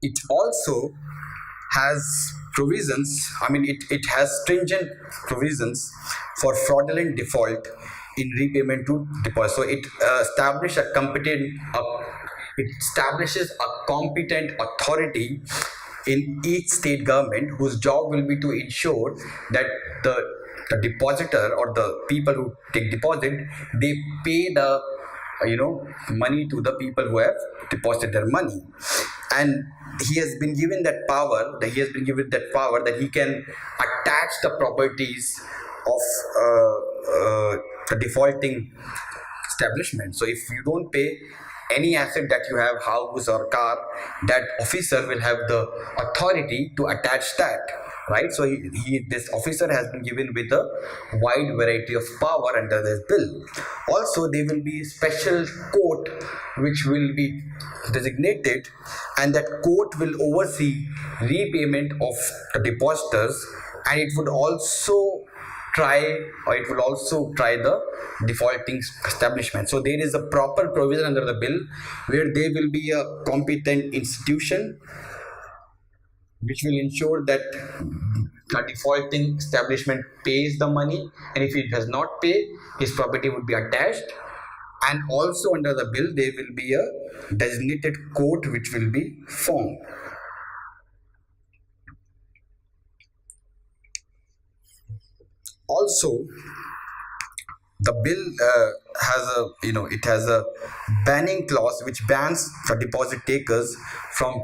S1: It also has provisions, I mean, it has stringent provisions for fraudulent default in repayment to deposit. So it establishes a competent authority in each state government whose job will be to ensure that the the depositor or the people who take deposit, they pay the money to the people who have deposited their money. And he has been given that power that he can attach the properties of the defaulting establishment. So if you don't pay any asset that you have, house or car, that officer will have the authority to attach that, right? So this officer has been given with a wide variety of power under this bill. Also, there will be special court which will be designated, and that court will oversee repayment of the depositors, and it will also try the defaulting establishment. So there is a proper provision under the bill where there will be a competent institution which will ensure that the defaulting establishment pays the money, and if it does not pay, his property would be attached. And also under the bill there will be a designated court which will be formed. Also, the bill has a banning clause which bans the deposit takers from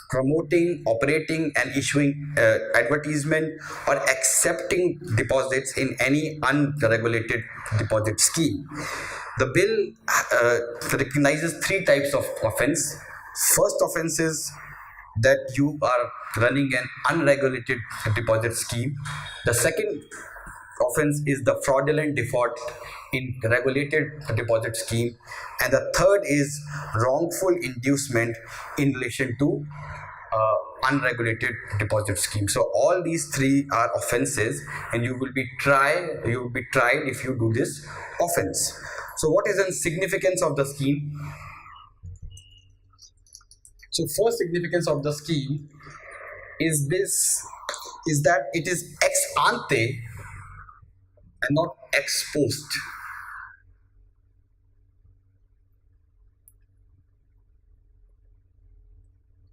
S1: promoting, operating and issuing advertisement or accepting deposits in any unregulated deposit scheme. The bill recognizes three types of offense. First offense is that you are running an unregulated deposit scheme. The second offense is the fraudulent default in regulated deposit scheme, and the third is wrongful inducement in relation to unregulated deposit scheme. So all these three are offenses, and you will be tried if you do this offense. So what is the significance of the scheme? So first significance of the scheme is that it is ex ante and not ex post.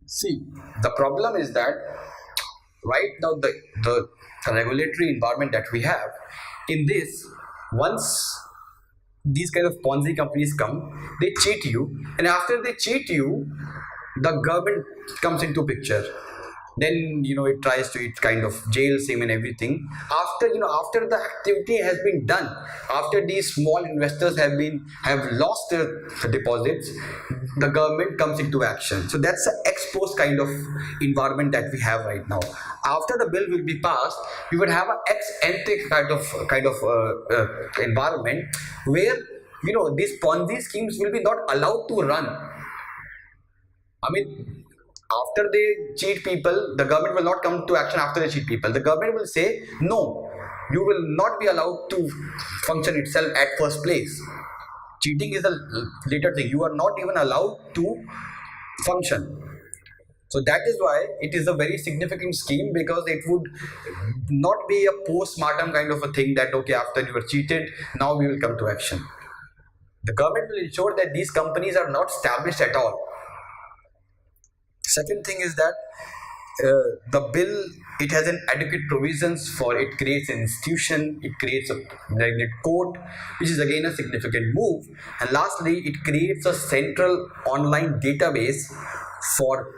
S1: See, the problem is that right now the regulatory environment that we have in this, once these kind of Ponzi companies come, they cheat you, and after they cheat you, the government comes into picture. Then it tries to, it kind of jails him and everything. After the activity has been done, after these small investors have lost their deposits, the government comes into action. So that's an ex post kind of environment that we have right now. After the bill will be passed, we would have an ex ante kind of environment where these Ponzi schemes will be not allowed to run. I mean, after they cheat people, the government will not come to action after they cheat people. The government will say, no, you will not be allowed to function itself at first place. Cheating is a later thing. You are not even allowed to function. So that is why it is a very significant scheme, because it would not be a post-mortem kind of a thing that, okay, after you were cheated, now we will come to action. The government will ensure that these companies are not established at all. Second thing is that the bill, it has an adequate provisions for, it creates an institution, it creates a regulate court, which is again a significant move. And lastly, it creates a central online database for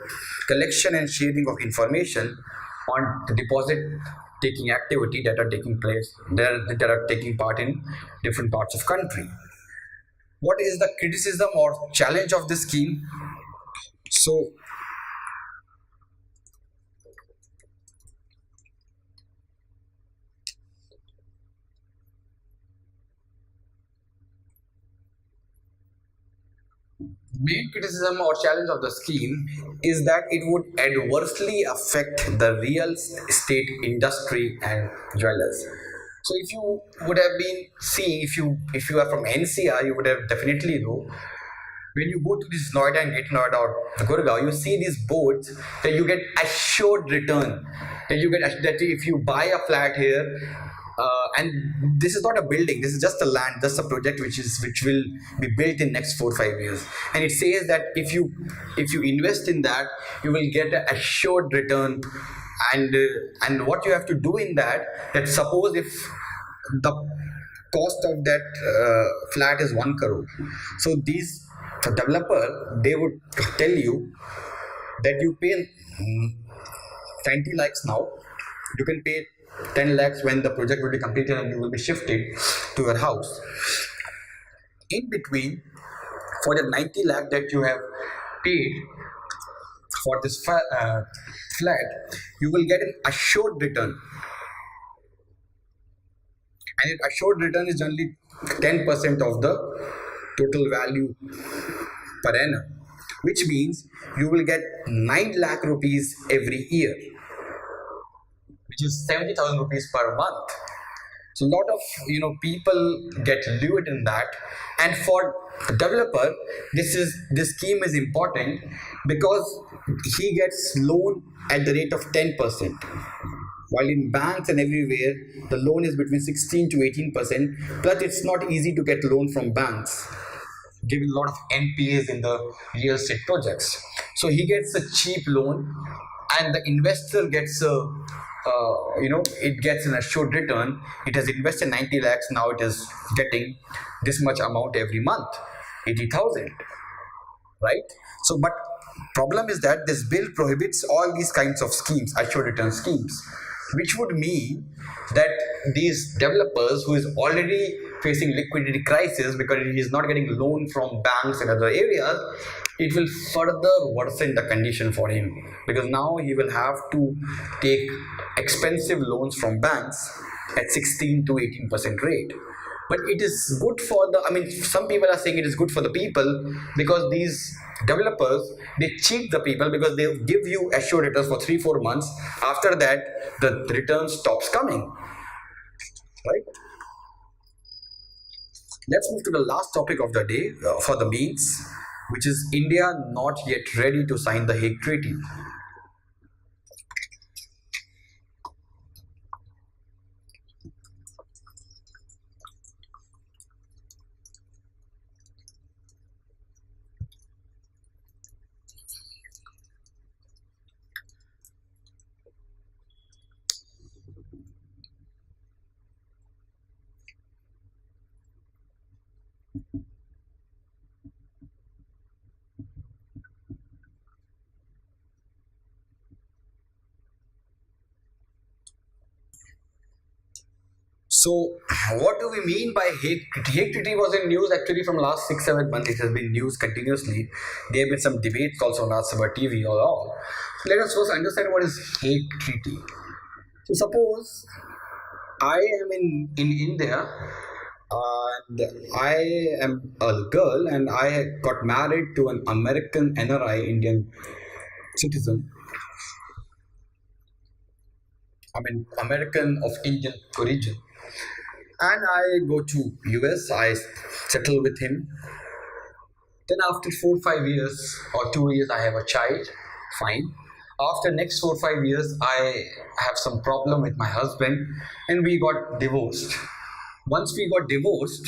S1: collection and sharing of information on the deposit taking activity that are taking place, that are taking part in different parts of country. What is the criticism or challenge of this scheme? So Main criticism or challenge of the scheme is that it would adversely affect the real estate industry and dwellers. So if you would have been seeing, if you are from NCR, you would have definitely know when you go to this Noida and Greater Noida or Gurgaon, you see these boards that you get assured return. That if you buy a flat here, and this is not a building, this is just a land, just a project which will be built in next 4 5 years, and it says that if you invest in that, you will get an assured return, and what you have to do in that suppose if the cost of that flat is 1 crore, so these the developer they would tell you that you pay 20 lakhs now, you can pay 10 lakhs when the project will be completed and you will be shifted to your house. In between, for the 90 lakh that you have paid for this flat, you will get an assured return, and an assured return is only 10% of the total value per annum, which means you will get 9 lakh rupees every year, which is 70,000 rupees per month. So a lot of people get lured in that, and for the developer, this scheme is important because he gets loan at the rate of 10%, while in banks and everywhere the loan is between 16 to 18%. Plus, it's not easy to get loan from banks, giving a lot of NPAs in the real estate projects. So he gets a cheap loan, and the investor gets it gets an assured return. It has invested 90 lakhs, now it is getting this much amount every month, 80,000, right? So, but problem is that this bill prohibits all these kinds of schemes, assured return schemes, which would mean that these developers who is already facing liquidity crisis because he is not getting loan from banks and other areas, it will further worsen the condition for him, because now he will have to take expensive loans from banks at 16 to 18% rate. But it is good for the, I mean, some people are saying it is good for the people, because these developers, they cheat the people because they give you assured returns for 3 4 months. After that, the return stops coming, right? Let's move to the last topic of the day for the means, which is India not yet ready to sign the Hague Treaty. So, what do we mean by Hague Treaty? Hague Treaty was in news actually from last 6 7 months. It has been news continuously. There have been some debates also on Rajya Sabha TV or all. Let us first understand what is Hague Treaty. So, suppose I am in India, and I am a girl, and I got married to an American NRI, Indian citizen. I mean, American of Indian origin. And I go to US, I settle with him. Then after 4 5 years or 2 years, I have a child. Fine. After next 4 5 years, I have some problem with my husband, and we got divorced. Once we got divorced,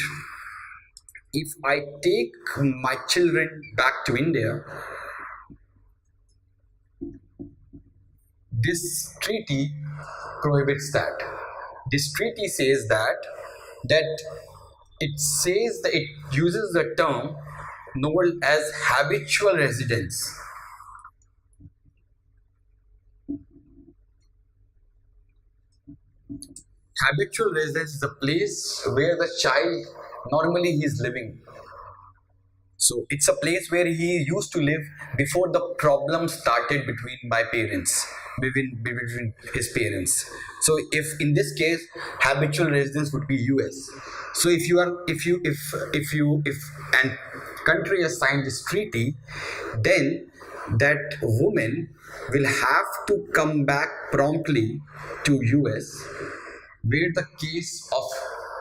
S1: if I take my children back to India, this treaty prohibits that. This treaty says that it uses the term known as habitual residence. Habitual residence is a place where the child normally he is living. So it's a place where he used to live before the problem started between my parents, between his parents. So if in this case, habitual residence would be US. So if you are, if you, if and country has signed this treaty, then that woman will have to come back promptly to US, where the case of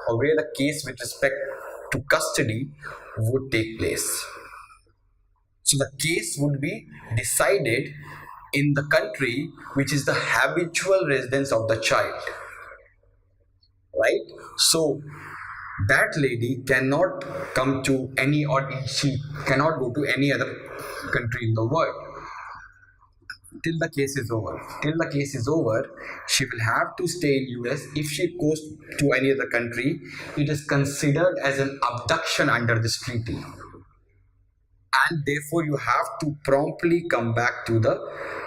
S1: or where the case with respect to custody would take place. So the case would be decided in the country which is the habitual residence of the child, right? So that lady cannot come to any, or she cannot go to any other country in the world till the case is over. Till the case is over, she will have to stay in US. If she goes to any other country, it is considered as an abduction under this treaty, and therefore you have to promptly come back to the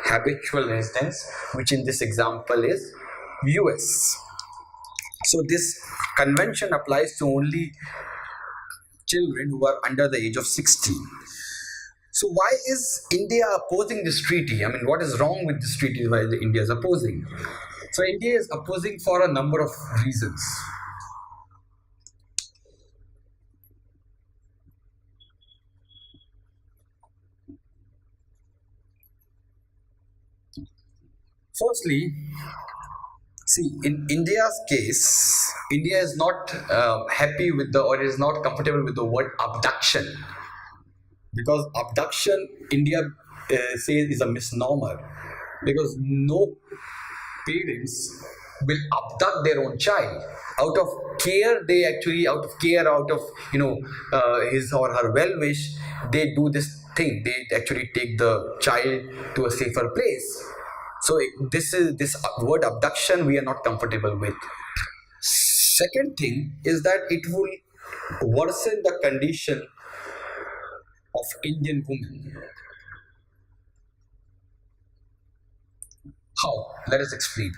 S1: habitual residence, which in this example is US. So this convention applies to only children who are under the age of 16. So why is India opposing this treaty? I mean, what is wrong with this treaty why India is opposing? So India is opposing for a number of reasons. Firstly, see, in India's case, India is not happy with the, or is not comfortable with the word abduction, because abduction, India says, is a misnomer, because no parents will abduct their own child out of care. They actually, out of care, out of his or her well wish, they do this thing. They actually take the child to a safer place. So this word abduction we are not comfortable with. Second thing is that it will worsen the condition of Indian women. How? Let us explain.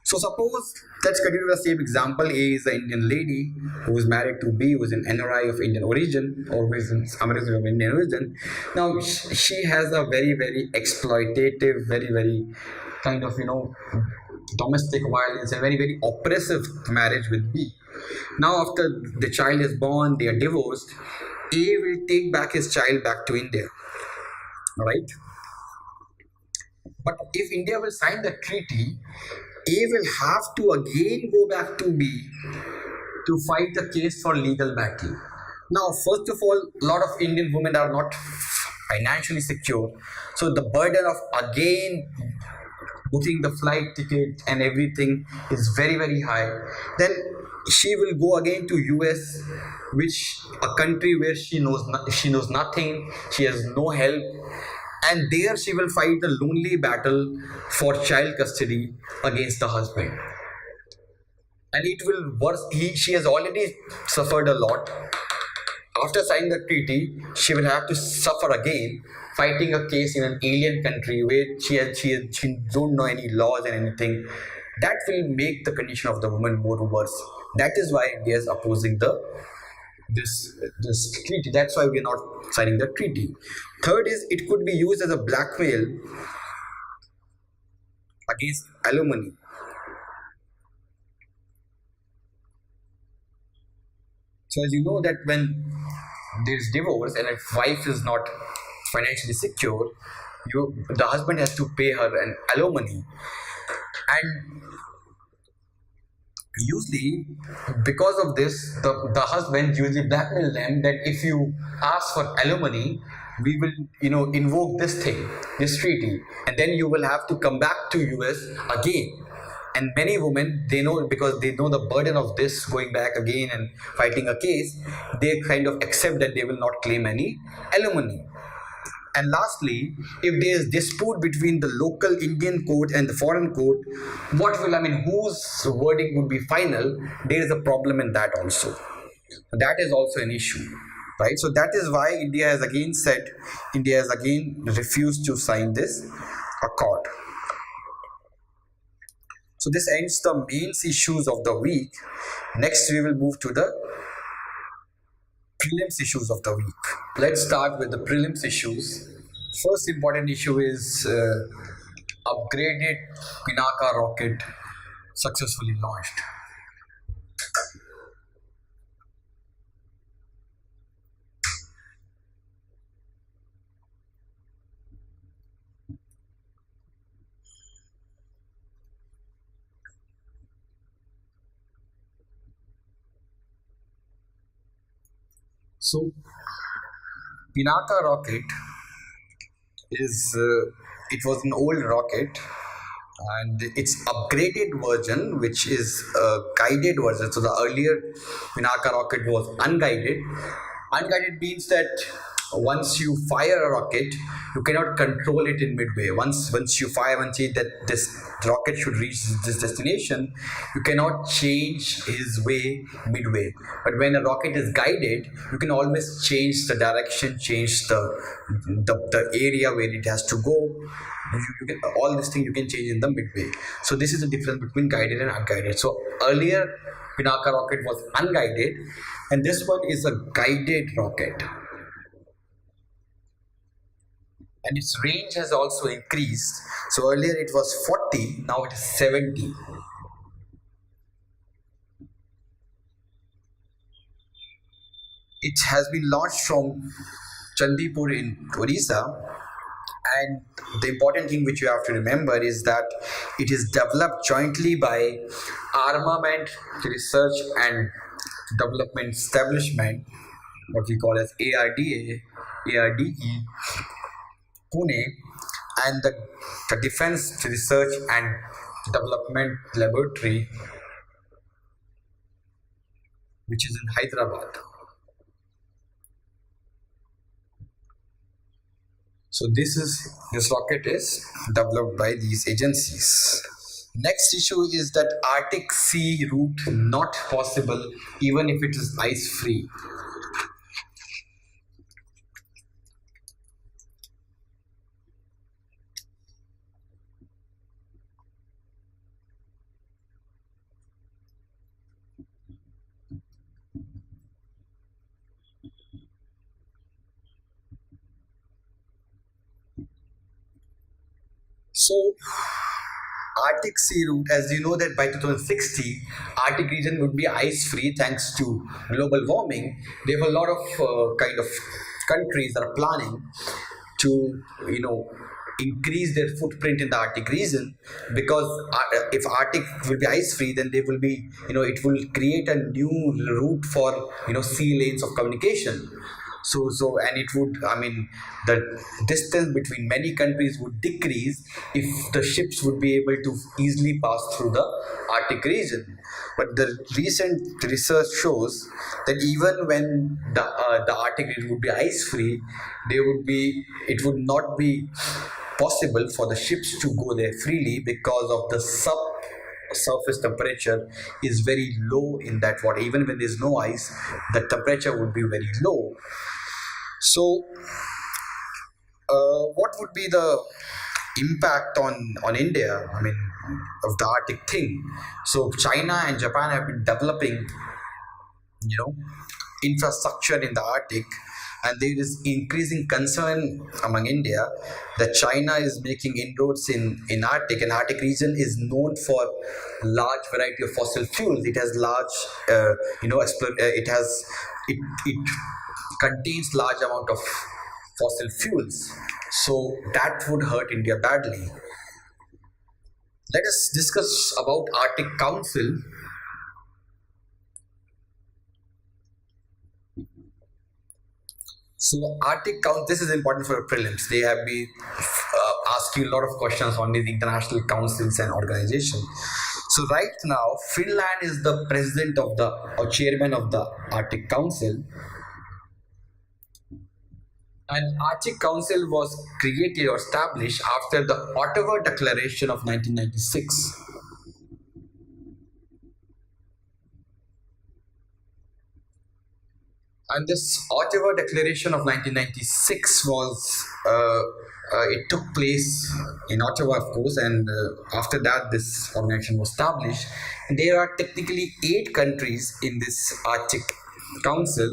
S1: So suppose, let's continue the same example. A is an Indian lady who is married to B, who is an NRI of Indian origin, or who is an American of Indian origin. Now she has a very, very exploitative, very, very kind of domestic violence and very, very oppressive marriage with B. Now after the child is born, they are divorced. A will take back his child back to India, right? But if India will sign the treaty, A will have to again go back to B to fight the case for legal battle. Now, first of all, a lot of Indian women are not financially secure, so the burden of again booking the flight ticket and everything is very, very high. Then she will go again to US, which a country where she knows nothing, she has no help, and there she will fight a lonely battle for child custody against the husband. And it will worse. She has already suffered a lot. After signing the treaty, she will have to suffer again, fighting a case in an alien country where she don't know any laws and anything. That will make the condition of the woman more worse. That is why India is opposing this treaty. That's why we are not signing the treaty. Third is, it could be used as a blackmail against alimony. So as you know that when there is divorce and if wife is not financially secure, the husband has to pay her an alimony, and usually because of this the husband usually blackmail them that if you ask for alimony, we will invoke this treaty, and then you will have to come back to US again. And many women, they know, because they know the burden of this, going back again and fighting a case, they kind of accept that they will not claim any alimony. And lastly, if there is dispute between the local Indian court and the foreign court, whose verdict would be final? There is a problem in that also. That is also an issue, right? So that is why India has again refused to sign this accord. So this ends the mains issues of the week. Next, we will move to the prelims issues of the week. Let's start with the prelims issues. First important issue is upgraded Pinaka rocket successfully launched. So, Pinaka rocket is it was an old rocket, and its upgraded version, which is a guided version. So the earlier Pinaka rocket was unguided. Unguided means that once you fire a rocket, you cannot control it in midway. Once you fire and see that this rocket should reach this destination, you cannot change his way midway. But when a rocket is guided, you can always change the direction, change the area where it has to go. You can, all these things you can change in the midway. So this is the difference between guided and unguided. So earlier Pinaka rocket was unguided, and this one is a guided rocket. And its range has also increased. So earlier it was 40, now it is 70. It has been launched from Chandipur in Odisha, and the important thing which you have to remember is that it is developed jointly by Armament Research and Development Establishment, what we call as ARDE, Pune, and the Defense Research and Development Laboratory, which is in Hyderabad. So this rocket is developed by these agencies. Next issue is that Arctic Sea route not possible even if it is ice free. So Arctic Sea route, as you know that by 2060, Arctic region would be ice free thanks to global warming. There are a lot of kind of countries that are planning to, increase their footprint in the Arctic region, because if Arctic will be ice free, then there will be, it will create a new route for, sea lanes of communication. So and it would, I mean, the distance between many countries would decrease if the ships would be able to easily pass through the Arctic region. But the recent research shows that even when the Arctic region would be ice free, it would not be possible for the ships to go there freely because of the surface temperature is very low in that water. Even when there's no ice, the temperature would be very low. So what would be the impact on India, I mean, of the Arctic thing? So China and Japan have been developing, infrastructure in the Arctic, and there is increasing concern among India that China is making inroads in Arctic, and Arctic region is known for large variety of fossil fuels. It has large, it contains large amount of fossil fuels, so that would hurt India badly. Let us discuss about Arctic Council. So Arctic Council, this is important for prelims. They have been asking a lot of questions on these international councils and organizations. So right now, Finland is the president of the or chairman of the Arctic Council. And Arctic Council was created or established after the Ottawa Declaration of 1996. And this Ottawa Declaration of 1996 was, it took place in Ottawa, of course, and after that, this organization was established. And there are technically 8 countries in this Arctic Council.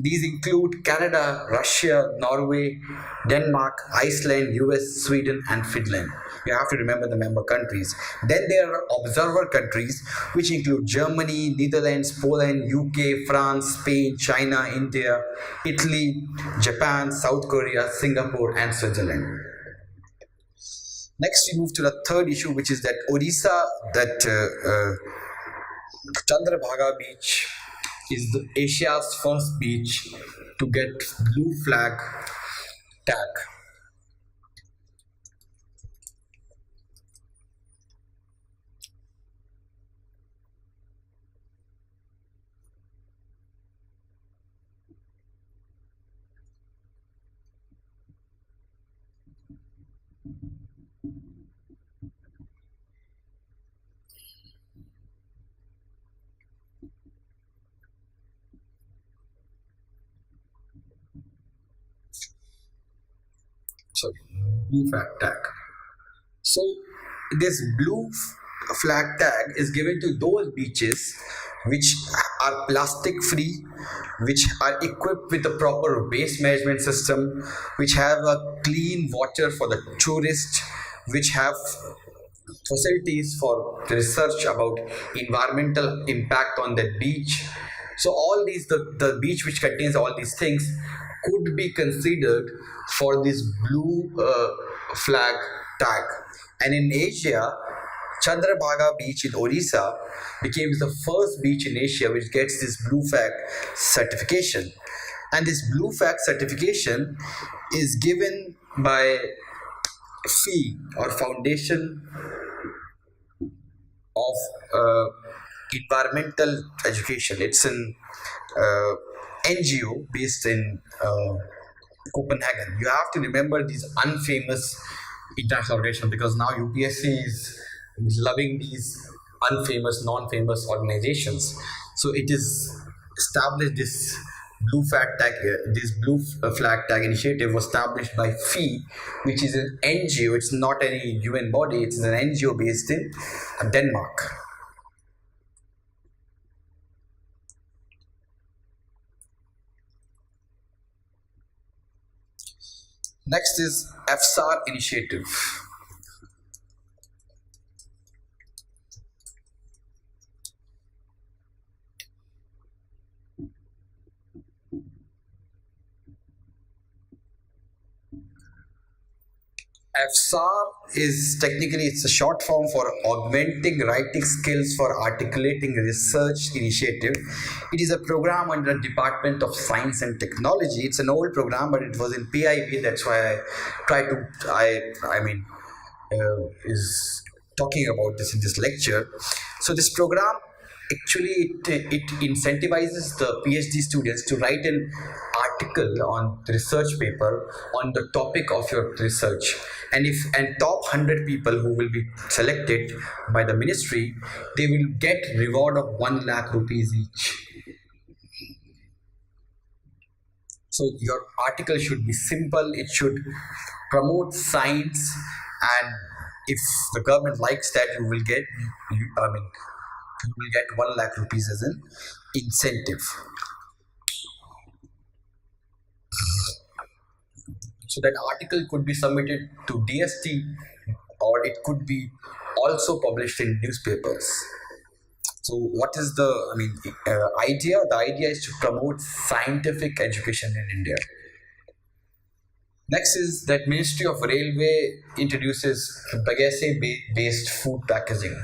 S1: These include Canada, Russia, Norway, Denmark, Iceland, US, Sweden, and Finland. You have to remember the member countries. Then there are observer countries, which include Germany, Netherlands, Poland, UK, France, Spain, China, India, Italy, Japan, South Korea, Singapore, and Switzerland. Next, we move to the third issue, which is that Odisha, that Chandrabhaga beach is the Asia's first beach to get blue flag tag. Sorry, blue flag tag. So this flag tag is given to those beaches which are plastic free, which are equipped with a proper waste management system, which have a clean water for the tourists, which have facilities for research about environmental impact on the beach. So all these, the beach which contains all these things could be considered for this blue flag tag. And in Asia, Chandrabhaga beach in Orissa became the first beach in Asia which gets this blue flag certification. And this blue flag certification is given by fee or foundation of environmental education. It's an NGO based in Copenhagen. You have to remember these unfamous international organizations because now UPSC is loving these unfamous, non-famous organizations. So it is established this blue flag tag initiative was established by FEE, which is an NGO. It's not any UN body. It's an NGO based in Denmark. Next is FSAR initiative. FSAR is technically it's a short form for augmenting writing skills for articulating research initiative. It is a program under the Department of Science and Technology. It's an old program, but it was in PIB. That's why I try to I mean is talking about this in this lecture. So this program actually it incentivizes the PhD students to write an article on the research paper on the topic of your research. And top 100 people who will be selected by the ministry, they will get reward of 1 lakh rupees each. So your article should be simple, it should promote science, and if the government likes that, you will get, I mean, you will get 1 lakh rupees as an incentive. So that article could be submitted to DST or it could be also published in newspapers. So what is the idea? The idea is to promote scientific education in India. Next is that Ministry of Railway introduces bagasse based food packaging.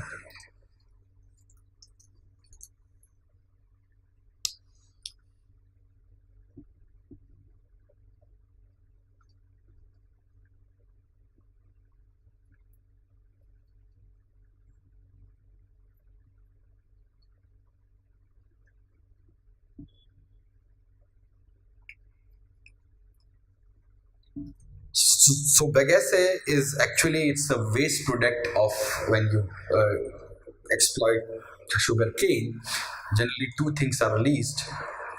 S1: So bagasse is actually it's a waste product of when you exploit sugar cane. Generally, two things are released: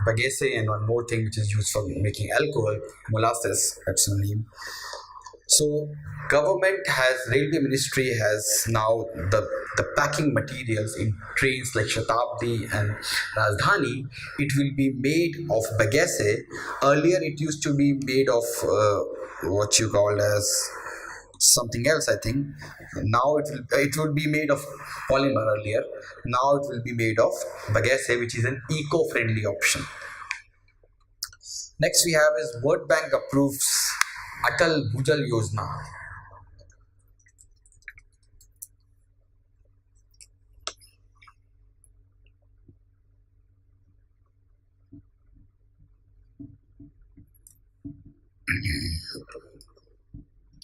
S1: bagasse and one more thing which is used for making alcohol, molasses. That's the name. So government has railway ministry has now the packing materials in trains like Shatabdi and Rajdhani. It will be made of bagasse. Earlier, it used to be made of what you call as something else. I think now it will be made of polymer earlier. Now it will be made of bagasse, which is an eco-friendly option. Next we have is World Bank approves Atal Bhujal Yojana.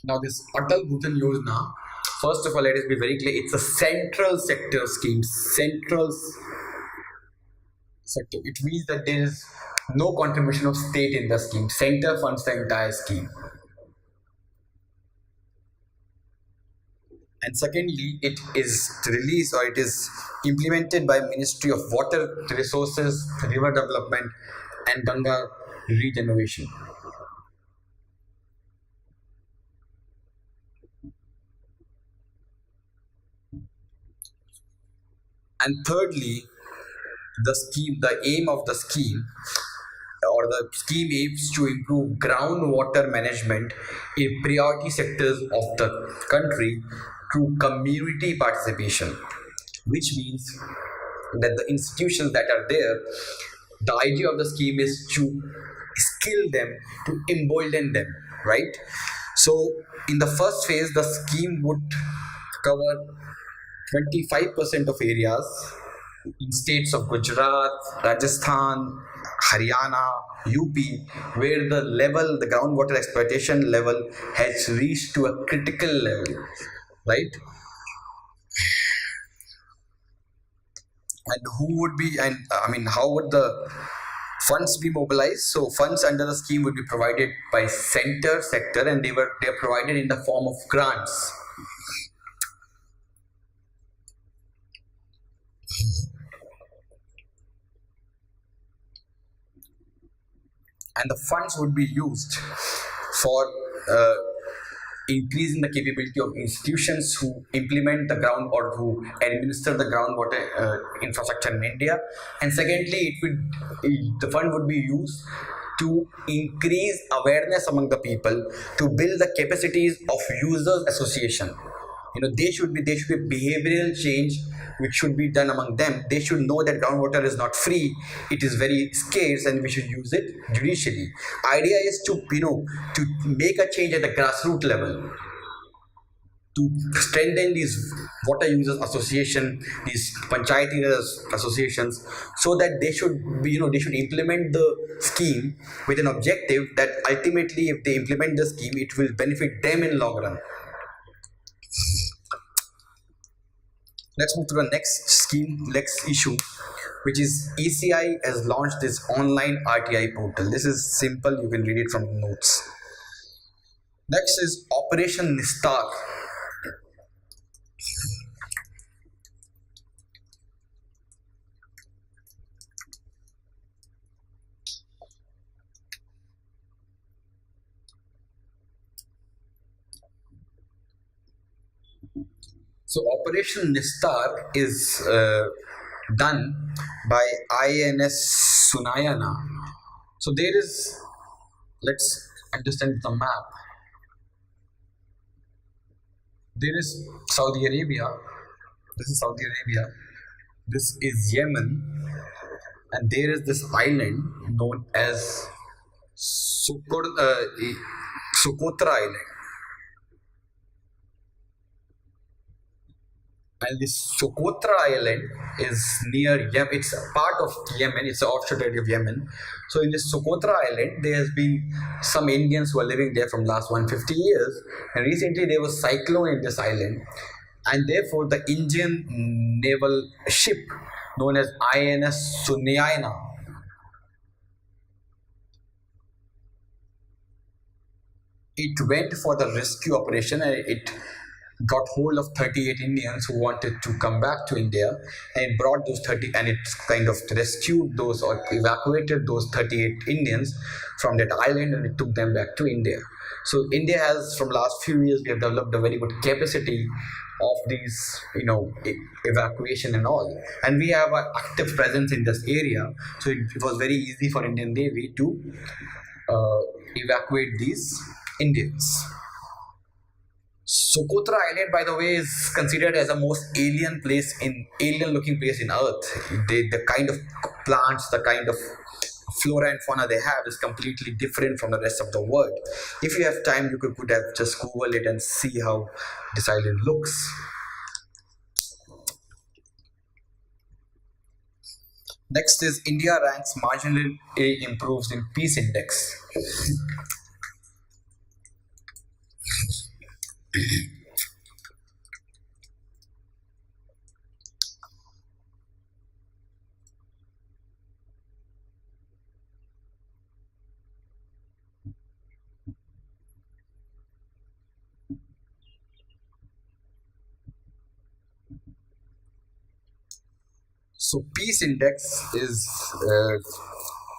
S1: Now, this Atal Bhutan Yojana, first of all, let us be very clear, it's a central sector scheme. Central sector. It means that there is no contribution of state in the scheme. Center funds the entire scheme. And secondly, it is released or it is implemented by Ministry of Water Resources, River Development, and Ganga Regeneration. And thirdly, the aim of the scheme or the scheme aims to improve groundwater management in priority sectors of the country through community participation, which means that the institutions that are there, the idea of the scheme is to skill them, to embolden them, right? So, in the first phase, the scheme would cover 25% of areas in states of Gujarat, Rajasthan, Haryana, UP, where the groundwater exploitation level has reached to a critical level, right? And who would be, and I mean, how would the funds be mobilized? So funds under the scheme would be provided by center sector, and they're provided in the form of grants. And the funds would be used for uh, increasing the capability of institutions who implement the ground or who administer the groundwater infrastructure in India. And secondly, the fund would be used to increase awareness among the people, to build the capacities of users association. There should be behavioral change which should be done among them. They should know that groundwater is not free, it is very scarce, and we should use it judicially. Idea is to make a change at the grassroots level, to strengthen these water users association, these panchayat associations, so that they should implement the scheme with an objective that ultimately, if they implement the scheme, it will benefit them in long run. Let's move to the next issue, which is ECI has launched this online RTI portal. This is simple, you can read it from the notes. Next is Operation Nistar. So Operation Nistar is done by INS Sunayana. So let's understand the map. There is Saudi Arabia. This is Saudi Arabia. This is Yemen, and there is this island known as Socotra Island. And this Socotra Island is near Yemen. It's a part of Yemen. It's an offshore territory of Yemen. So in this Socotra Island, there has been some Indians who are living there from last 150 years. And recently there was cyclone in this island, and therefore the Indian naval ship known as INS Sunayana, it went for the rescue operation, and it got hold of 38 Indians who wanted to come back to India, and it brought those 30, and it kind of rescued those or evacuated those 38 Indians from that island, and it took them back to India. So India has, from last few years, we have developed a very good capacity of these, evacuation and all, and we have an active presence in this area. So it was very easy for Indian Navy to uh, evacuate these Indians. Socotra Island, by the way, is considered as the most alien-looking place in Earth. The kind of plants, the kind of flora and fauna they have is completely different from the rest of the world. If you have time, you could have just Google it and see how this island looks. Next is India ranks marginally improves in peace index. So peace index is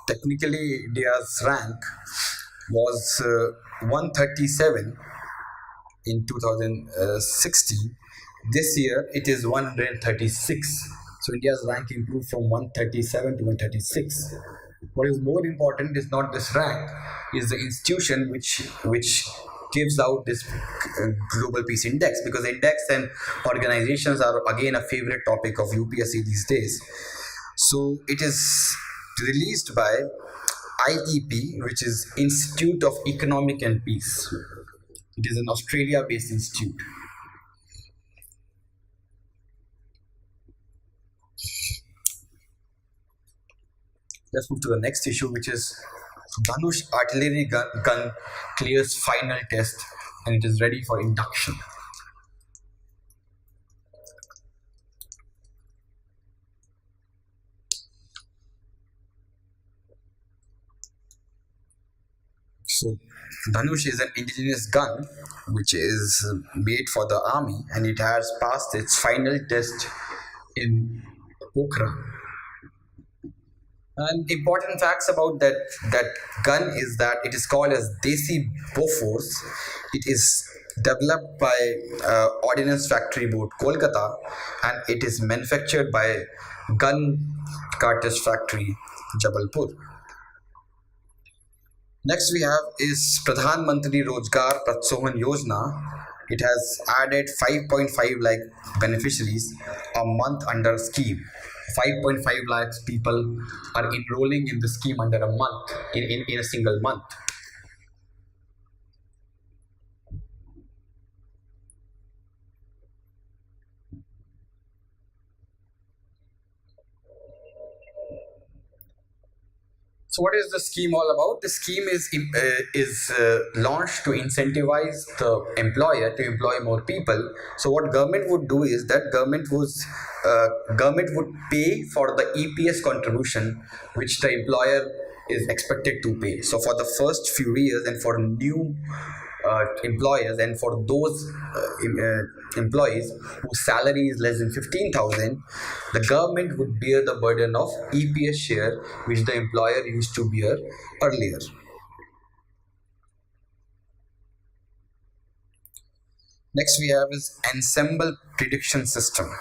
S1: technically India's rank was 137 in 2016. This year it is 136. So India's rank improved from 137 to 136. What is more important is not this rank, is the institution which gives out this global peace index, because index and organizations are again a favorite topic of UPSC these days. So it is released by IEP, which is Institute of Economic and Peace. It is an Australia based institute. Let's move to the next issue, which is Dhanush artillery gun clears final test and it is ready for induction. So, Dhanush is an indigenous gun which is made for the army and it has passed its final test in Pokhara. And important facts about that gun is that it is called as Desi Bofors. It is developed by Ordnance Factory Board Kolkata, and it is manufactured by Gun Cartridge Factory Jabalpur. Next we have is Pradhan Mantri Rozgar Protsahan Yojana. It has added 5.5 lakh beneficiaries a month under scheme. 5.5 lakhs people are enrolling in the scheme under a month, in a single month. So, what is the scheme all about? The scheme is launched to incentivize the employer to employ more people. So, what government would do is that government would pay for the EPS contribution which the employer is expected to pay. So, for the first few years and for new employers and for those employees whose salary is less than 15,000, the government would bear the burden of EPS share which the employer used to bear earlier. Next we have is ensemble prediction system.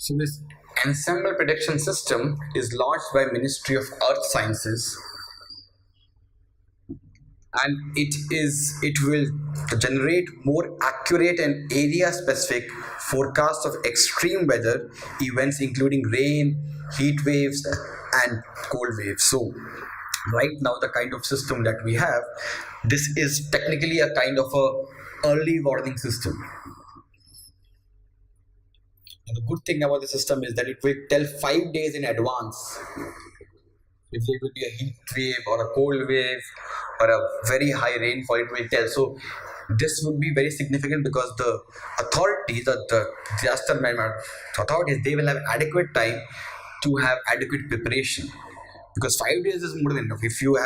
S1: So this ensemble prediction system is launched by Ministry of Earth Sciences, and it will generate more accurate and area specific forecasts of extreme weather events including rain, heat waves and cold waves. So right now the kind of system that we have, this is technically a kind of a early warning system. And the good thing about the system is that it will tell 5 days in advance if there will be a heat wave or a cold wave or a very high rainfall. It will tell. So this would be very significant because the authorities, the disaster management authorities, they will have adequate time to have adequate preparation. Because 5 days is more than enough. If you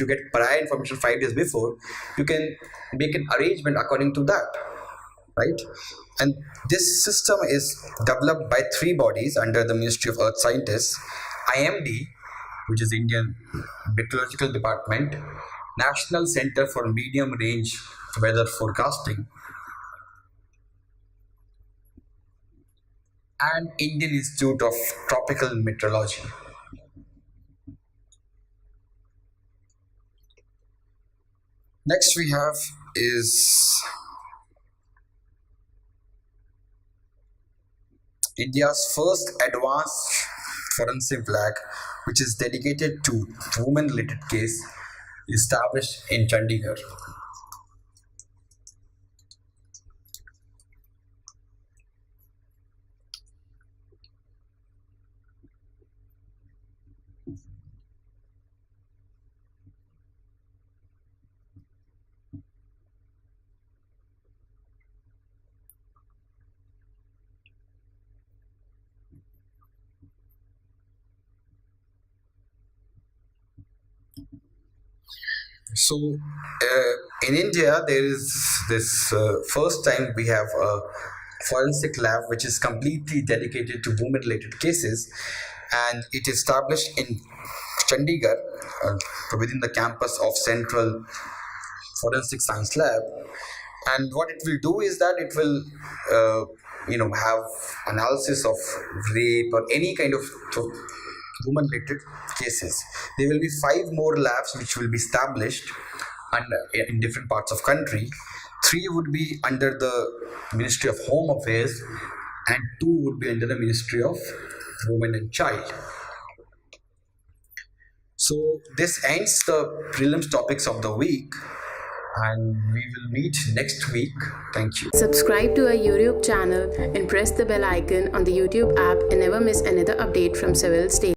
S1: get prior information 5 days before, you can make an arrangement according to that, right? And this system is developed by three bodies under the Ministry of Earth Scientists: IMD, which is Indian Meteorological Department, National Center for Medium Range Weather Forecasting, and Indian Institute of Tropical Meteorology. Next we have is India's first advanced forensic flag which is dedicated to women-related case, established in Chandigarh. So, in India, there is this first time we have a forensic lab which is completely dedicated to women related cases, and it is established in Chandigarh within the campus of Central Forensic Science Lab. And what it will do is that it will have analysis of rape or any kind of women related cases. There will be 5 more labs which will be established in different parts of country. 3 would be under the Ministry of Home Affairs and 2 would be under the Ministry of Women and Child. So this ends the prelims topics of the week, and we will meet next week. Thank you.
S2: Subscribe to our YouTube channel and press the bell icon on the YouTube app and never miss another update from Civil State.